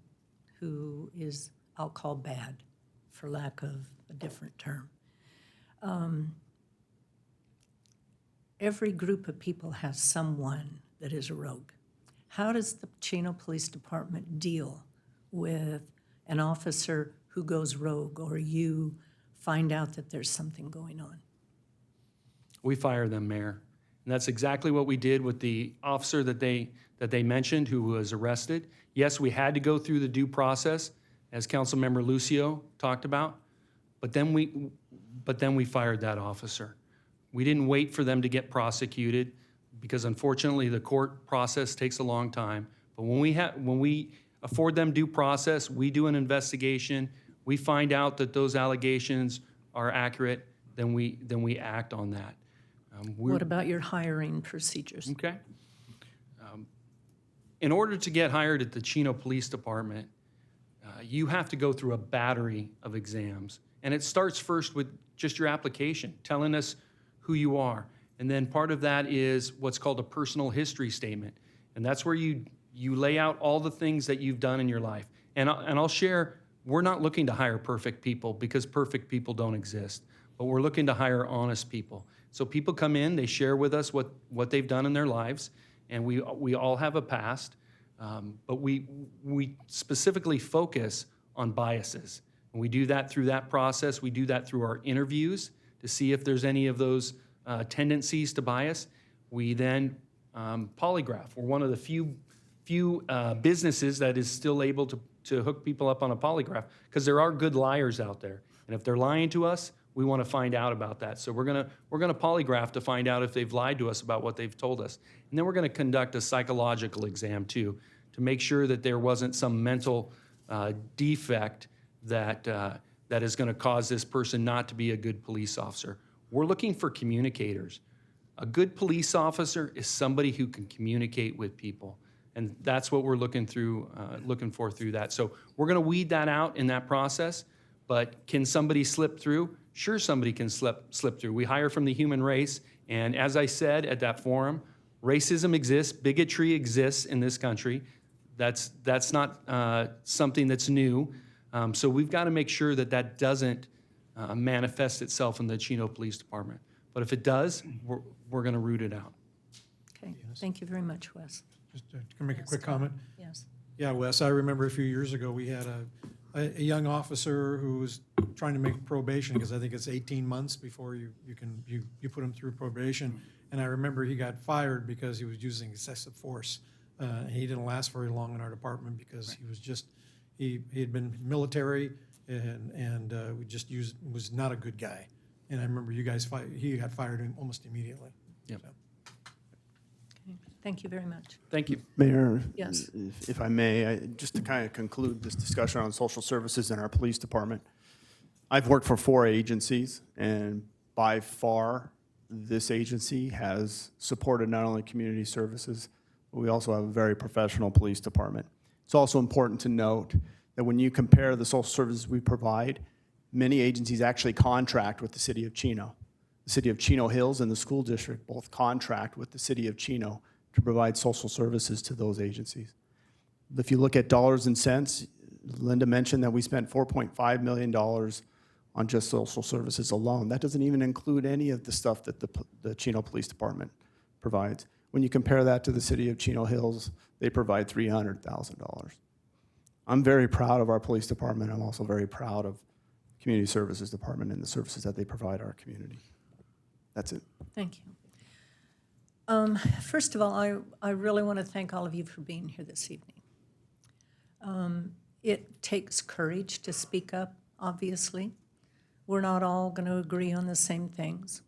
who is, I'll call bad, for lack of a different term. Every group of people has someone that is a rogue. How does the Chino Police Department deal with an officer who goes rogue, or you find out that there's something going on? We fire them, Mayor. And that's exactly what we did with the officer that they mentioned who was arrested. Yes, we had to go through the due process, as Councilmember Lucio talked about, but then we fired that officer. We didn't wait for them to get prosecuted, because unfortunately the court process takes a long time. But when we afford them due process, we do an investigation, we find out that those allegations are accurate, then we act on that. What about your hiring procedures? Okay. In order to get hired at the Chino Police Department, you have to go through a battery of exams. And it starts first with just your application, telling us who you are. And then part of that is what's called a personal history statement. And that's where you lay out all the things that you've done in your life. And I'll share, we're not looking to hire perfect people, because perfect people don't exist. But we're looking to hire honest people. So people come in, they share with us what they've done in their lives, and we all have a past, but we specifically focus on biases. And we do that through that process. We do that through our interviews to see if there's any of those tendencies to bias. We then polygraph. We're one of the few businesses that is still able to hook people up on a polygraph, because there are good liars out there. And if they're lying to us, we want to find out about that. So we're gonna polygraph to find out if they've lied to us about what they've told us. And then we're gonna conduct a psychological exam too, to make sure that there wasn't some mental defect that is gonna cause this person not to be a good police officer. We're looking for communicators. A good police officer is somebody who can communicate with people. And that's what we're looking for through that. So we're gonna weed that out in that process, but can somebody slip through? Sure, somebody can slip through. We hire from the human race, and as I said at that forum, racism exists, bigotry exists in this country. That's not something that's new. So we've got to make sure that doesn't manifest itself in the Chino Police Department. But if it does, we're going to root it out. Okay, thank you very much, Wes. Just can I make a quick comment? Yes. Yeah, Wes, I remember a few years ago, we had a young officer who was trying to make probation, because I think it's 18 months before you put him through probation. And I remember he got fired because he was using excessive force. He didn't last very long in our department because he was just, he had been military and was not a good guy. And I remember he got fired almost immediately. Yep. So. Thank you very much. Thank you. Mayor, Yes. if I may, just to kind of conclude this discussion on social services in our police department, I've worked for 4 agencies, and by far, this agency has supported not only community services, but we also have a very professional police department. It's also important to note that when you compare the social services we provide, many agencies actually contract with the city of Chino. The city of Chino Hills and the school district both contract with the city of Chino to provide social services to those agencies. If you look at dollars and cents, Linda mentioned that we spent $4.5 million on just social services alone. That doesn't even include any of the stuff that the Chino Police Department provides. When you compare that to the city of Chino Hills, they provide $300,000. I'm very proud of our police department. I'm also very proud of Community Services Department and the services that they provide our community. That's it. Thank you. First of all, I really want to thank all of you for being here this evening. It takes courage to speak up, obviously. We're not all going to agree on the same things,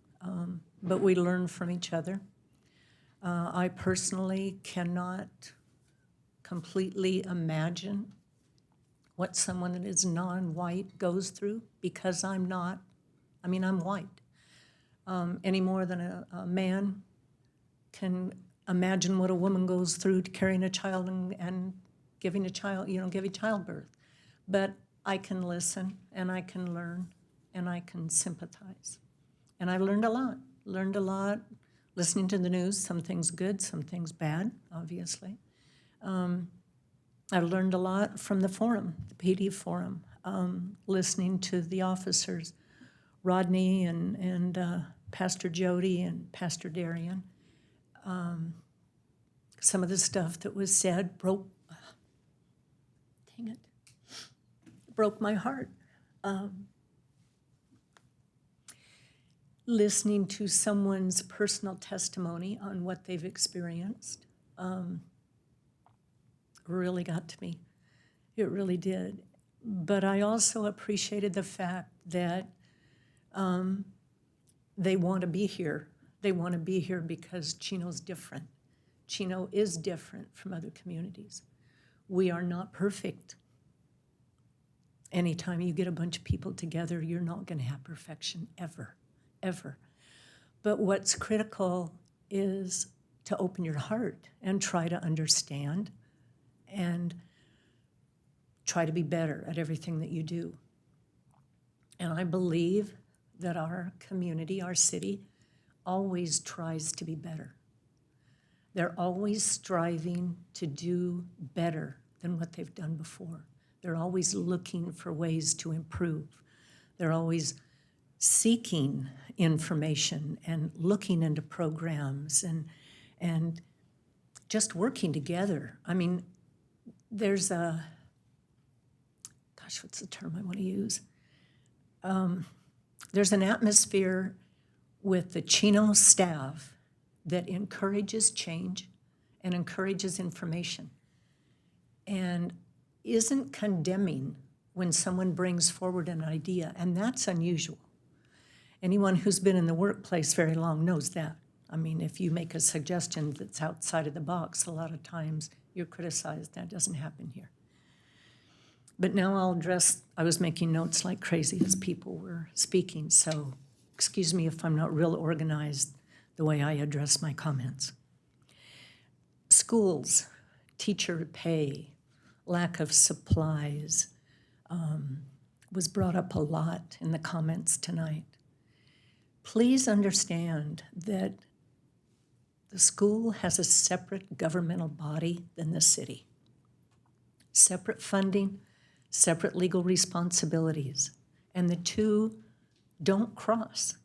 but we learn from each other. I personally cannot completely imagine what someone that is non-white goes through, because I'm not. I mean, I'm white. Any more than a man can imagine what a woman goes through to carrying a child and giving a child, giving childbirth. But I can listen, and I can learn, and I can sympathize. And I learned a lot listening to the news, some things good, some things bad, obviously. I learned a lot from the forum, the PD forum, listening to the officers, Rodney and Pastor Jody and Pastor Darian. Some of the stuff that was said broke my heart. Listening to someone's personal testimony on what they've experienced really got to me. It really did. But I also appreciated the fact that they want to be here. They want to be here because Chino's different. Chino is different from other communities. We are not perfect. Anytime you get a bunch of people together, you're not going to have perfection ever, ever. But what's critical is to open your heart and try to understand and try to be better at everything that you do. And I believe that our community, our city, always tries to be better. They're always striving to do better than what they've done before. They're always looking for ways to improve. They're always seeking information and looking into programs and just working together. I mean, there's a, gosh, what's the term I want to use? There's an atmosphere with the Chino staff that encourages change and encourages information and isn't condemning when someone brings forward an idea, and that's unusual. Anyone who's been in the workplace very long knows that. I mean, if you make a suggestion that's outside of the box, a lot of times you're criticized. That doesn't happen here. But now I'll address, I was making notes like crazy as people were speaking, so excuse me if I'm not real organized the way I address my comments. Schools, teacher pay, lack of supplies was brought up a lot in the comments tonight. Please understand that the school has a separate governmental body than the city. Separate funding, separate legal responsibilities, and the two don't cross.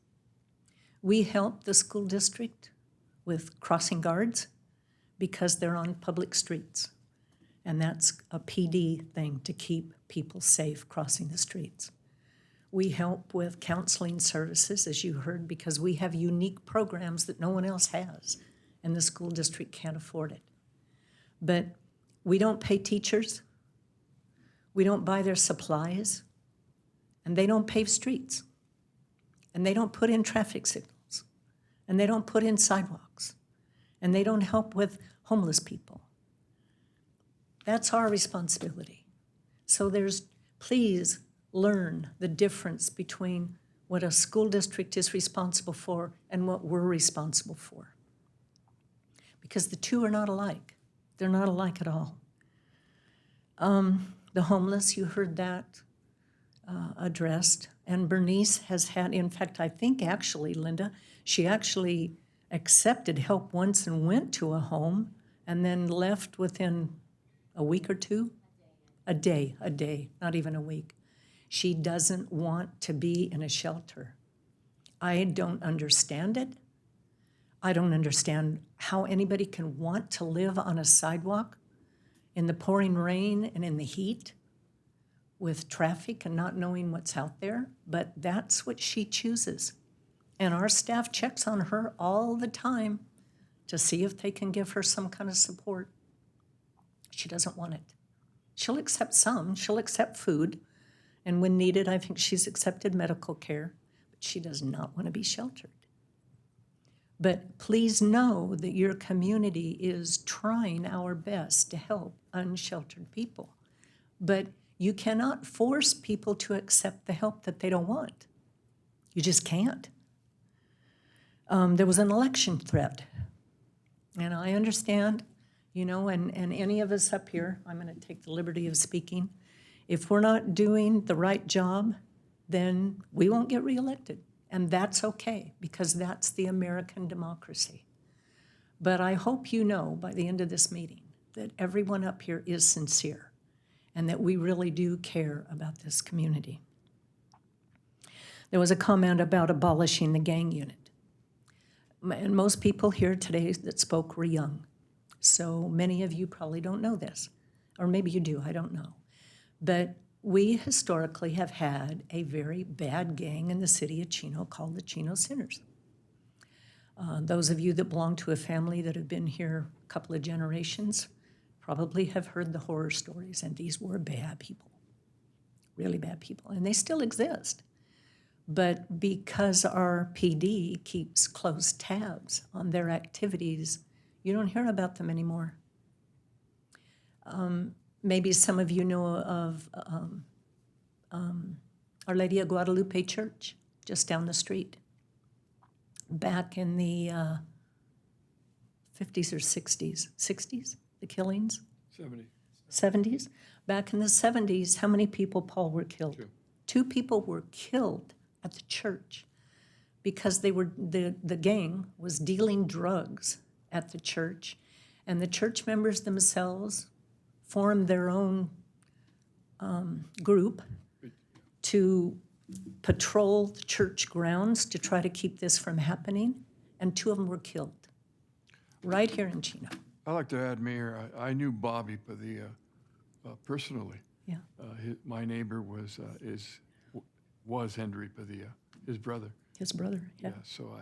We help the school district with crossing guards because they're on public streets, and that's a PD thing to keep people safe crossing the streets. We help with counseling services, as you heard, because we have unique programs that no one else has, and the school district can't afford it. But we don't pay teachers, we don't buy their supplies, and they don't pave streets, and they don't put in traffic signals, and they don't put in sidewalks, and they don't help with homeless people. That's our responsibility. So please learn the difference between what a school district is responsible for and what we're responsible for. Because the two are not alike. They're not alike at all. The homeless, you heard that addressed. And Bernice has had, in fact, I think actually, Linda, she actually accepted help once and went to a home and then left within a week or two? A day, not even a week. She doesn't want to be in a shelter. I don't understand it. I don't understand how anybody can want to live on a sidewalk in the pouring rain and in the heat with traffic and not knowing what's out there, but that's what she chooses. And our staff checks on her all the time to see if they can give her some kind of support. She doesn't want it. She'll accept some, she'll accept food, and when needed, I think she's accepted medical care, but she does not want to be sheltered. But please know that your community is trying our best to help unsheltered people. But you cannot force people to accept the help that they don't want. You just can't. There was an election threat, and I understand, you know, and any of us up here, I'm going to take the liberty of speaking, if we're not doing the right job, then we won't get reelected. And that's okay, because that's the American democracy. But I hope you know by the end of this meeting that everyone up here is sincere and that we really do care about this community. There was a comment about abolishing the gang unit. And most people here today that spoke were young. So many of you probably don't know this, or maybe you do, I don't know. But we historically have had a very bad gang in the city of Chino called the Chino Sinners. Those of you that belong to a family that have been here a couple of generations probably have heard the horror stories, and these were bad people, really bad people, and they still exist. But because our PD keeps close tabs on their activities, you don't hear about them anymore. Maybe some of you know of Our Lady of Guadalupe Church, just down the street. Back in the 50s or 60s, the killings? 70s? Back in the 70s, how many people, Paul, were killed? Two people were killed at the church because they were the gang was dealing drugs at the church, and the church members themselves formed their own group to patrol the church grounds to try to keep this from happening, and two of them were killed right here in Chino. I'd like to add, Mayor, I knew Bobby Padilla personally. Yeah. My neighbor was Henry Padilla, his brother. His brother, yeah. So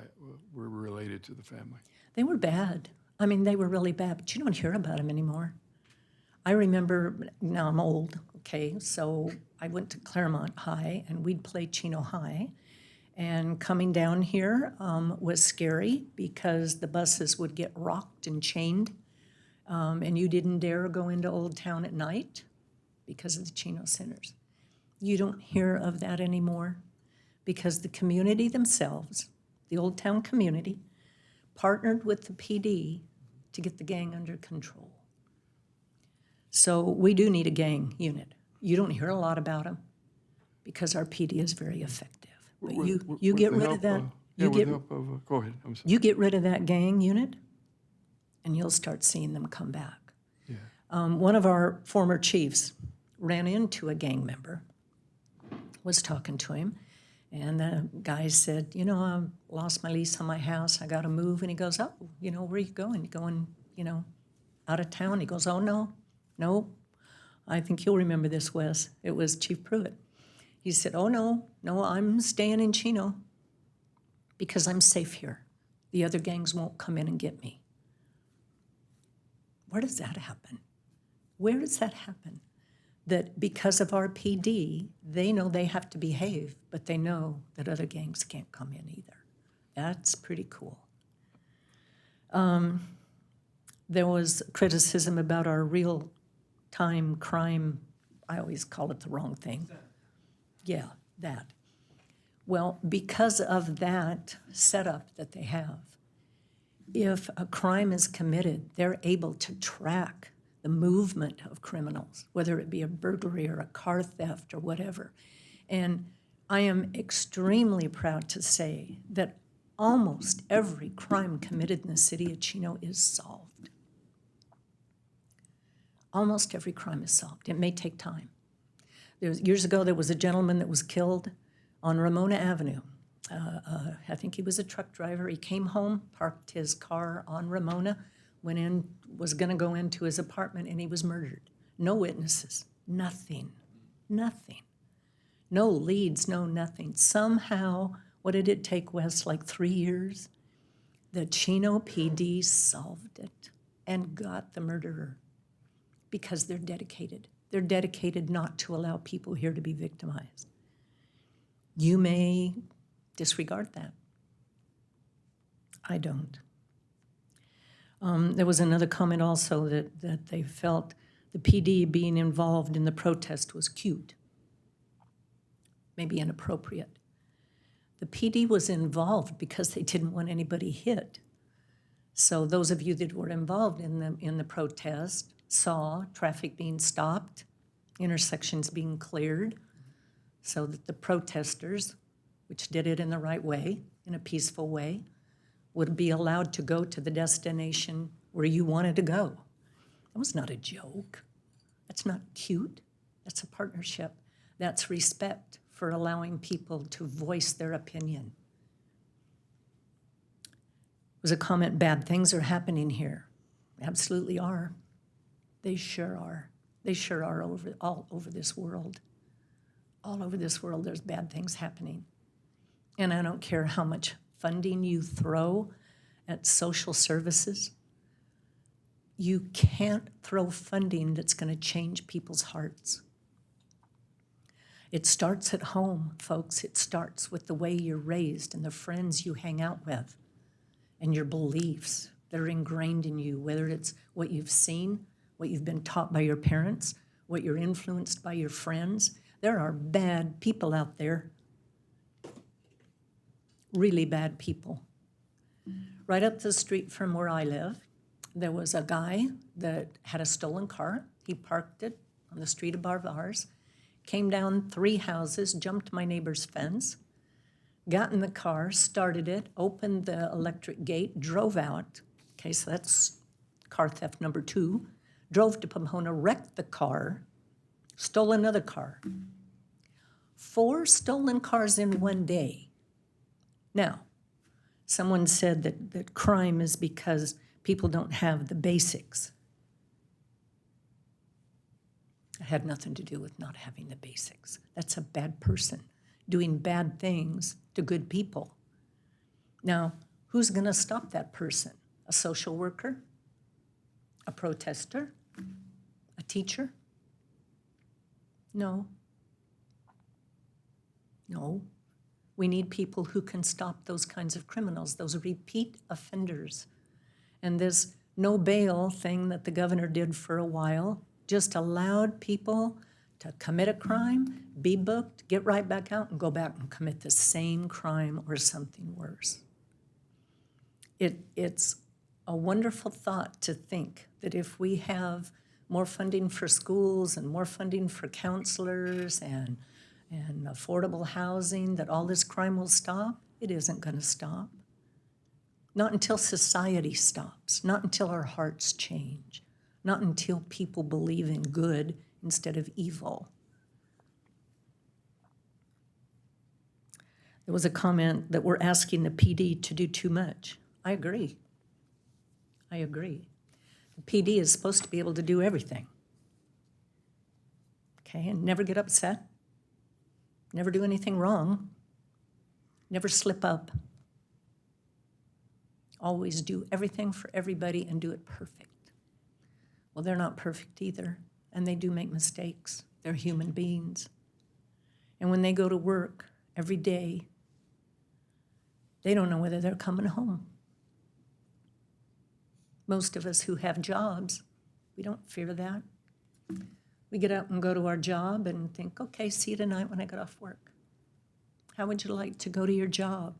we're related to the family. They were bad. I mean, they were really bad, but you don't hear about them anymore. I remember, now I'm old, okay, so I went to Claremont High, and we'd play Chino High. And coming down here was scary because the buses would get rocked and chained, and you didn't dare go into Old Town at night because of the Chino Sinners. You don't hear of that anymore because the community themselves, the Old Town community, partnered with the PD to get the gang under control. So we do need a gang unit. You don't hear a lot about them because our PD is very effective. But you get rid of that. Go ahead, I'm sorry. You get rid of that gang unit, and you'll start seeing them come back. Yeah. One of our former chiefs ran into a gang member, was talking to him, and the guy said, you know, I lost my lease on my house, I got to move. And he goes, oh, you know, where are you going? You going, you know, out of town? He goes, oh, no, I think you'll remember this, Wes. It was Chief Pruitt. He said, oh, no, I'm staying in Chino because I'm safe here. The other gangs won't come in and get me. Where does that happen? Where does that happen? That because of our PD, they know they have to behave, but they know that other gangs can't come in either. That's pretty cool. There was criticism about our real-time crime. I always call it the wrong thing. Yeah, that. Well, because of that setup that they have, if a crime is committed, they're able to track the movement of criminals, whether it be a burglary or a car theft or whatever. And I am extremely proud to say that almost every crime committed in the city of Chino is solved. Almost every crime is solved. It may take time. Years ago, there was a gentleman that was killed on Ramona Avenue. I think he was a truck driver. He came home, parked his car on Ramona, went in, was going to go into his apartment, and he was murdered. No witnesses, nothing, nothing. No leads, no nothing. Somehow, what did it take, Wes, like 3 years? The Chino PD solved it and got the murderer because they're dedicated. They're dedicated not to allow people here to be victimized. You may disregard that. I don't. There was another comment also that they felt the PD being involved in the protest was cute, maybe inappropriate. The PD was involved because they didn't want anybody hit. So those of you that were involved in the protest saw traffic being stopped, intersections being cleared, so that the protesters, which did it in the right way, in a peaceful way, would be allowed to go to the destination where you wanted to go. That was not a joke. That's not cute. That's a partnership. That's respect for allowing people to voice their opinion. It was a comment, bad things are happening here. Absolutely are. They sure are. They sure are all over this world. All over this world, there's bad things happening. And I don't care how much funding you throw at social services. You can't throw funding that's going to change people's hearts. It starts at home, folks. It starts with the way you're raised and the friends you hang out with and your beliefs that are ingrained in you, whether it's what you've seen, what you've been taught by your parents, what you're influenced by your friends. There are bad people out there, really bad people. Right up the street from where I live, there was a guy that had a stolen car. He parked it on the street above ours, came down 3 houses, jumped my neighbor's fence, got in the car, started it, opened the electric gate, drove out. Okay, so that's car theft number 2. Drove to Pomona, wrecked the car, stole another car. 4 stolen cars in one day. Now, someone said that crime is because people don't have the basics. It had nothing to do with not having the basics. That's a bad person doing bad things to good people. Now, who's going to stop that person? A social worker? A protester? A teacher? No. No. We need people who can stop those kinds of criminals, those repeat offenders. And this no bail thing that the governor did for a while just allowed people to commit a crime, be booked, get right back out, and go back and commit the same crime or something worse. It's a wonderful thought to think that if we have more funding for schools and more funding for counselors and affordable housing, that all this crime will stop. It isn't going to stop. Not until society stops, not until our hearts change, not until people believe in good instead of evil. There was a comment that we're asking the PD to do too much. I agree. I agree. The PD is supposed to be able to do everything. Okay, and never get upset. never do anything wrong, never slip up, always do everything for everybody and do it perfect. Well, they're not perfect either, and they do make mistakes. They're human beings. And when they go to work every day, they don't know whether they're coming home. Most of us who have jobs, we don't fear that. We get up and go to our job and think, okay, see you tonight when I get off work. How would you like to go to your job?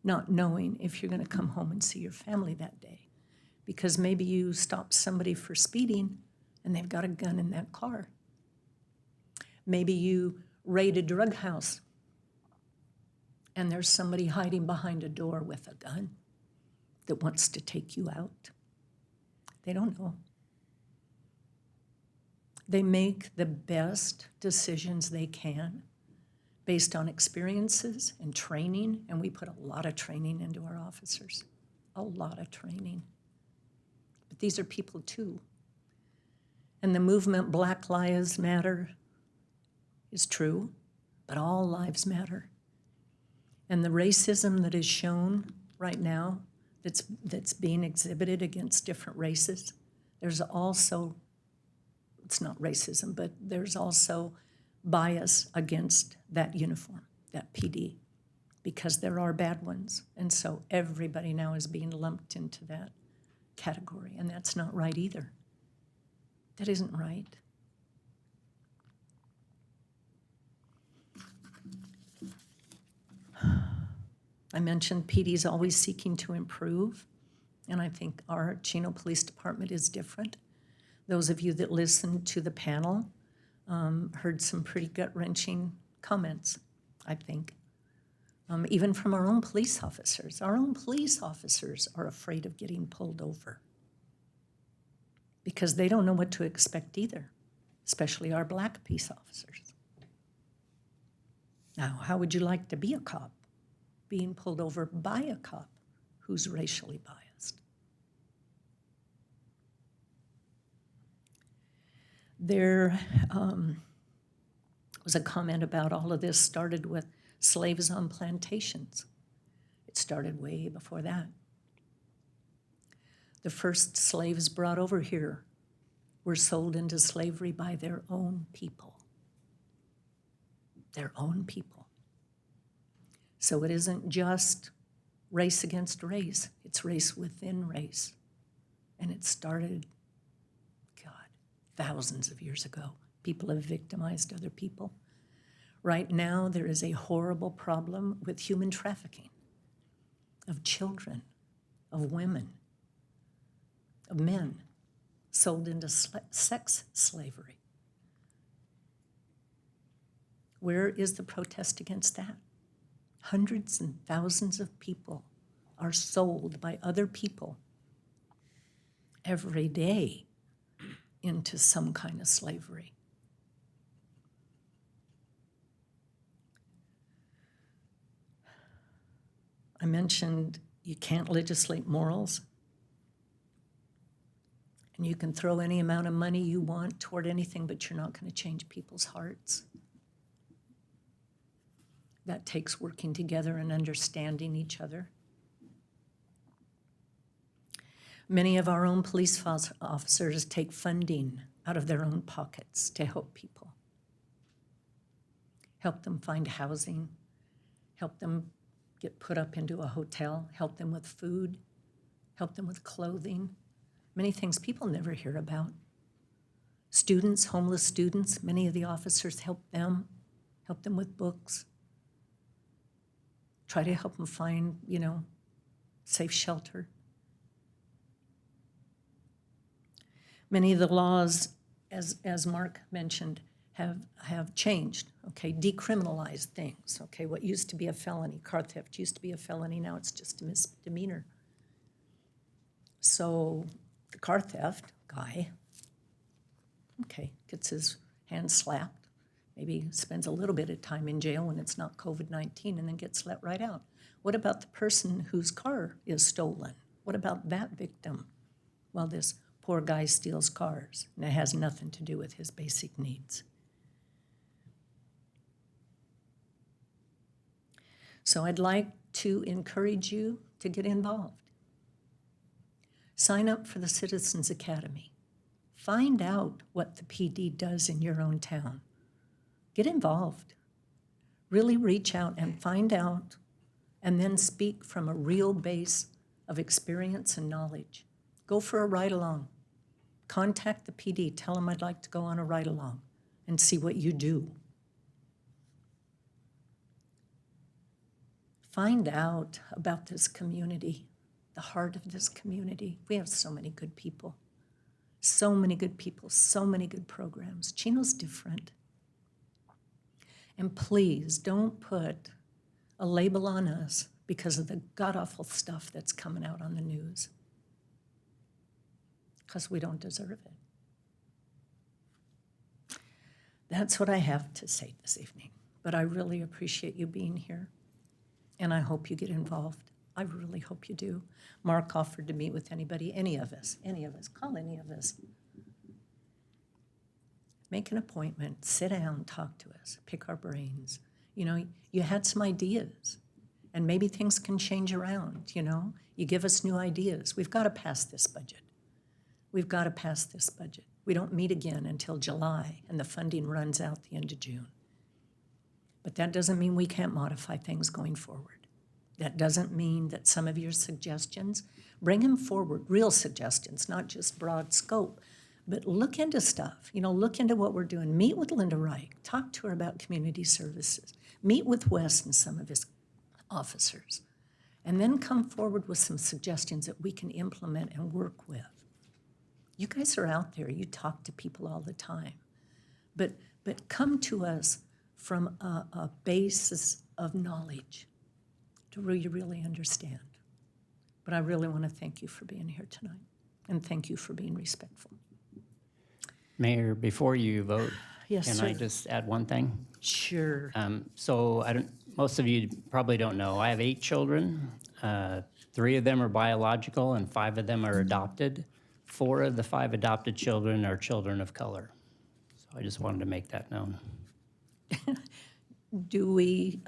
Not knowing if you're going to come home and see your family that day. Because maybe you stop somebody for speeding and they've got a gun in that car. Maybe you raid a drug house and there's somebody hiding behind a door with a gun that wants to take you out. They don't know. They make the best decisions they can based on experiences and training, and we put a lot of training into our officers, a lot of training. But these are people too. And the movement Black Lives Matter is true, but all lives matter. And the racism that is shown right now, that's being exhibited against different races, there's also, it's not racism, but there's also bias against that uniform, that PD, because there are bad ones. And so everybody now is being lumped into that category, and that's not right either. That isn't right. I mentioned PD's always seeking to improve, and I think our Chino Police Department is different. Those of you that listened to the panel heard some pretty gut-wrenching comments, I think, even from our own police officers. Our own police officers are afraid of getting pulled over because they don't know what to expect either, especially our Black peace officers. Now, how would you like to be a cop, being pulled over by a cop who's racially biased? There was a comment about all of this started with slaves on plantations. It started way before that. The first slaves brought over here were sold into slavery by their own people. Their own people. So it isn't just race against race, it's race within race. And it started, God, thousands of years ago. People have victimized other people. Right now, there is a horrible problem with human trafficking of children, of women, of men sold into sex slavery. Where is the protest against that? Hundreds and thousands of people are sold by other people every day into some kind of slavery. I mentioned you can't legislate morals, and you can throw any amount of money you want toward anything, but you're not going to change people's hearts. That takes working together and understanding each other. Many of our own police officers take funding out of their own pockets to help people. Help them find housing, help them get put up into a hotel, help them with food, help them with clothing. Many things people never hear about. Students, homeless students, many of the officers help them with books. Try to help them find, safe shelter. Many of the laws, as Mark mentioned, have changed, okay? Decriminalized things, okay? What used to be a felony, car theft used to be a felony, now it's just a misdemeanor. So the car theft guy, okay, gets his hand slapped, maybe spends a little bit of time in jail when it's not COVID-19 and then gets let right out. What about the person whose car is stolen? What about that victim? Well, this poor guy steals cars, and it has nothing to do with his basic needs. So I'd like to encourage you to get involved. Sign up for the Citizens Academy. Find out what the PD does in your own town. Get involved. Really reach out and find out, and then speak from a real base of experience and knowledge. Go for a ride-along. Contact the PD. Tell them I'd like to go on a ride-along and see what you do. Find out about this community, the heart of this community. We have so many good people, so many good people, so many good programs. Chino's different. And please don't put a label on us because of the god-awful stuff that's coming out on the news, because we don't deserve it. That's what I have to say this evening, but I really appreciate you being here. And I hope you get involved. I really hope you do. Mark offered to meet with anybody, any of us, call any of us. Make an appointment, sit down, talk to us, pick our brains. You know, you had some ideas, and maybe things can change around, you know? You give us new ideas. We've got to pass this budget. We've got to pass this budget. We don't meet again until July, and the funding runs out the end of June. But that doesn't mean we can't modify things going forward. That doesn't mean that some of your suggestions, bring them forward, real suggestions, not just broad scope, but look into stuff. You know, look into what we're doing. Meet with Linda Reich. Talk to her about community services. Meet with Wes and some of his officers. And then come forward with some suggestions that we can implement and work with. You guys are out there. You talk to people all the time. But come to us from a basis of knowledge to really understand. But I really want to thank you for being here tonight, and thank you for being respectful. Mayor, before you vote, Yes, can sir. I just add one thing? Sure. So most of you probably don't know, I have 8 children. 3 of them are biological and 5 of them are adopted. 4 of the 5 adopted children are children of color. So I just wanted to make that known. Do we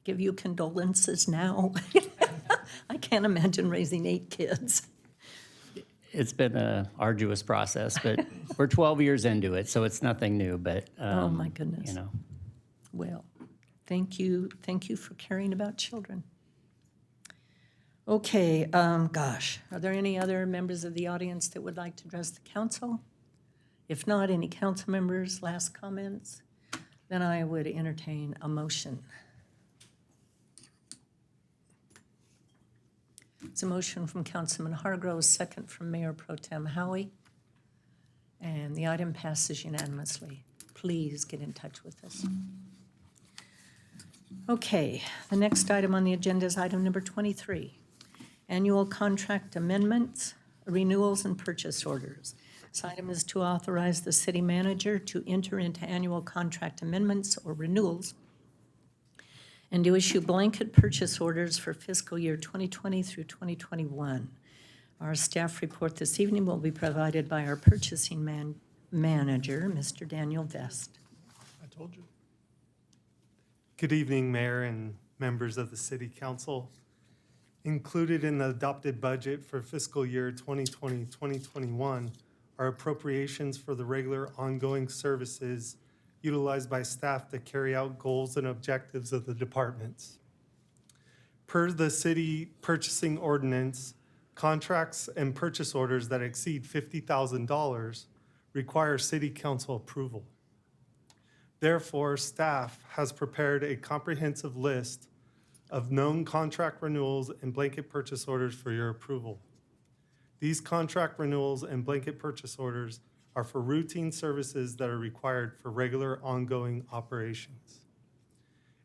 give you condolences now? I can't imagine raising 8 kids. It's been an arduous process, but we're 12 years into it, so it's nothing new, but, Oh, my goodness. you know. Well, thank you for caring about children. Okay, gosh, are there any other members of the audience that would like to address the council? If not, any council members, last comments? Then I would entertain a motion. It's a motion from Councilman Hargrove, second from Mayor Pro Tem Howie. And the item passes unanimously. Please get in touch with us. Okay, the next item on the agenda is item number 23. Annual contract amendments, renewals, and purchase orders. This item is to authorize the city manager to enter into annual contract amendments or renewals and to issue blanket purchase orders for fiscal year 2020 through 2021. Our staff report this evening will be provided by our purchasing manager, Mr. Daniel Vest. I told you. Good evening, Mayor and members of the City Council. Included in the adopted budget for fiscal year 2020-2021 are appropriations for the regular ongoing services utilized by staff to carry out goals and objectives of the departments. Per the city purchasing ordinance, contracts and purchase orders that exceed $50,000 require city council approval. Therefore, staff has prepared a comprehensive list of known contract renewals and blanket purchase orders for your approval. These contract renewals and blanket purchase orders are for routine services that are required for regular ongoing operations.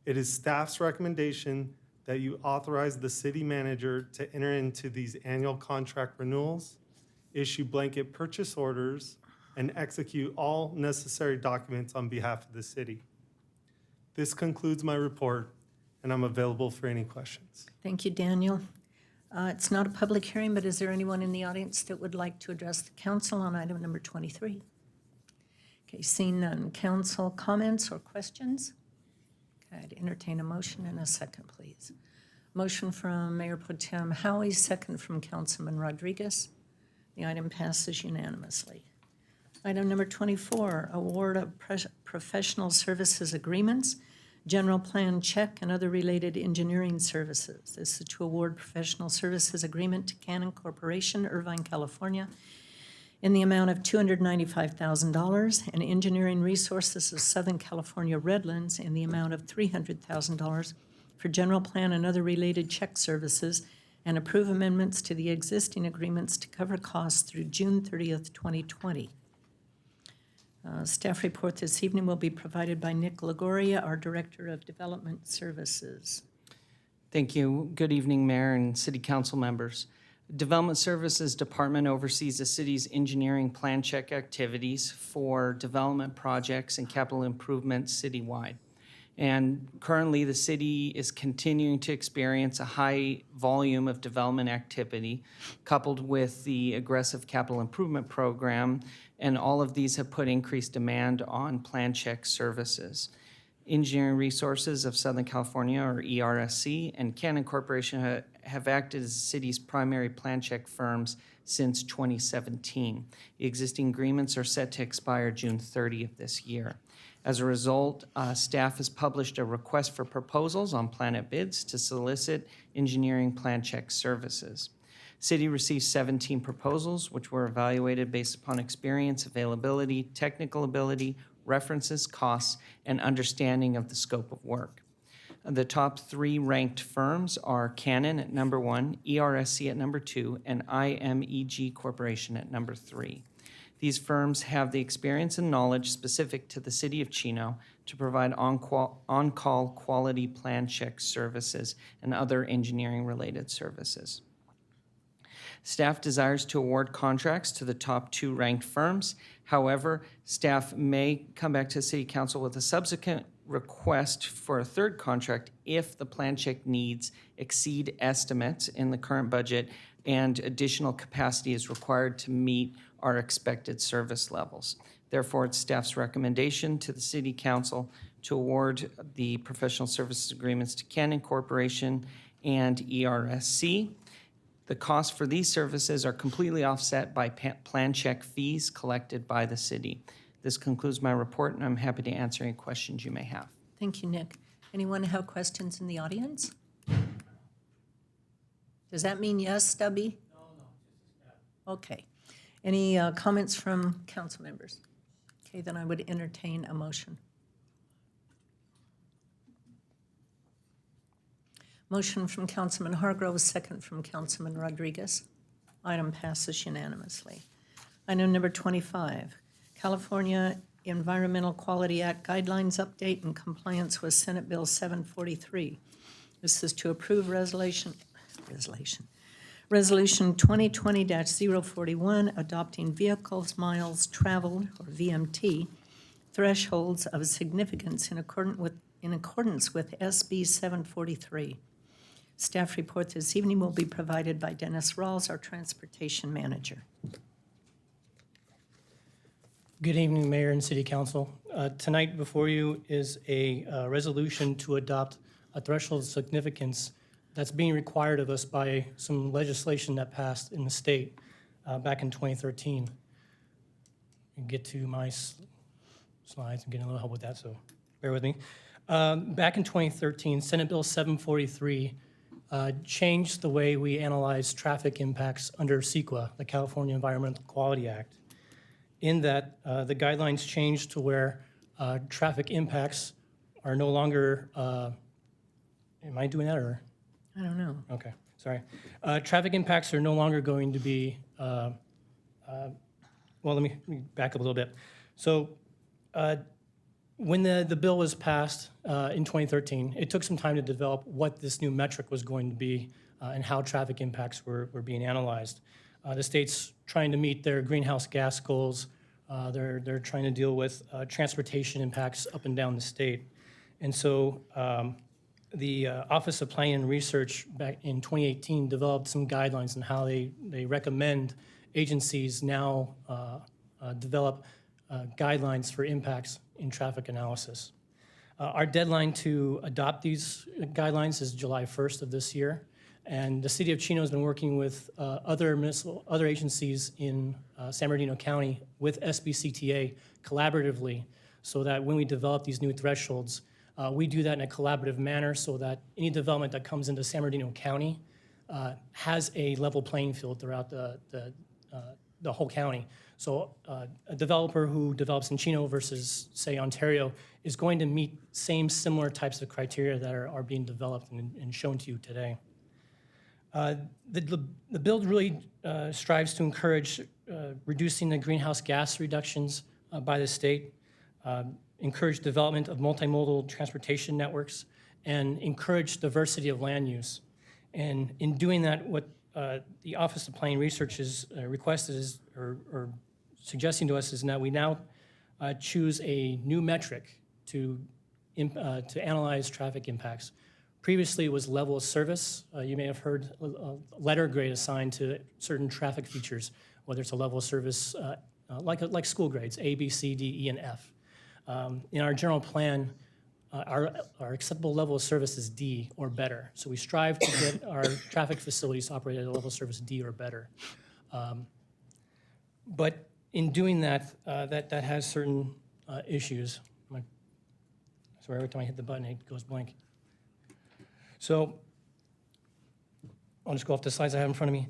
It is staff's recommendation that you authorize the city manager to enter into these annual contract renewals, issue blanket purchase orders, and execute all necessary documents on behalf of the city. This concludes my report, and I'm available for any questions. Thank you, Daniel. It's not a public hearing, but is there anyone in the audience that would like to address the council on item number 23? Okay, seeing none. Council comments or questions? Okay, I'd entertain a motion and a second, please. Motion from Mayor Pro Tem Howie, second from Councilman Rodriguez. The item passes unanimously. Item number 24, award of professional services agreements, general plan check, and other related engineering services. This is to award professional services agreement to Canon Corporation, Irvine, California, in the amount of $295,000, and engineering resources of Southern California Redlands in the amount of $300,000 for general plan and other related check services, and approve amendments to the existing agreements to cover costs through June 30th, 2020. Staff report this evening will be provided by Nick Lagoria, our Director of Development Services. Thank you. Good evening, Mayor and City Council members. Development Services Department oversees the city's engineering plan check activities for development projects and capital improvements citywide. And currently, the city is continuing to experience a high volume of development activity, coupled with the aggressive capital improvement program, and all of these have put increased demand on plan check services. Engineering Resources of Southern California, or ERSC, and Canon Corporation have acted as the city's primary plan check firms since 2017. The existing agreements are set to expire June 30th this year. As a result, staff has published a request for proposals on Planet Bids to solicit engineering plan check services. City received 17 proposals, which were evaluated based upon experience, availability, technical ability, references, costs, and understanding of the scope of work. The top 3 ranked firms are Canon at number 1, ERSC at number 2, and IMEG Corporation at number 3. These firms have the experience and knowledge specific to the City of Chino to provide on-call quality plan check services and other engineering-related services. Staff desires to award contracts to the top 2 ranked firms. However, staff may come back to City Council with a subsequent request for a 3rd contract if the plan check needs exceed estimates in the current budget and additional capacity is required to meet our expected service levels. Therefore, it's staff's recommendation to the City Council to award the professional services agreements to Canon Corporation and ERSC. The costs for these services are completely offset by plan check fees collected by the city. This concludes my report, and I'm happy to answer any questions you may have. Thank you, Nick. Anyone have questions in the audience? Does that mean yes, Stubby? No. Okay. Any comments from council members? Okay, then I would entertain a motion. Motion from Councilman Hargrove, second from Councilman Rodriguez. Item passes unanimously. Item number 25, California Environmental Quality Act Guidelines Update in compliance with Senate Bill 743. This is to approve Resolution 2020-041, adopting vehicles miles traveled, or VMT, thresholds of significance in accordance with SB 743. Staff report this evening will be provided by Dennis Rawls, our transportation manager. Good evening, Mayor and City Council. Tonight before you is a resolution to adopt a threshold of significance that's being required of us by some legislation that passed in the state back in 2013. Get to my slides. I'm getting a little help with that, so bear with me. Back in 2013, Senate Bill 743 changed the way we analyze traffic impacts under CEQA, the California Environmental Quality Act, in that the guidelines changed to where traffic impacts are no longer, am I doing that or? I don't know. Okay, sorry. Traffic impacts are no longer going to be, well, let me back up a little bit. So when the bill was passed in 2013, it took some time to develop what this new metric was going to be and how traffic impacts were being analyzed. The state's trying to meet their greenhouse gas goals. They're trying to deal with transportation impacts up and down the state. And so the Office of Planning and Research back in 2018 developed some guidelines on how they recommend agencies now develop guidelines for impacts in traffic analysis. Our deadline to adopt these guidelines is July 1st of this year. And the city of Chino has been working with other agencies in San Bernardino County with SBCTA collaboratively so that when we develop these new thresholds, we do that in a collaborative manner so that any development that comes into San Bernardino County has a level playing field throughout the whole county. So a developer who develops in Chino versus, say, Ontario is going to meet similar types of criteria that are being developed and shown to you today. The bill really strives to encourage reducing the greenhouse gas reductions by the state, encourage development of multimodal transportation networks, and encourage diversity of land use. And in doing that, what the Office of Planning Research has requested is, or suggesting to us is that we now choose a new metric to analyze traffic impacts. Previously, it was level of service. You may have heard a letter grade assigned to certain traffic features, whether it's a level of service like school grades, A, B, C, D, E, and F. In our general plan, our acceptable level of service is D or better. So we strive to get our traffic facilities to operate at a level of service D or better. But in doing that, that has certain issues. Sorry, every time I hit the button, it goes blank. So I'll just go off the slides I have in front of me.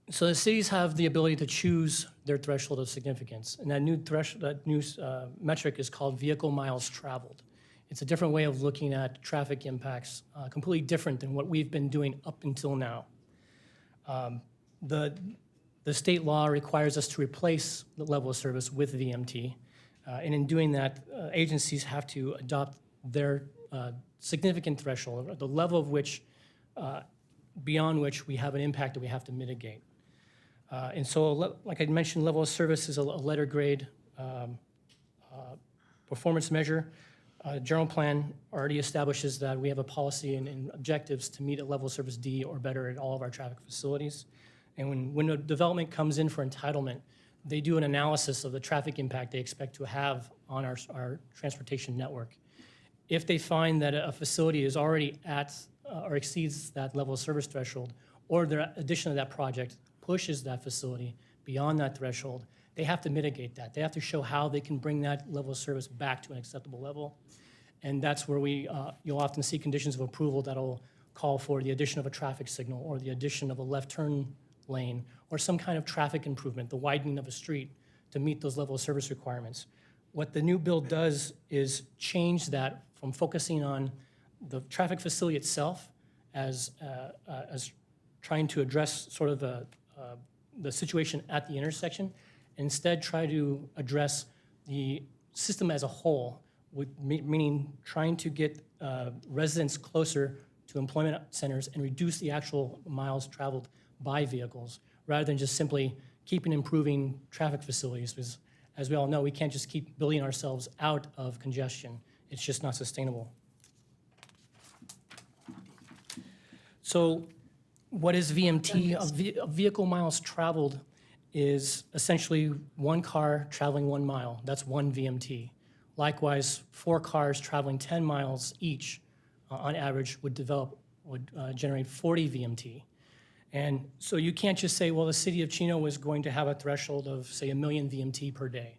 So the cities have the ability to choose their threshold of significance, and that new metric is called vehicle miles traveled. It's a different way of looking at traffic impacts, completely different than what we've been doing up until now. The state law requires us to replace the level of service with VMT, and in doing that, agencies have to adopt their significant threshold, or the level of which, beyond which we have an impact that we have to mitigate. And so, like I mentioned, level of service is a letter grade performance measure. General plan already establishes that we have a policy and objectives to meet a level of service D or better at all of our traffic facilities. And when a development comes in for entitlement, they do an analysis of the traffic impact they expect to have on our transportation network. If they find that a facility is already at or exceeds that level of service threshold, or the addition of that project pushes that facility beyond that threshold, they have to mitigate that. They have to show how they can bring that level of service back to an acceptable level. And that's where you'll often see conditions of approval that'll call for the addition of a traffic signal or the addition of a left turn lane or some kind of traffic improvement, the widening of a street to meet those level of service requirements. What the new bill does is change that from focusing on the traffic facility itself as trying to address sort of the situation at the intersection, and instead try to address the system as a whole, meaning trying to get residents closer to employment centers and reduce the actual miles traveled by vehicles, rather than just simply keeping improving traffic facilities. Because as we all know, we can't just keep building ourselves out of congestion. It's just not sustainable. So what is VMT? A vehicle miles traveled is essentially one car traveling 1 mile. That's one VMT. Likewise, 4 cars traveling 10 miles each, on average, would generate 40 VMT. And so you can't just say, well, the city of Chino is going to have a threshold of, say, 1 million VMT per day.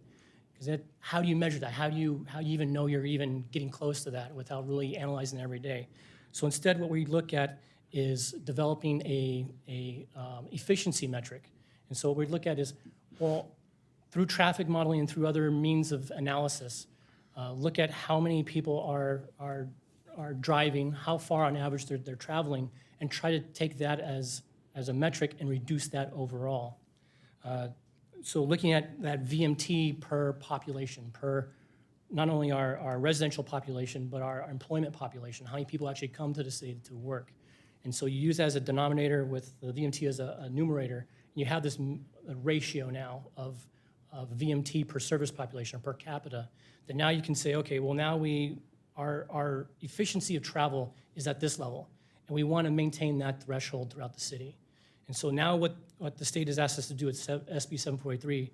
Because how do you measure that? How do you even know you're even getting close to that without really analyzing it every day? So instead, what we look at is developing a efficiency metric. And so what we look at is, well, through traffic modeling and through other means of analysis, look at how many people are driving, how far on average they're traveling, and try to take that as a metric and reduce that overall. So looking at that VMT per population, per not only our residential population, but our employment population, how many people actually come to the city to work. And so you use that as a denominator with the VMT as a numerator. You have this ratio now of VMT per service population or per capita, that now you can say, okay, well now our efficiency of travel is at this level, and we want to maintain that threshold throughout the city. And so now what the state has asked us to do at SB 743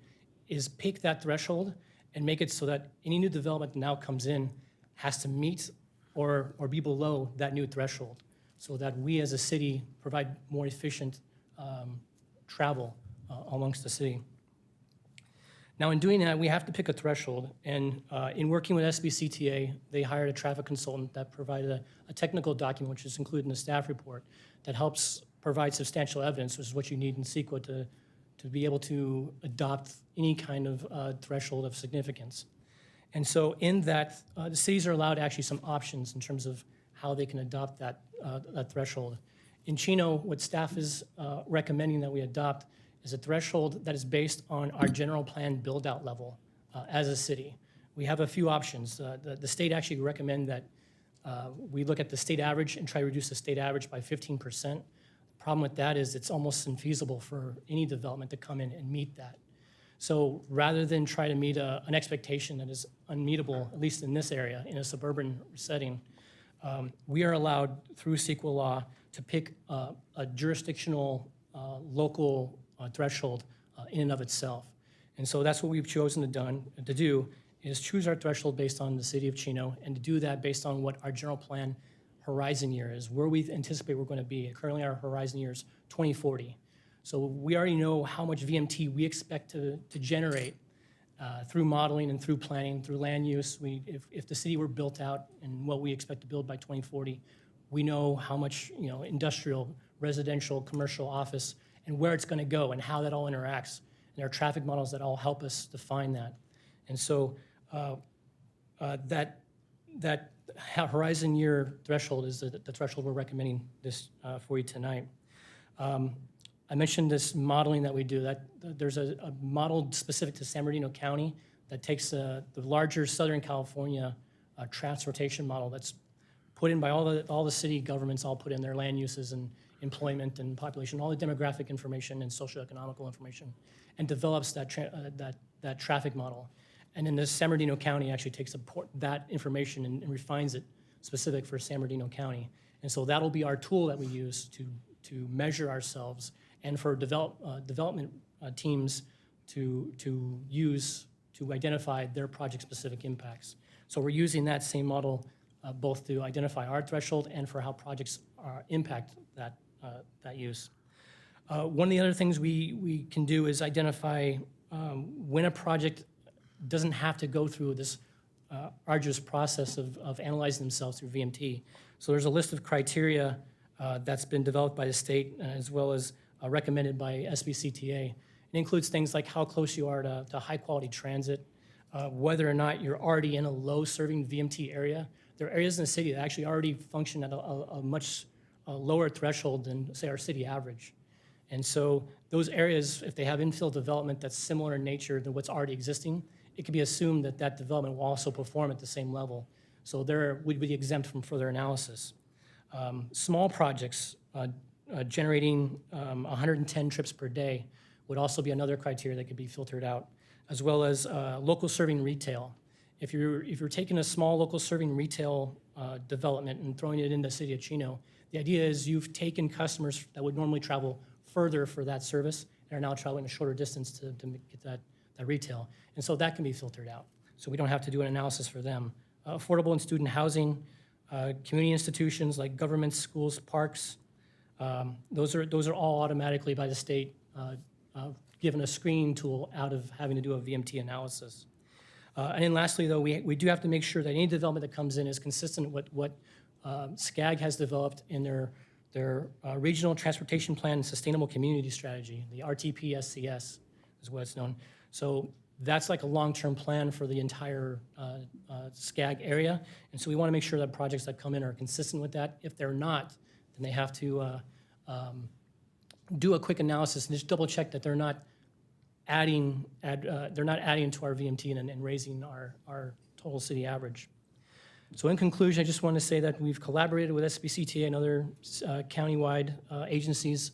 is pick that threshold and make it so that any new development that now comes in has to meet or be below that new threshold, so that we as a city provide more efficient travel amongst the city. Now, in doing that, we have to pick a threshold, and in working with SBCTA, they hired a traffic consultant that provided a technical document, which is included in the staff report, that helps provide substantial evidence, which is what you need in CEQA to be able to adopt any kind of threshold of significance. And so in that, the cities are allowed actually some options in terms of how they can adopt that threshold. In Chino, what staff is recommending that we adopt is a threshold that is based on our general plan build-out level as a city. We have a few options. The state actually recommend that we look at the state average and try to reduce the state average by 15%. The problem with that is it's almost infeasible for any development to come in and meet that. So rather than try to meet an expectation that is unmeetable, at least in this area, in a suburban setting, we are allowed through CEQA law to pick a jurisdictional local threshold in and of itself. And so that's what we've chosen to do is choose our threshold based on the city of Chino, and to do that based on what our general plan horizon year is, where we anticipate we're going to be. Currently, our horizon year is 2040. So we already know how much VMT we expect to generate through modeling and through planning, through land use. If the city were built out and what we expect to build by 2040, we know how much industrial, residential, commercial, office, and where it's going to go and how that all interacts. And there are traffic models that all help us define that. And so that horizon year threshold is the threshold we're recommending this for you tonight. I mentioned this modeling that we do. There's a model specific to San Bernardino County that takes the larger Southern California transportation model that's put in by all the city governments, all put in their land uses and employment and population, all the demographic information and socioeconomical information, and develops that traffic model. And then the San Bernardino County actually takes that information and refines it specific for San Bernardino County. And so that'll be our tool that we use to measure ourselves and for development teams to use to identify their project-specific impacts. So we're using that same model both to identify our threshold and for how projects impact that use. One of the other things we can do is identify when a project doesn't have to go through this arduous process of analyzing themselves through VMT. So there's a list of criteria that's been developed by the state as well as recommended by SBCTA. It includes things like how close you are to high-quality transit, whether or not you're already in a low-serving VMT area. There are areas in the city that actually already function at a much lower threshold than, say, our city average. And so those areas, if they have infill development that's similar in nature to what's already existing, it can be assumed that that development will also perform at the same level. So there would be exempt from further analysis. Small projects generating 110 trips per day would also be another criteria that could be filtered out, as well as local serving retail. If you're taking a small local serving retail development and throwing it in the city of Chino, the idea is you've taken customers that would normally travel further for that service and are now traveling a shorter distance to get that retail. And so that can be filtered out. So we don't have to do an analysis for them. Affordable and student housing, community institutions like governments, schools, parks, those are all automatically by the state given a screening tool out of having to do a VMT analysis. And then lastly, though, we do have to make sure that any development that comes in is consistent with what SCAG has developed in their Regional Transportation Plan and Sustainable Community Strategy, the RTP-SCS is what it's known. So that's like a long-term plan for the entire SCAG area. And so we want to make sure that projects that come in are consistent with that. If they're not, then they have to do a quick analysis and just double check that they're not adding to our VMT and raising our total city average. So in conclusion, I just want to say that we've collaborated with SBCTA and other countywide agencies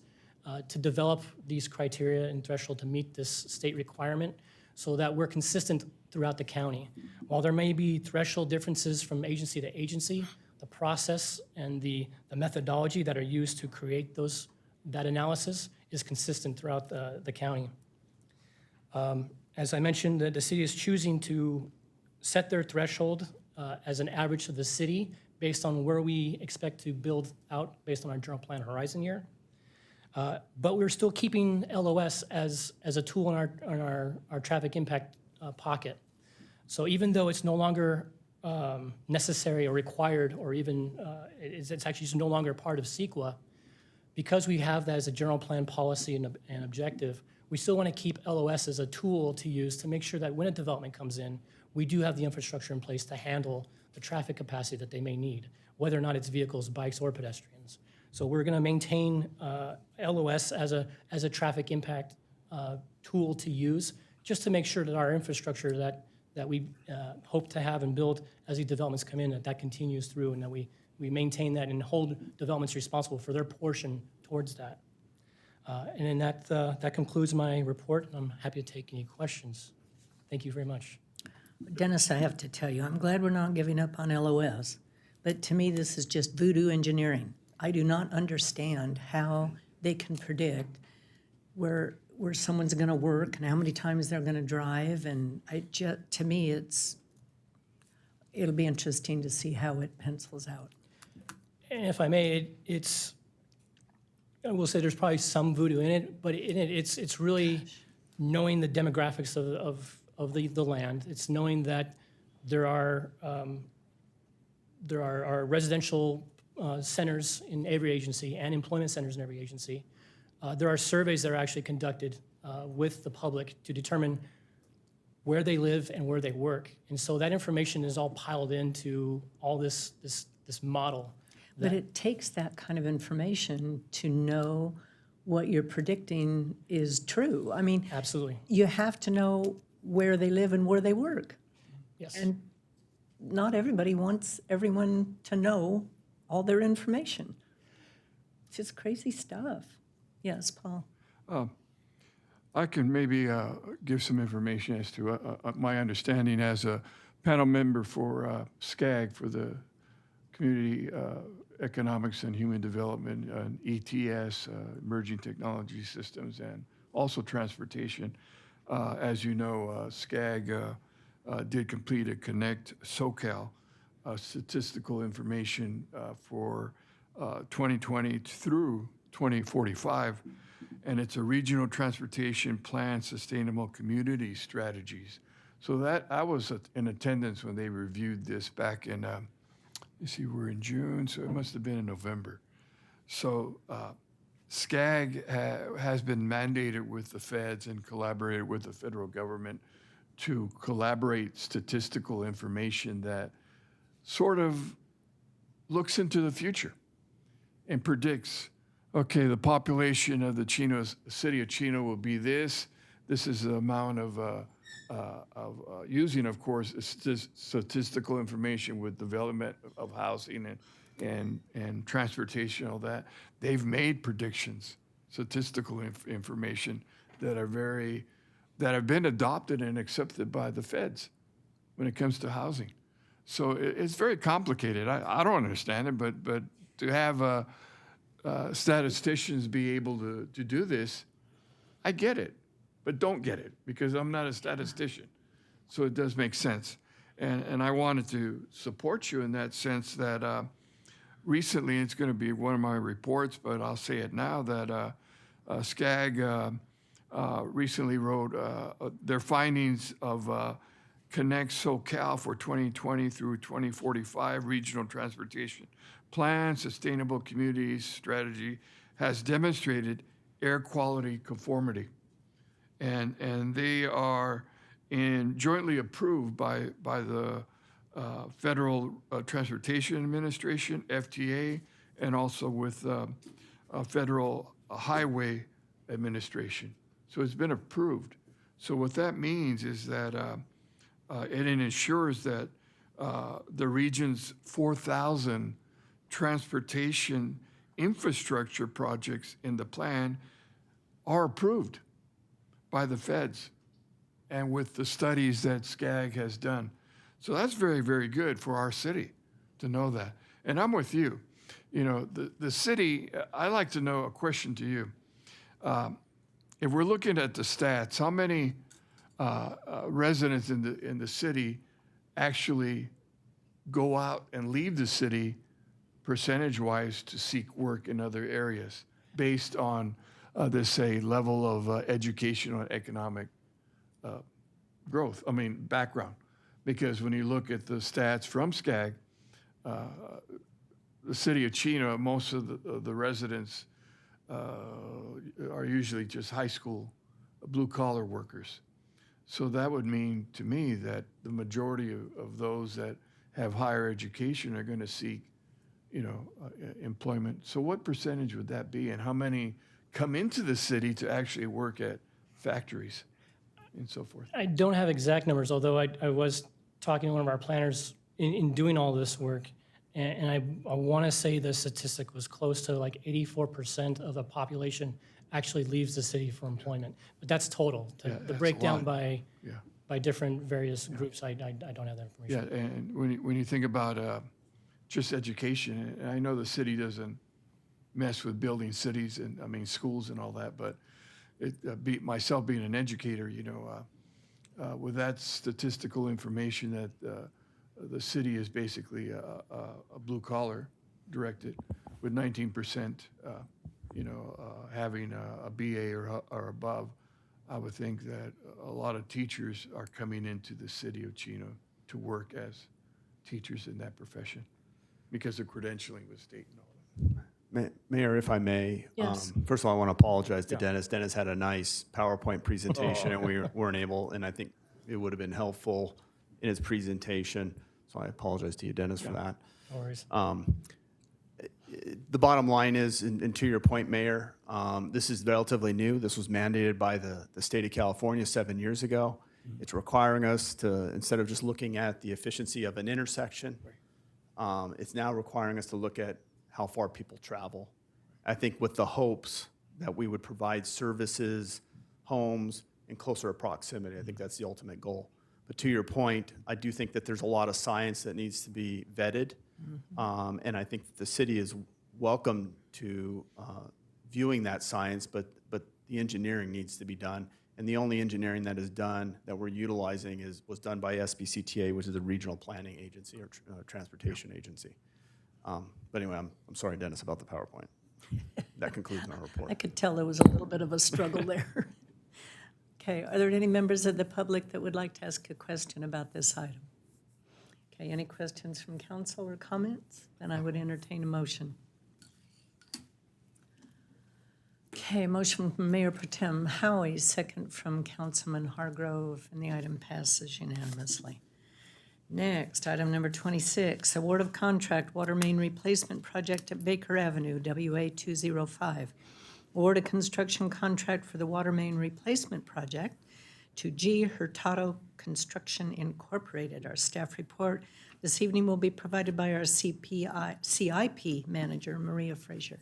to develop these criteria and threshold to meet this state requirement so that we're consistent throughout the county. While there may be threshold differences from agency to agency, the process and the methodology that are used to create that analysis is consistent throughout the county. As I mentioned, the city is choosing to set their threshold as an average of the city based on where we expect to build out based on our general plan horizon year. But we're still keeping LOS as a tool in our traffic impact pocket. So even though it's no longer necessary or required, or even it's actually just no longer part of CEQA, because we have that as a general plan policy and objective, we still want to keep LOS as a tool to use to make sure that when a development comes in, we do have the infrastructure in place to handle the traffic capacity that they may need, whether or not it's vehicles, bikes, or pedestrians. So we're going to maintain LOS as a traffic impact tool to use, just to make sure that our infrastructure that we hope to have and build as these developments come in, that continues through, and that we maintain that and hold developments responsible for their portion towards that. And then that concludes my report. I'm happy to take any questions. Thank you very much. Dennis, I have to tell you, I'm glad we're not giving up on LOS, but to me, this is just voodoo engineering. I do not understand how they can predict where someone's going to work and how many times they're going to drive, and to me, it'll be interesting to see how it pencils out. And if I may, I will say there's probably some voodoo in it, but it's really knowing the demographics of the land. It's knowing that there are residential centers in every agency and employment centers in every agency. There are surveys that are actually conducted with the public to determine where they live and where they work. And so that information is all piled into all this model. But it takes that kind of information to know what you're predicting is true. I mean, absolutely, you have to know where they live and where they work. Yes. And not everybody wants everyone to know all their information. It's just crazy stuff. Yes, Paul. I can maybe give some information as to my understanding as a panel member for SCAG, for the Community Economics and Human Development, ETS, Emerging Technology Systems, and also Transportation. As you know, SCAG did complete a Connect SoCal statistical information for 2020 through 2045, and it's a regional transportation plan, sustainable community strategies. So that I was in attendance when they reviewed this back in, you see, we're in June, so it must have been in November. So SCAG has been mandated with the feds and collaborated with the federal government to collaborate statistical information that sort of looks into the future and predicts, okay, the population of the city of Chino will be this. This is the amount of using, of course, statistical information with development of housing and transportation, all that. They've made predictions, statistical information that have been adopted and accepted by the feds when it comes to housing. So it's very complicated. I don't understand it, but to have statisticians be able to do this, I get it, but don't get it because I'm not a statistician. So it does make sense. And I wanted to support you in that sense that recently, it's going to be one of my reports, but I'll say it now, that SCAG recently wrote their findings of Connect SoCal for 2020 through 2045 regional transportation plan, sustainable communities strategy has demonstrated air quality conformity. And they are jointly approved by the Federal Transportation Administration, FTA, and also with Federal Highway Administration. So it's been approved. So what that means is that it ensures that the region's 4,000 transportation infrastructure projects in the plan are approved by the feds and with the studies that SCAG has done. So that's very, very good for our city to know that. And I'm with you. You know, the city, I like to know a question to you. If we're looking at the stats, how many residents in the city actually go out and leave the city percentage-wise to seek work in other areas based on this, say, level of educational and economic growth, background. Because when you look at the stats from SCAG, the city of Chino, most of the residents are usually just high school blue-collar workers. So that would mean to me that the majority of those that have higher education are going to seek, employment. So what percentage would that be, and how many come into the city to actually work at factories and so forth? I don't have exact numbers, although I was talking to one of our planners in doing all this work, and I want to say the statistic was close to like 84% of the population actually leaves the city for employment. But that's total. The that's breakdown a lot. by different various groups, I don't have that information. Yeah, and when you think about just education, and I know the city doesn't mess with building cities and schools and all that, but myself being an educator, with that statistical information that the city is basically a blue collar directed, with 19%, having a BA or above, I would think that a lot of teachers are coming into the city of Chino to work as teachers in that profession because of credentialing with state and all that. Mayor, if I may, Yes. first of all, I want to apologize to Dennis. Dennis had a nice PowerPoint presentation, and we weren't able, and I think it would have been helpful in his presentation. So I apologize to you, Dennis, for that. No worries. The bottom line is, and to your point, Mayor, this is relatively new. This was mandated by the state of California 7 years ago. It's requiring us to, instead of just looking at the efficiency of an intersection, it's now requiring us to look at how far people travel. I think with the hopes that we would provide services, homes, in closer proximity. I think that's the ultimate goal. But to your point, I do think that there's a lot of science that needs to be vetted. And I think the city is welcome to viewing that science, but the engineering needs to be done. And the only engineering that is done, that we're utilizing, was done by SBCTA, which is a regional planning agency or transportation agency. But anyway, I'm sorry, Dennis, about the PowerPoint. That concludes my report. I could tell there was a little bit of a struggle there. Okay, are there any members of the public that would like to ask a question about this item? Okay, any questions from council or comments? Then I would entertain a motion. Okay, motion from Mayor Pro Tem Howie, second from Councilman Hargrove, and the item passes unanimously. Next, item number 26, award of contract water main replacement project at Baker Avenue, WA 205. Award a construction contract for the water main replacement project to G. Hurtado Construction Incorporated. Our staff report this evening will be provided by our CIP manager, Maria Frazier.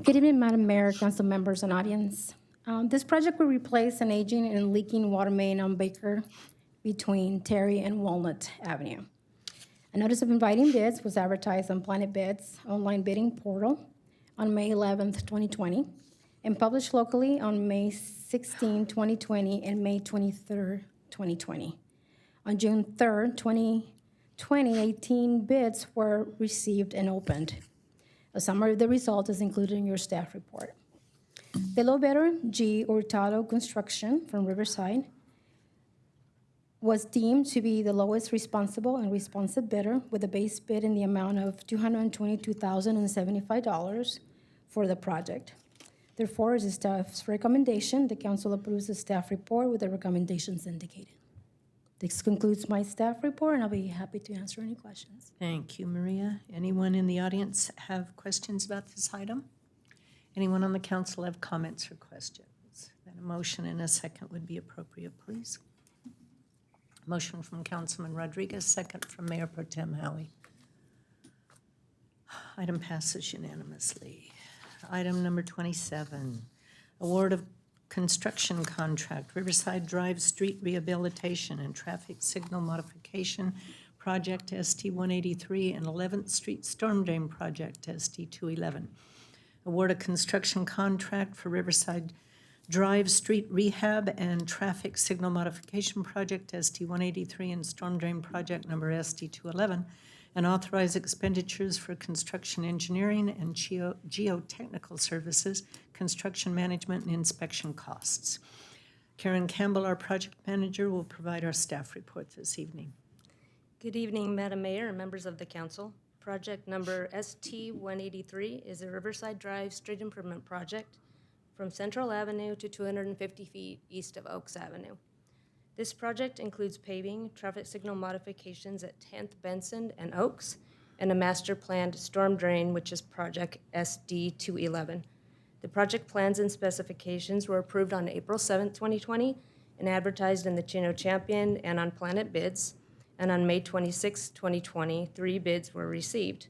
Good evening, Madam Mayor, council members, and audience. This project will replace an aging and leaking water main on Baker between Terry and Walnut Avenue. A notice of inviting bids was advertised on Planet Bids online bidding portal on May 11th, 2020, and published locally on May 16, 2020, and May 23rd, 2020. On June 3rd, 2020, 18 bids were received and opened. A summary of the result is included in your staff report. The low bidder, G. Hurtado Construction from Riverside, was deemed to be the lowest responsible and responsive bidder with a base bid in the amount of $222,075 for the project. Therefore, as the staff's recommendation, the council approves the staff report with the recommendations indicated. This concludes my staff report, and I'll be happy to answer any questions. Thank you, Maria. Anyone in the audience have questions about this item? Anyone on the council have comments or questions? Then a motion and a second would be appropriate, please. Motion from Councilman Rodriguez, second from Mayor Pro Tem Howie. Item passes unanimously. Item number 27, award of construction contract, Riverside Drive Street Rehabilitation and Traffic Signal Modification Project ST-183 and 11th Street Storm Drain Project ST-211. Award a construction contract for Riverside Drive Street Rehab and Traffic Signal Modification Project, ST-183, and Storm Drain Project number ST-211, and authorize expenditures for construction engineering and geotechnical services, construction management, and inspection costs. Karen Campbell, our project manager, will provide our staff report this evening. Good evening, Madam Mayor and members of the council. Project number ST-183 is a Riverside Drive Street Improvement Project from Central Avenue to 250 feet east of Oaks Avenue. This project includes paving, traffic signal modifications at 10th Benson and Oaks, and a master planned storm drain, which is project SD-211. The project plans and specifications were approved on April 7th, 2020, and advertised in the Chino Champion and on Planet Bids, and on May 26, 2020, 3 bids were received.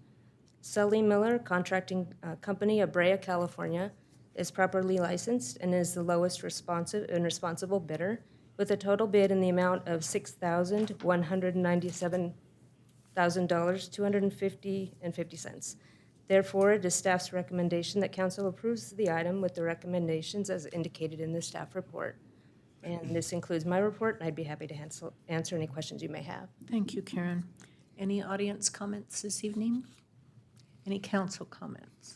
Sully Miller Contracting Company of Brea, California, is properly licensed and is the lowest responsible bidder, with a total bid in the amount of $6,197,250.50. Therefore, it is staff's recommendation that council approves the item with the recommendations as indicated in the staff report. And this includes my report, and I'd be happy to answer any questions you may have. Thank you, Karen. Any audience comments this evening? Any council comments?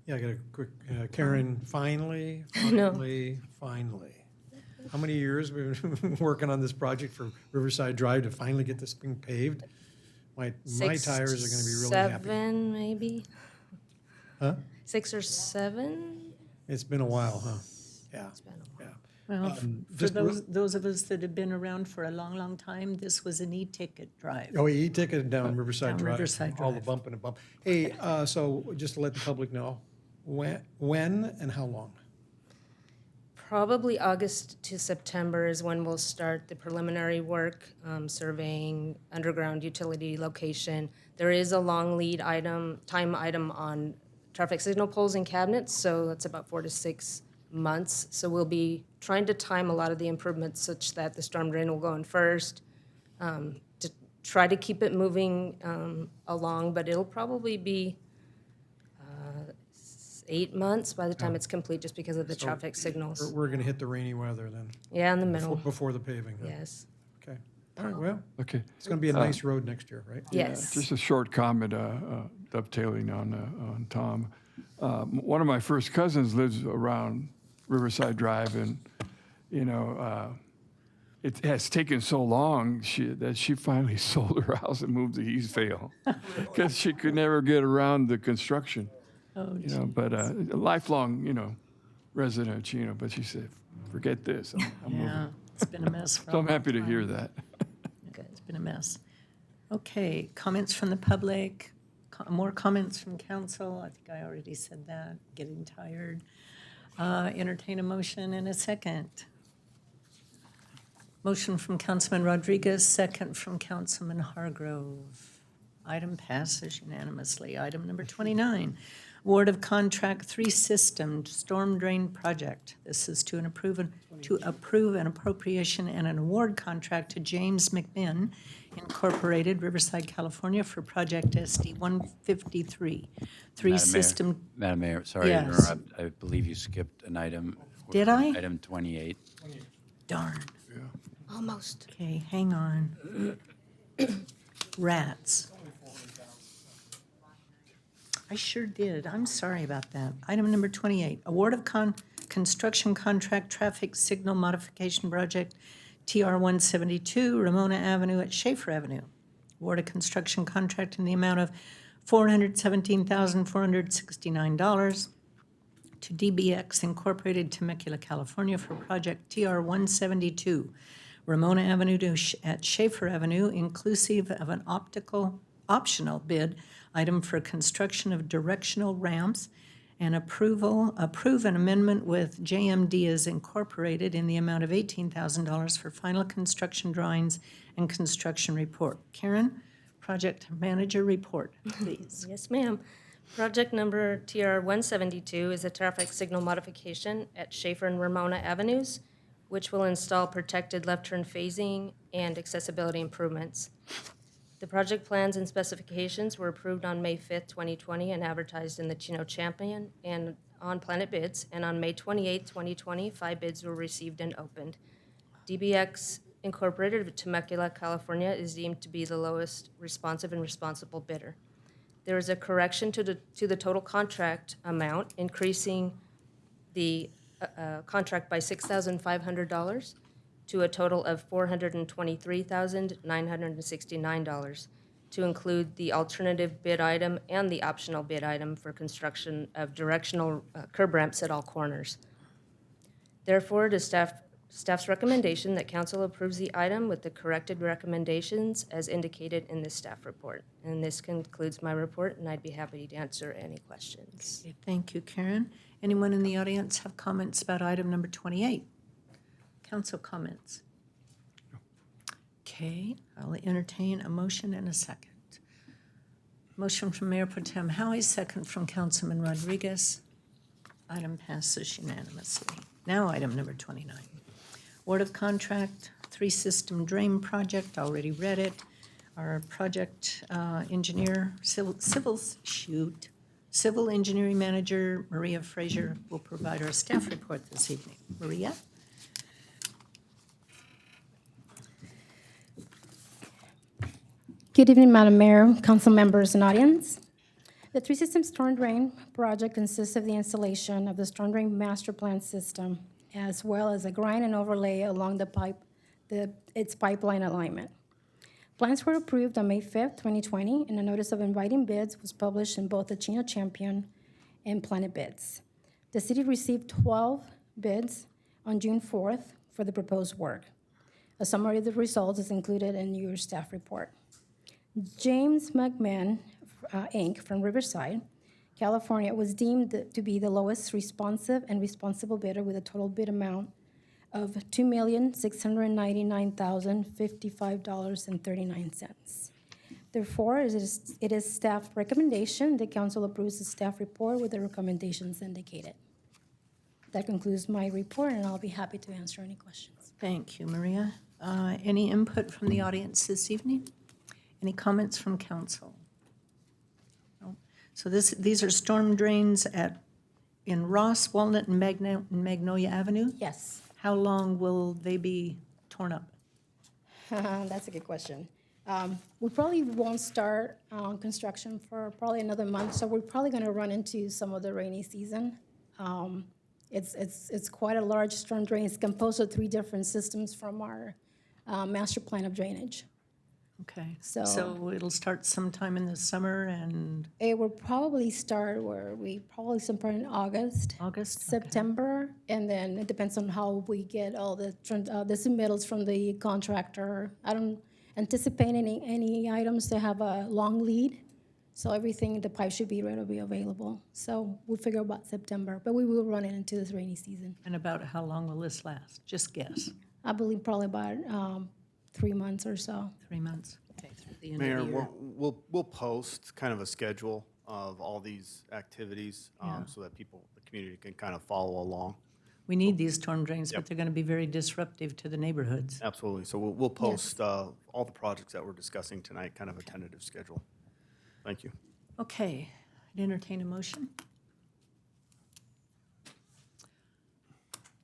Yeah, I got a quick, Karen, finally. Finally. How many years we've been working on this project for Riverside Drive to finally get this thing paved? My tires are going to be really happy. 7, maybe? Huh? 6 or 7? It's been a while, huh? Yeah. It's been a while. Well, for those of us that have been around for a long, long time, this was an e-ticket drive. Oh, e-ticket down Riverside Drive. Riverside All the Drive. bump and a bump. Hey, so just to let the public know, when and how long? Probably August to September is when we'll start the preliminary work, surveying underground utility location. There is a long lead time item on traffic signal poles and cabinets, so that's about 4 to 6 months. So we'll be trying to time a lot of the improvements such that the storm drain will go in first, to try to keep it moving along, but it'll probably be 8 months by the time it's complete, just because of the traffic signals. We're going to hit the rainy weather then. Yeah, in the middle. Before the paving. Huh? Yes. Okay. All right, well, Okay. it's going to be a nice road next year, right? Yes. Just a short comment, dovetailing on Tom. One of my first cousins lives around Riverside Drive, and it has taken so long that she finally sold her house and moved to Eastvale because she could never get around the construction. Oh, But a lifelong, resident of Chino. But she said, "Forget this. I'm Yeah, moving." it's been a mess for a So I'm long happy to time. hear that. Good, it's been a mess. Okay, comments from the public, more comments from council. I think I already said that, getting tired. Entertain a motion in a second. Motion from Councilman Rodriguez, second from Councilman Hargrove. Item passes unanimously. Item number 29, award of contract 3-system storm drain project. This is to approve an appropriation and an award contract to James McMinn Incorporated, Riverside, California, for project SD-153. Three-system. Madam Mayor, sorry to Yes. interrupt. I believe you skipped an item. Did I? Item 28. Darn. Almost. Okay, hang on. Rats. I sure did. I'm sorry about that. Item number 28, award of construction contract traffic signal modification project TR 172 Ramona Avenue at Schaefer Avenue. Award a construction contract in the amount of $417,469 to DBX Incorporated, Temecula, California, for project TR 172 Ramona Avenue at Schaefer Avenue, inclusive of an optional bid item for construction of directional ramps, and approve an amendment with JM Diaz Incorporated in the amount of $18,000 for final construction drawings and construction report. Karen, project manager report, please. Yes, ma'am. Project number TR 172 is a traffic signal modification at Schaefer and Ramona Avenues, which will install protected left turn phasing and accessibility improvements. The project plans and specifications were approved on May 5th, 2020, and advertised in the Chino Champion and on Planet Bids, and on May 28, 2020, 5 bids were received and opened. DBX Incorporated of Temecula, California is deemed to be the lowest responsive and responsible bidder. There is a correction to the total contract amount, increasing the contract by $6,500 to a total of $423,969 to include the alternative bid item and the optional bid item for construction of directional curb ramps at all corners. Therefore, it is staff's recommendation that council approves the item with the corrected recommendations as indicated in the staff report. And this concludes my report, and I'd be happy to answer any questions. Okay, thank you, Karen. Anyone in the audience have comments about item number 28? Council comments? Okay, I'll entertain a motion and a second. Motion from Mayor Pro Tem Howie, second from Councilman Rodriguez. Item passes unanimously. Now item number 29. Award of contract, 3-system drain project, already read it. Our project engineer, civil engineering manager, Maria Frazier, will provide our staff report this evening. Maria? Good evening, Madam Mayor, council members, and audience. The 3-system storm drain project consists of the installation of the storm drain master plan system, as well as a grind and overlay along its pipeline alignment. Plans were approved on May 5th, 2020, and a notice of inviting bids was published in both the Chino Champion and Planet Bids. The city received 12 bids on June 4th for the proposed work. A summary of the results is included in your staff report. James McMahon, Inc., from Riverside, California, was deemed to be the lowest responsive and responsible bidder with a total bid amount of $2,699,055.39. Therefore, it is staff recommendation the council approves the staff report with the recommendations indicated. That concludes my report, and I'll be happy to answer any questions. Thank you, Maria. Any input from the audience this evening? Any comments from council? No. So these are storm drains in Ross, Walnut, and Magnolia Avenue? Yes. How long will they be torn up? That's a good question. We probably won't start construction for probably another month, so we're probably going to run into some of the rainy season. It's quite a large storm drain. It's composed of 3 different systems from our master plan of drainage. Okay. So it'll start sometime in the summer and? It will probably start sometime in August. September, and then it depends on how we get all the submittals from the contractor. I don't anticipate any items to have a long lead, so everything, the pipe should be ready to be available. So we'll figure about September, but we will run it into this rainy season. And about how long will this last? Just guess. I believe probably about 3 months or so. 3 months. Okay, through the end Mayor, of the year. we'll post kind of a schedule of all these activities so that the community can kind of follow along. We need these storm drains, but they're going to be very disruptive to the neighborhoods. Absolutely. So we'll post all the projects that we're discussing tonight, kind of a tentative schedule. Thank you. Okay, I'd entertain a motion.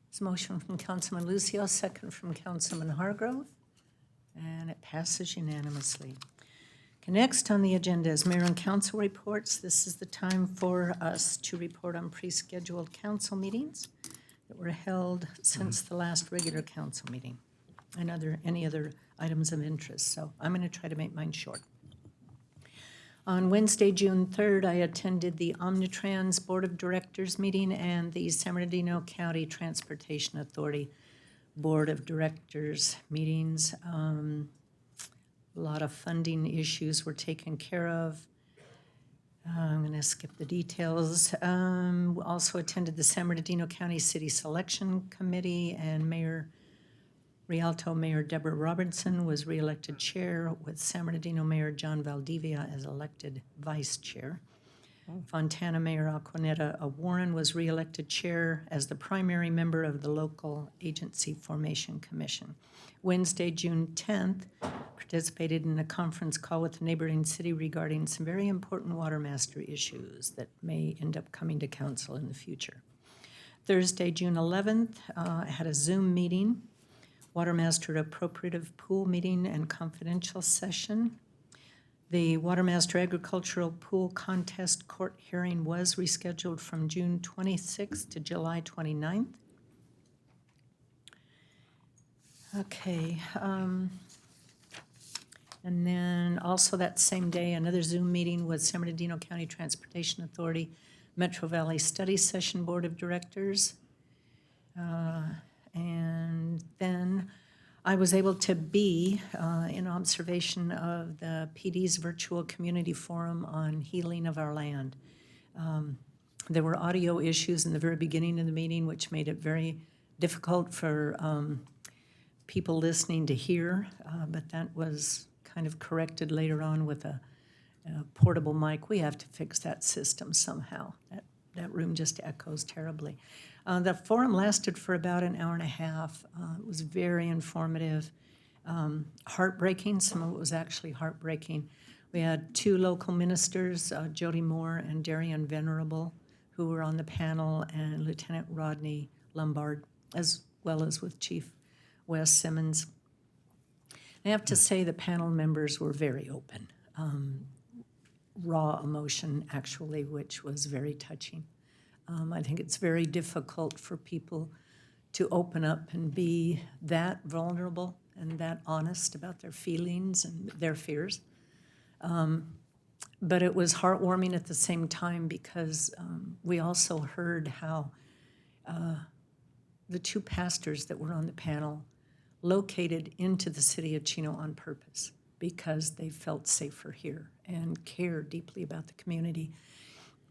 It's a motion from Councilman Lucio, second from Councilman Hargrove, and it passes unanimously. Okay, next on the agenda is mayor and council reports. This is the time for us to report on pre-scheduled council meetings that were held since the last regular council meeting and any other items of interest. So I'm going to try to make mine short. On Wednesday, June 3rd, I attended the Omnitrans Board of Directors meeting and the San Bernardino County Transportation Authority Board of Directors meetings. A lot of funding issues were taken care of. I'm going to skip the details. Also attended the San Bernardino County City Selection Committee, and Rialto Mayor Deborah Robertson was reelected chair, with San Bernardino Mayor John Valdivia as elected vice chair. Fontana Mayor Aquanetta Warren was reelected chair as the primary member of the Local Agency Formation Commission. Wednesday, June 10th, participated in a conference call with the neighboring city regarding some very important water master issues that may end up coming to council in the future. Thursday, June 11th, I had a Zoom meeting, water master appropriative pool meeting and confidential session. The Water Master Agricultural Pool Contest Court hearing was rescheduled from June 26th to July 29th. Okay. And then also that same day, another Zoom meeting with San Bernardino County Transportation Authority Metro Valley Study Session Board of Directors. And then I was able to be in observation of the PD's virtual community forum on healing of our land. There were audio issues in the very beginning of the meeting, which made it very difficult for people listening to hear, but that was kind of corrected later on with a portable mic. We have to fix that system somehow. That room just echoes terribly. The forum lasted for about an hour and a half. It was very informative, heartbreaking. Some of it was actually heartbreaking. We had two local ministers, Jody Moore and Darian Venerable, who were on the panel, and Lieutenant Rodney Lombard, as well as with Chief Wes Simmons. I have to say the panel members were very open. Raw emotion, actually, which was very touching. I think it's very difficult for people to open up and be that vulnerable and that honest about their feelings and their fears. But it was heartwarming at the same time because we also heard how the two pastors that were on the panel located into the city of Chino on purpose because they felt safer here and care deeply about the community.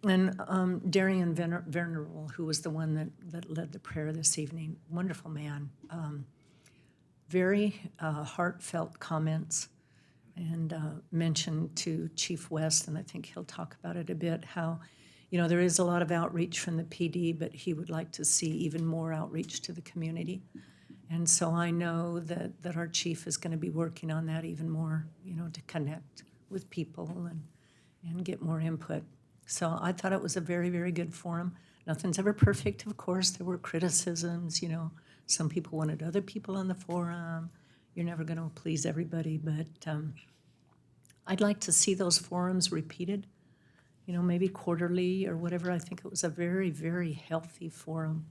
And Darian Venerable, who was the one that led the prayer this evening, wonderful man, very heartfelt comments, and mentioned to Chief West, and I think he'll talk about it a bit, how, you know, there is a lot of outreach from the PD, but he would like to see even more outreach to the community. And so I know that our chief is going to be working on that even more, you know, to connect with people and get more input. So I thought it was a very, very good forum. Nothing's ever perfect, of course. There were criticisms, you know. Some people wanted other people on the forum. You're never going to please everybody, but I'd like to see those forums repeated, you know, maybe quarterly or whatever. I think it was a very, very healthy forum.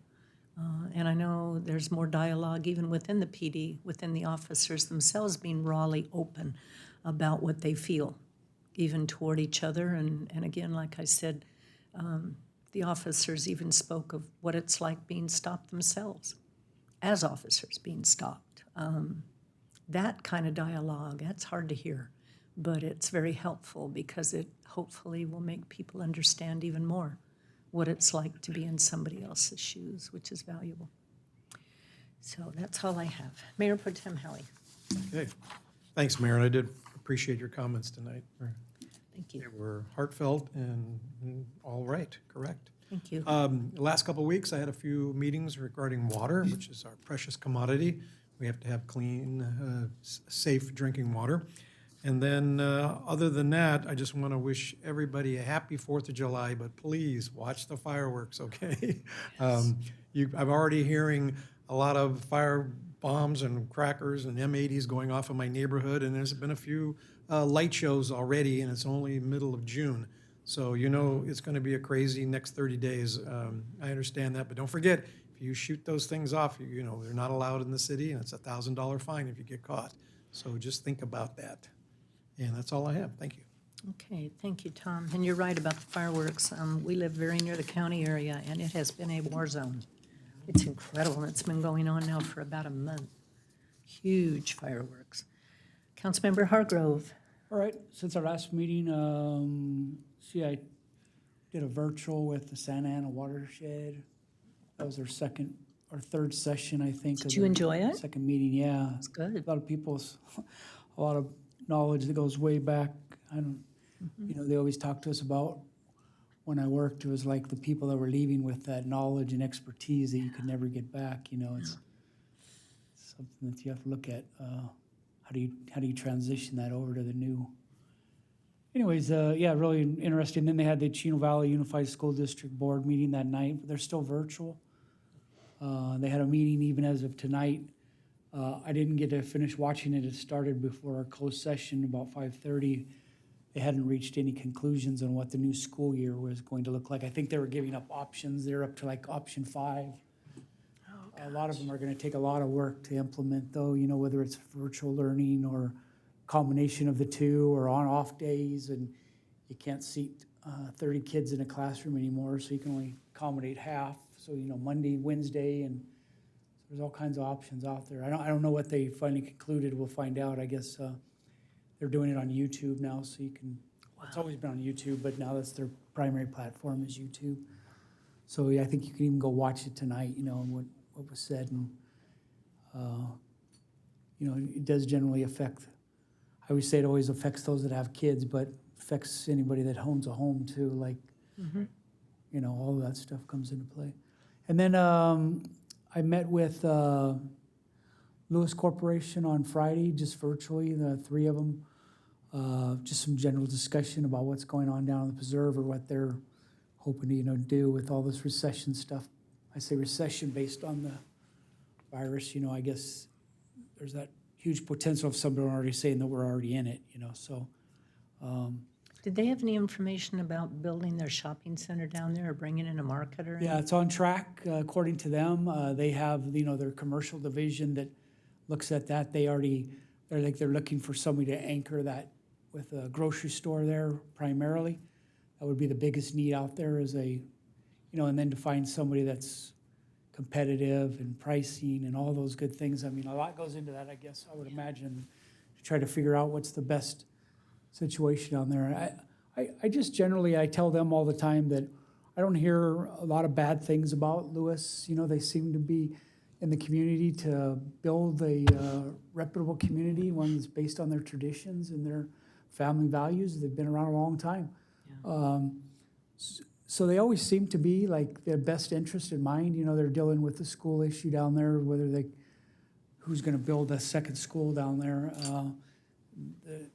And I know there's more dialogue even within the PD, within the officers themselves being rawly open about what they feel, even toward each other. And again, like I said, the officers even spoke of what it's like being stopped themselves, as officers being stopped. That kind of dialogue, that's hard to hear, but it's very helpful because it hopefully will make people understand even more what it's like to be in somebody else's shoes, which is valuable. So that's all I have. Mayor Pro Tem Howie. Okay. Thanks, Mayor. And I did appreciate your comments tonight. Thank you. They were heartfelt and all right, correct. Thank you. The last couple of weeks, I had a few meetings regarding water, which is our precious commodity. We have to have clean, safe drinking water. And then other than that, I just want to wish everybody a happy 4th of July, but please watch the fireworks, okay? Yes. I'm already hearing a lot of fire bombs and crackers and M80s going off in my neighborhood, and there's been a few light shows already, and it's only middle of June. So you know it's going to be a crazy next 30 days. I understand that, but don't forget, if you shoot those things off, you know, they're not allowed in the city, and it's a $1,000 fine if you get caught. So just think about that. And that's all I have. Thank you. Okay, thank you, Tom. And you're right about the fireworks. We live very near the county area, and it has been a war zone. It's incredible. It's been going on now for about a month. Huge fireworks. Councilmember Hargrove. All right, since our last meeting, I did a virtual with the Santa Ana Watershed. That was our second or third session, I think. Did you enjoy it? Second meeting, yeah. It's good. A lot of a lot of knowledge that goes way back. You know, they always talk to us about when I worked, it was like the people that were leaving with that knowledge and expertise that you could never get back. You know, it's something that you have to look at. how do you transition that over to the new? Anyways, yeah, really interesting. Then they had the Chino Valley Unified School District Board meeting that night, but they're still virtual. They had a meeting even as of tonight. I didn't get to finish watching it. It started before our closed session, about 5:30. They hadn't reached any conclusions on what the new school year was going to look like. I think they were giving up options. They're up to like option 5. A lot of them are going to take a lot of work to implement, though, you know, whether it's virtual learning or combination of the two or on-off days, and you can't seat 30 kids in a classroom anymore, so you can only accommodate half. So, you know, Monday, Wednesday, and there's all kinds of options out there. I don't know what they finally concluded. We'll find out. I guess they're doing it on YouTube now, so you can. Wow. It's always been on YouTube, but now that's their primary platform is YouTube. So yeah, I think you can even go watch it tonight. You know, and what was said, and you know, it does generally affect. I always say it always affects those that have kids, but affects anybody that owns a home too. Like, you know, all of that stuff comes into play. And then I met with Lewis Corporation on Friday, just virtually, the 3 of them. Just some general discussion about what's going on down in the preserve or what they're hoping to, you know, do with all this recession stuff. I say recession based on the virus. You know, I guess there's that huge potential of somebody already saying that we're already in it, you know, so. Did they have any information about building their shopping center down there or bringing in a market or anything? Yeah, it's on track, according to them. They have, you know, their commercial division that looks at that. They're looking for somebody to anchor that with a grocery store there primarily. That would be the biggest need out there is and then to find somebody that's competitive and pricing and all those good things. I mean, a lot goes into that, I guess, I would imagine, to try to figure out what's the best situation down there. I just generally, I tell them all the time that I don't hear a lot of bad things about Lewis. You know, they seem to be in the community to build a reputable community, one that's based on their traditions and their family values. They've been around a long time. Yeah. So they always seem to be like their best interest in mind. You know, they're dealing with the school issue down there, who's going to build a second school down there. The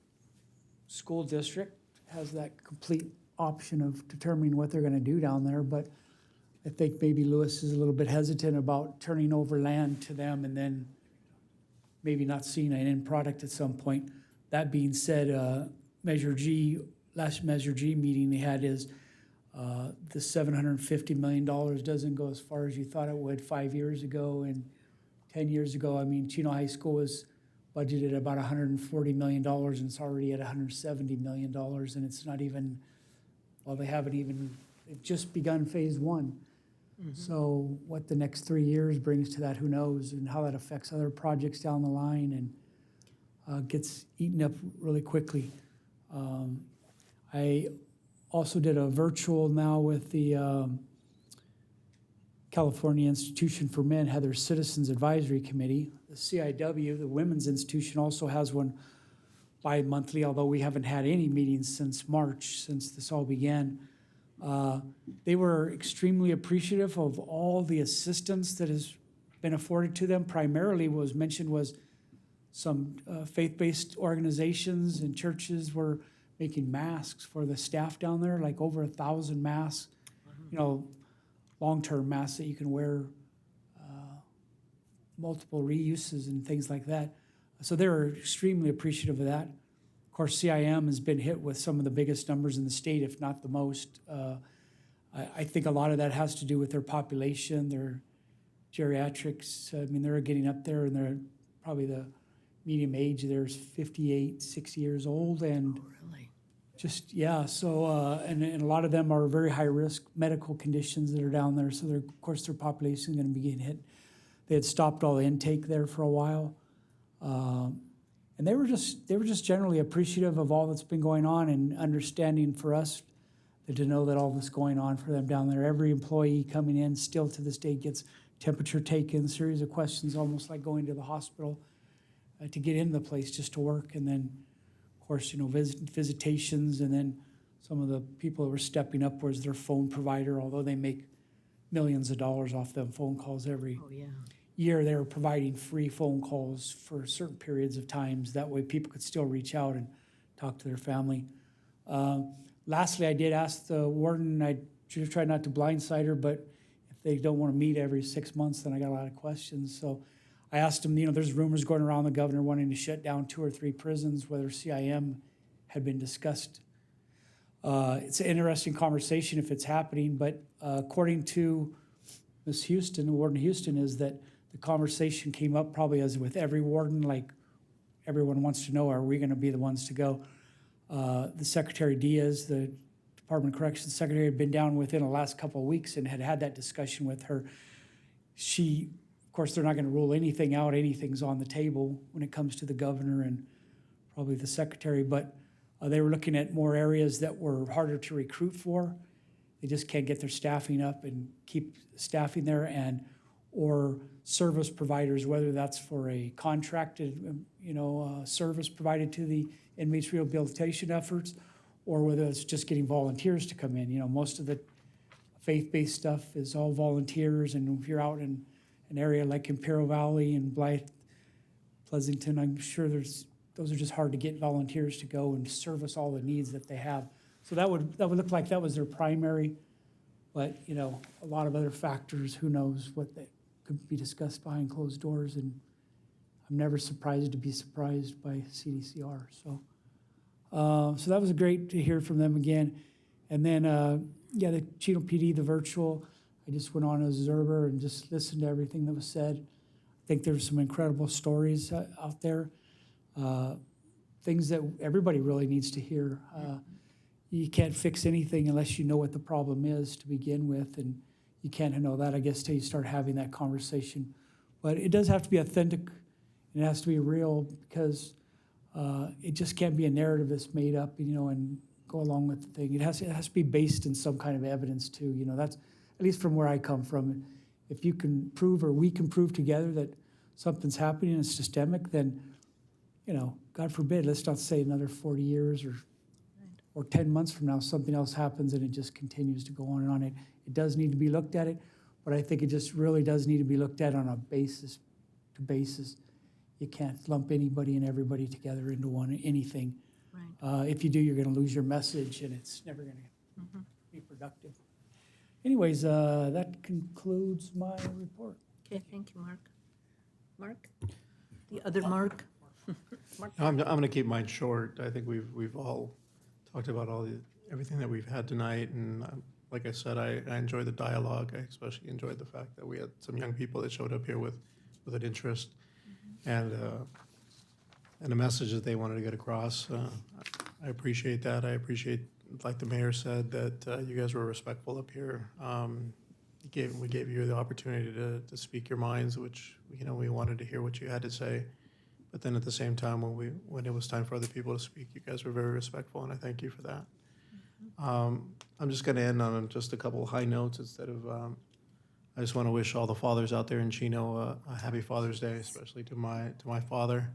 school district has that complete option of determining what they're going to do down there, but I think maybe Lewis is a little bit hesitant about turning over land to them and then maybe not seeing an end product at some point. That being said, last Measure G meeting they had is the $750 million doesn't go as far as you thought it would 5 years ago and 10 years ago. I mean, Chino High School was budgeted about $140 million and it's already at $170 million, and it's not even, well, they've just begun phase 1. So what the next 3 years brings to that, who knows, and how that affects other projects down the line and gets eaten up really quickly. I also did a virtual now with the California Institution for Men, had their Citizens Advisory Committee. The CIW, the Women's Institution, also has one bi-monthly, although we haven't had any meetings since March, since this all began. They were extremely appreciative of all the assistance that has been afforded to them. Primarily what was mentioned was some faith-based organizations and churches were making masks for the staff down there, like over 1,000 masks, you know, long-term masks that you can wear, multiple reuses and things like that. So they were extremely appreciative of that. Of course, CIM has been hit with some of the biggest numbers in the state, if not the most. I think a lot of that has to do with their population, their geriatrics. I mean, they're getting up there, and they're probably the medium age there's 58, 60 years old, and just, yeah, so, and a lot of them are very high-risk medical conditions that are down there, so of course their population is going to be getting hit. They had stopped all the intake there for a while, and they were just generally appreciative of all that's been going on and understanding for us to know that all this going on for them down there. Every employee coming in still to this day gets temperature taken, series of questions, almost like going to the hospital to get into the place just to work, and then of course, you know, visitations, and then some of the people that were stepping up was their phone provider, although they make millions of dollars off them phone calls every year, they were providing free phone calls for certain periods of times. That way people could still reach out and talk to their family. Lastly, I did ask the warden, I tried not to blindside her, but if they don't want to meet every 6 months, then I got a lot of questions. So I asked him, there's rumors going around the governor wanting to shut down 2 or 3 prisons, whether CIM had been discussed. It's an interesting conversation if it's happening, but according to Ms. Houston, Warden Houston, is that the conversation came up probably as with every warden, like everyone wants to know, are we going to be the ones to go? The Secretary Diaz, the Department of Corrections Secretary, had been down within the last couple of weeks and had that discussion with her. Of course, they're not going to rule anything out. Anything's on the table when it comes to the governor and probably the secretary, but they were looking at more areas that were harder to recruit for. They just can't get their staffing up and keep staffing there, or service providers, whether that's for a contracted, service provided to the inmates' rehabilitation efforts, or whether it's just getting volunteers to come in. Most of the faith-based stuff is all volunteers, and if you're out in an area like Imperial Valley and Blythe, Pleasanton, I'm sure those are just hard to get volunteers to go and service all the needs that they have. So that would look like that was their primary, but a lot of other factors, who knows what that could be discussed behind closed doors, and I'm never surprised to be surprised by CDCR. So that was great to hear from them again. And then, the Chino PD, the virtual, I just went on as an observer and just listened to everything that was said. I think there's some incredible stories out there, things that everybody really needs to hear. You can't fix anything unless you know what the problem is to begin with, and you can't know that, I guess, till you start having that conversation. But it does have to be authentic, and it has to be real, because it just can't be a narrative that's made up, and go along with the thing. It has to be based in some kind of evidence too. That's at least from where I come from. If you can prove, or we can prove together, that something's happening and it's systemic, then God forbid, let's not say another 40 years or 10 months from now, something else happens and it just continues to go on and on. It does need to be looked at, but I think it just really does need to be looked at on a basis to basis. You can't lump anybody and everybody together into anything. Right. If you do, you're going to lose your message, and it's never going to be productive. Anyways, that concludes my report. Okay, thank you, Mark. Mark? The other Mark? Mark? I'm going to keep mine short. I think we've all talked about everything that we've had tonight, and like I said, I enjoyed the dialogue. I especially enjoyed the fact that we had some young people that showed up here with an interest and a message that they wanted to get across. I appreciate that. I appreciate, like the mayor said, that you guys were respectful up here. We gave you the opportunity to speak your minds, which we wanted to hear what you had to say. But then at the same time, when it was time for other people to speak, you guys were very respectful, and I thank you for that. I'm just going to end on just a couple of high notes instead of. I just want to wish all the fathers out there in Chino a happy Father's Day, especially to my father.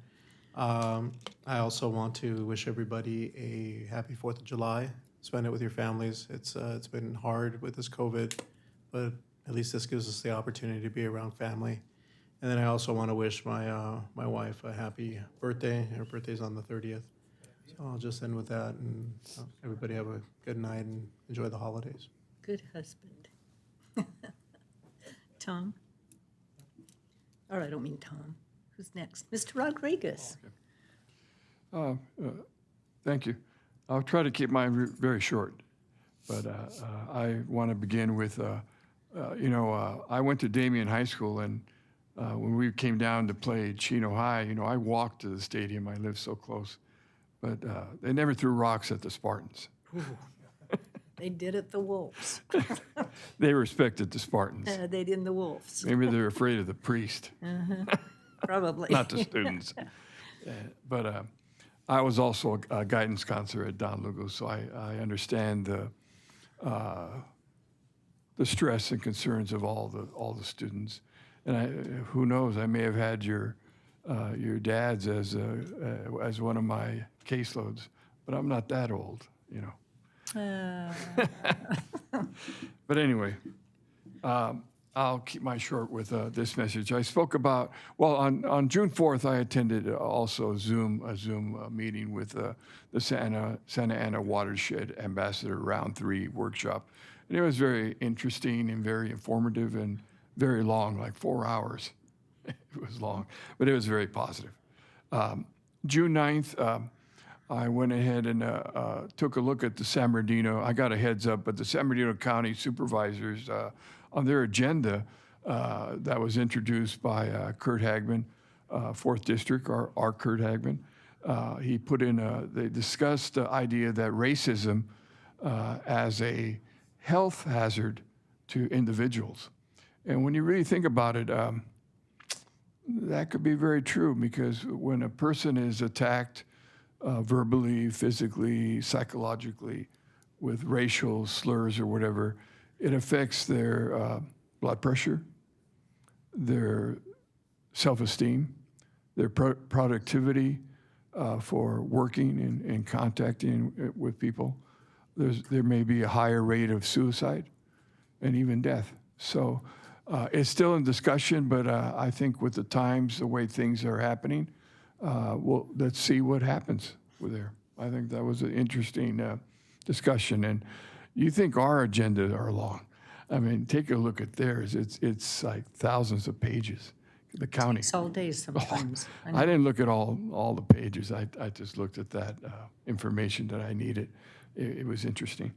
I also want to wish everybody a happy 4th of July. Spend it with your families. It's been hard with this COVID, but at least this gives us the opportunity to be around family. And then I also want to wish my wife a happy birthday. Her birthday's on the 30th. So I'll just end with that, and everybody have a good night and enjoy the holidays. Good husband. Tom? Or I don't mean Tom. Who's next? Mr. Rodriguez. Thank you. I'll try to keep mine very short, but I want to begin with, I went to Damien High School, and when we came down to play Chino High, I walked to the stadium. I lived so close, but they never threw rocks at the Spartans. Ooh. They did at the Wolves. They respected the Spartans. They did the Wolves. Maybe they're afraid of the priest. Probably. Not the students. But I was also a guidance counselor at Don Lugo, so I understand the stress and concerns of all the students. And who knows, I may have had your dads as one of my caseloads, but I'm not that old, But anyway, I I'll keep mine short with this message. I spoke about, well, on June 4th, I attended also a Zoom meeting with the Santa Ana Watershed Ambassador Round 3 workshop. And it was very interesting and very informative and very long, like 4 hours. It was long, but it was very positive. June 9th, I went ahead and took a look at the San Bernardino. I got a heads up, but the San Bernardino County supervisors, on their agenda that was introduced by Kurt Hagman, 4th District, our Kurt Hagman, he put in, they discussed the idea that racism as a health hazard to individuals. And when you really think about it, that could be very true, because when a person is attacked verbally, physically, psychologically, with racial slurs or whatever, it affects their blood pressure, their self-esteem, their productivity for working and contacting with people. There may be a higher rate of suicide and even death. So it's still in discussion, but I think with the times, the way things are happening, let's see what happens with there. I think that was an interesting discussion. And you think our agendas are long. I mean, take a look at theirs. It's like thousands of pages. The county. It's all day sometimes. I didn't look at all the pages. I just looked at that information that I needed. It was interesting.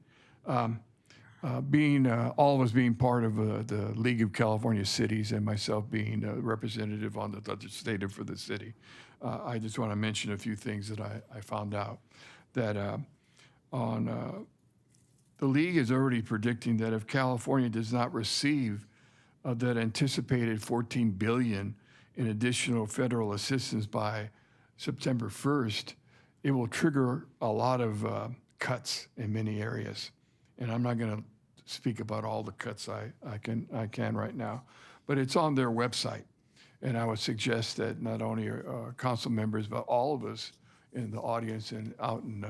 Being all of us being part of the League of California Cities and myself being a representative on the legislative for the city, I just want to mention a few things that I found out. That the league is already predicting that if California does not receive that anticipated $14 billion in additional federal assistance by September 1st, it will trigger a lot of cuts in many areas. And I'm not going to speak about all the cuts I can right now, but it's on their website. And I would suggest that not only council members, but all of us in the audience and out in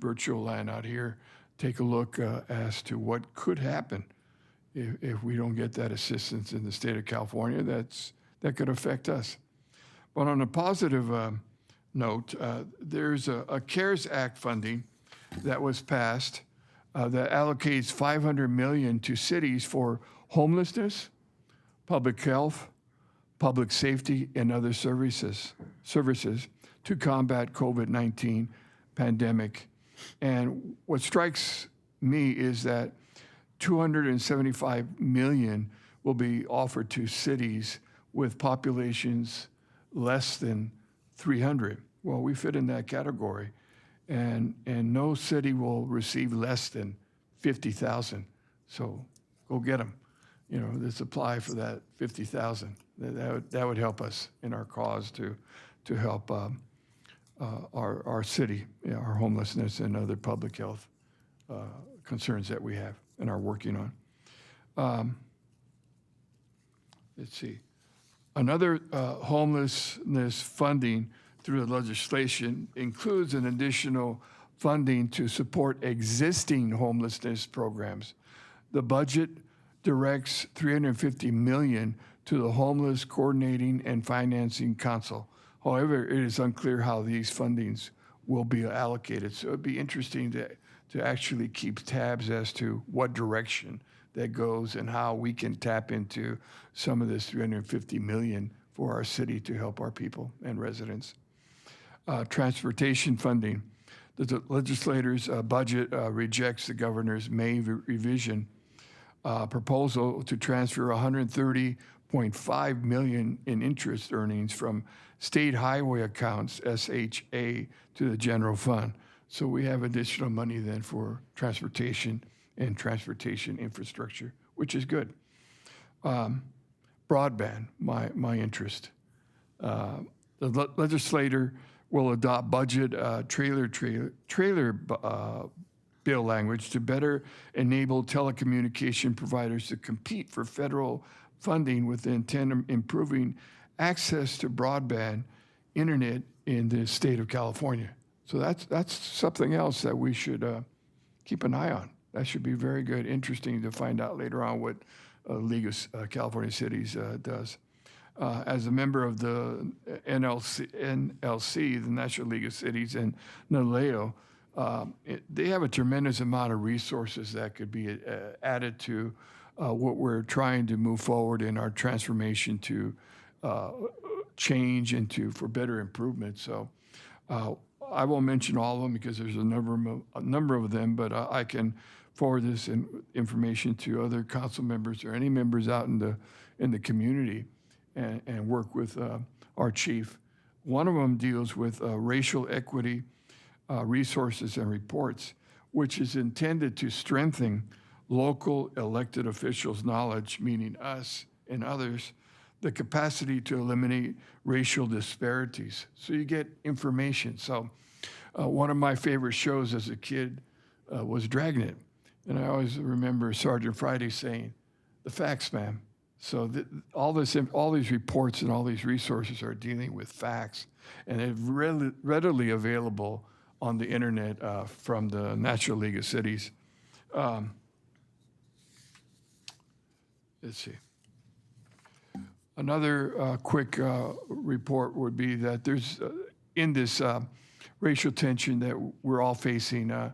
virtual land out here, take a look as to what could happen if we don't get that assistance in the state of California. That could affect us. But on a positive note, there's a CARES Act funding that was passed that allocates $500 million to cities for homelessness, public health, public safety, and other services to combat COVID-19 pandemic. And what strikes me is that $275 million will be offered to cities with populations less than 300. Well, we fit in that category. And no city will receive less than 50,000. So go get them. You know, let's apply for that 50,000. That would help us in our cause to help our city, our homelessness and other public health concerns that we have and are working on. Let's see. Another homelessness funding through the legislation includes an additional funding to support existing homelessness programs. The budget directs $350 million to the Homeless Coordinating and Financing Council. However, it is unclear how these fundings will be allocated. So it'd be interesting to actually keep tabs as to what direction that goes and how we can tap into some of this $350 million for our city to help our people and residents. Transportation funding. The legislators' budget rejects the governor's May revision proposal to transfer $130.5 million in interest earnings from state highway accounts, SHA, to the general fund. So we have additional money then for transportation and transportation infrastructure, which is good. Broadband, my interest. The legislator will adopt budget trailer bill language to better enable telecommunication providers to compete for federal funding with the intent of improving access to broadband internet in the state of California. So that's something else that we should keep an eye on. That should be very good, interesting to find out later on what League of California Cities does. As a member of the NLC, the National League of Cities, and NALEO, they have a tremendous amount of resources that could be added to what we're trying to move forward in our transformation to change and for better improvement. So I won't mention all of them because there's a number of them, but I can forward this information to other council members or any members out in the community and work with our chief. One of them deals with racial equity resources and reports, which is intended to strengthen local elected officials' knowledge, meaning us and others, the capacity to eliminate racial disparities. So you get information. So one of my favorite shows as a kid was Dragnet. And I always remember Sergeant Friday saying, "The facts, ma'am." So all these reports and all these resources are dealing with facts, and they're readily available on the internet from the National League of Cities. Let's see. Another quick report would be that there's, in this racial tension that we're all facing, the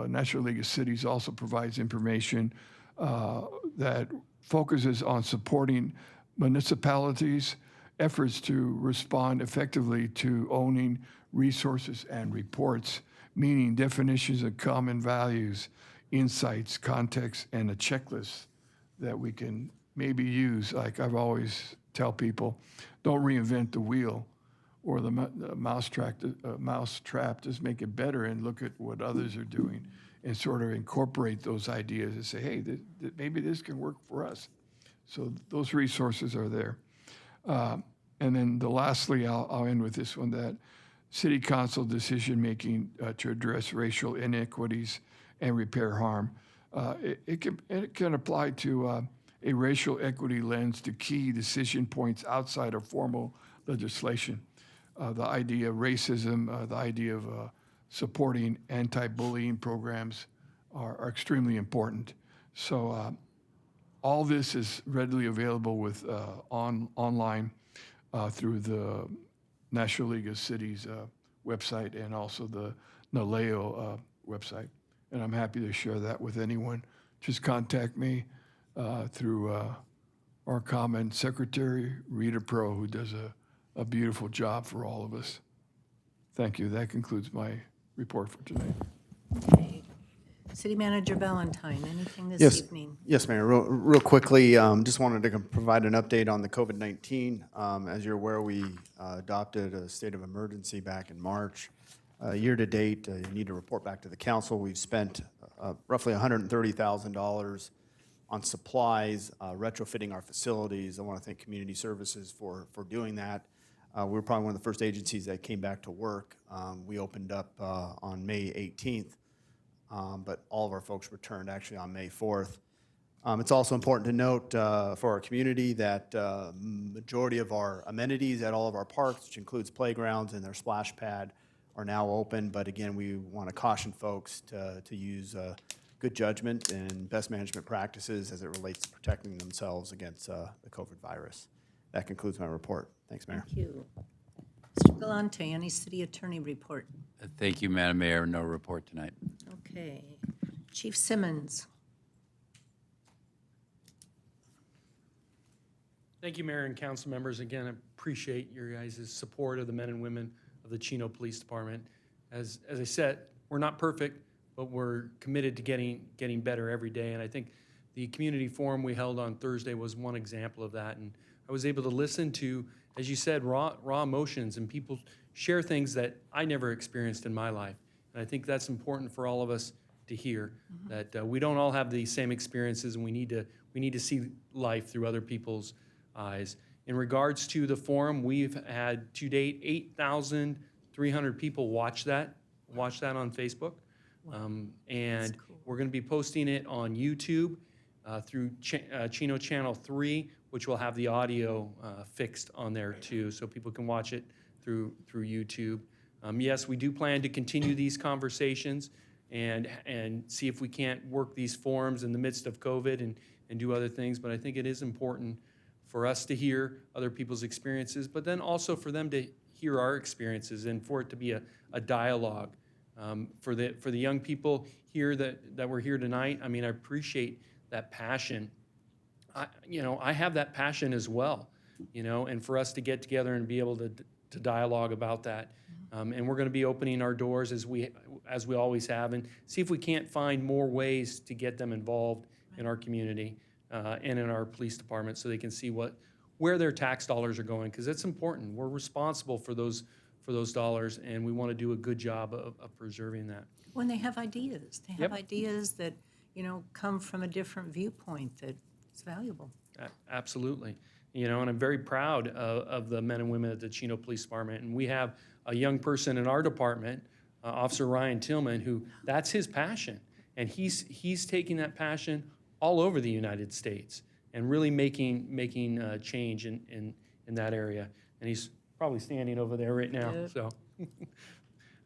National League of Cities also provides information that focuses on supporting municipalities' efforts to respond effectively to owning resources and reports, meaning definitions of common values, insights, context, and a checklist that we can maybe use. Like I've always tell people, don't reinvent the wheel or the mousetrap, just make it better and look at what others are doing and sort of incorporate those ideas and say, hey, maybe this can work for us. So those resources are there. And then lastly, I'll end with this one, that City Council decision-making to address racial inequities and repair harm. It can apply to a racial equity lens to key decision points outside of formal legislation. The idea of racism, the idea of supporting anti-bullying programs are extremely important. So all this is readily available with online through the National League of Cities website and also the NALEO website. And I'm happy to share that with anyone. Just contact me through our common secretary, Rita Pro, who does a beautiful job for all of us. Thank you. That concludes my report for tonight. Okay. City Manager Valentine, anything this evening? Yes, Mayor. Real quickly, just wanted to provide an update on the COVID-19. As you're aware, we adopted a state of emergency back in March. Year to date, you need to report back to the council. We've spent roughly $130,000 on supplies, retrofitting our facilities. I want to thank Community Services for doing that. We were probably one of the first agencies that came back to work. We opened up on May 18th, but all of our folks returned actually on May 4th. It's also important to note for our community that majority of our amenities at all of our parks, which includes playgrounds and their splash pad, are now open. But again, we want to caution folks to use good judgment and best management practices as it relates to protecting themselves against the COVID virus. That concludes my report. Thanks, Mayor. Thank you. Mr. Galante, any city attorney report? Thank you, Madam Mayor. No report tonight. Okay. Chief Simmons. Thank you, Mayor and council members. Again, I appreciate your guys' support of the men and women of the Chino Police Department. As I said, we're not perfect, but we're committed to getting better every day. And I think the community forum we held on Thursday was one example of that. And I was able to listen to, as you said, raw emotions, and people share things that I never experienced in my life. And I think that's important for all of us to hear, that we don't all have the same experiences, and we need to see life through other people's eyes. In regards to the forum, we've had to date 8,300 people watch that on Facebook. And we're going to be posting it on YouTube through Chino Channel 3, which will have the audio fixed on there too, so people can watch it through YouTube. Yes, we do plan to continue these conversations and see if we can't work these forums in the midst of COVID and and do other things, but I think it is important for us to hear other people's experiences, but then also for them to hear our experiences and for it to be a dialogue. For the young people here that were here tonight, I mean, I appreciate that passion. I have that passion as well, and for us to get together and be able to dialogue about that. And we're going to be opening our doors as we always have, and see if we can't find more ways to get them involved in our community and in our police department, so they can see where their tax dollars are going, because it's important. We're responsible for those dollars, and we want to do a good job of preserving that. When they have ideas, ideas that come from a different viewpoint that's valuable. Absolutely. And I'm very proud of the men and women at the Chino Police Department. And we have a young person in our department, Officer Ryan Tillman, who that's his passion. And he's taking that passion all over the United States and really making change in that area. And he's probably standing over there right now. Yep. So.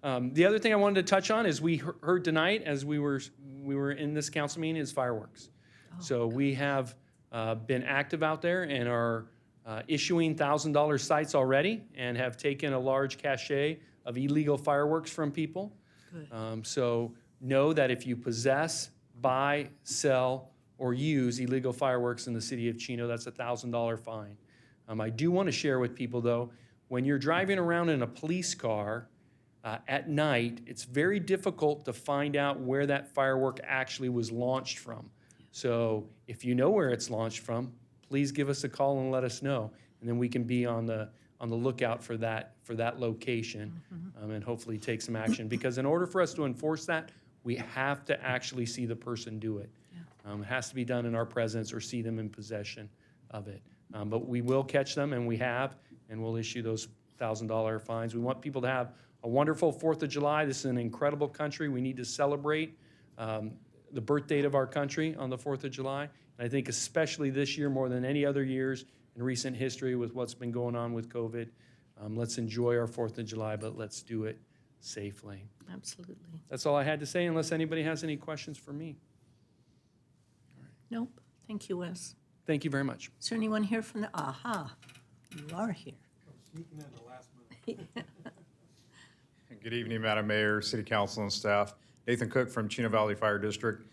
The other thing I wanted to touch on is we heard tonight as we were in this council meeting is fireworks. So we have been active out there and are issuing $1,000 sites already and have taken a large cachet of illegal fireworks from people. So know that if you possess, buy, sell, or use illegal fireworks in the city of Chino, that's a $1,000 fine. I do want to share with people, though, when you're driving around in a police car at night, it's very difficult to find out where that firework actually was launched from. So if you know where it's launched from, please give us a call and let us know, and then we can be on the lookout for that location, and hopefully take some action. Because in order for us to enforce that, we have to actually see the person do it. It has to be done in our presence or see them in possession of it. But we will catch them, and we have, and we'll issue those $1,000 fines. We want people to have a wonderful 4th of July. This is an incredible country. We need to celebrate the birth date of our country on the 4th of July. And I think especially this year, more than any other years in recent history with what's been going on with COVID, let's enjoy our 4th of July, but let's do it safely. Absolutely. That's all I had to say, unless anybody has any questions for me. Nope. Thank you, Wes. Thank you very much. Is there anyone here from the, you are here. Good evening, Madam Mayor, City Council, and staff. Nathan Cook from Chino Valley Fire District.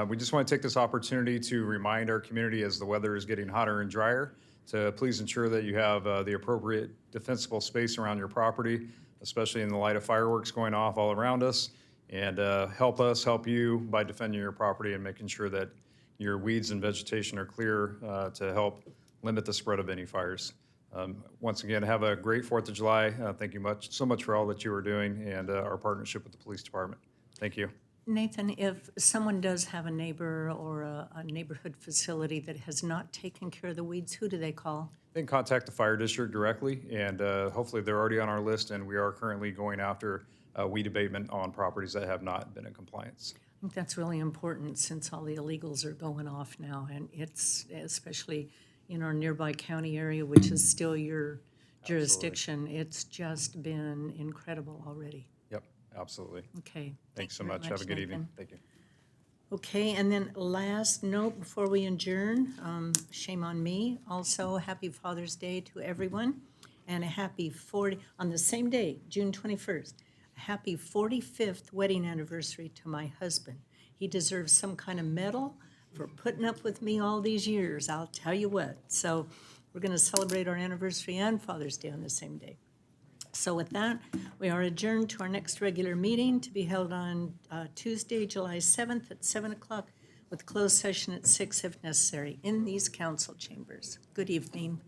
We just want to take this opportunity to remind our community, as the weather is getting hotter and drier, to please ensure that you have the appropriate defensible space around your property, especially in the light of fireworks going off all around us. And help us help you by defending your property and making sure that your weeds and vegetation are clear to help limit the spread of any fires. Once again, have a great 4th of July. Thank you so much for all that you are doing and our partnership with the police department. Thank you. Nathan, if someone does have a neighbor or a neighborhood facility that has not taken care of the weeds, who do they call? They can contact the fire district directly, and hopefully they're already on our list, and we are currently going after weed abatement on properties that have not been in compliance. I think that's really important since all the illegals are going off now, and it's especially in our nearby county area, which is still your jurisdiction. It's just been incredible already. Yep, absolutely. Okay. Thanks so very much. Have a good evening. Nathan. Thank you. Okay, and then last note before we adjourn, shame on me, also happy Father's Day to everyone, and a happy on the same day, June 21st, a happy 45th wedding anniversary to my husband. He deserves some kind of medal for putting up with me all these years, I'll tell you what. So we're going to celebrate our anniversary and Father's Day on the same day. So with that, we are adjourned to our next regular meeting to be held on Tuesday, July 7th at 7 o'clock with closed session at 6 if necessary in these council chambers. Good evening.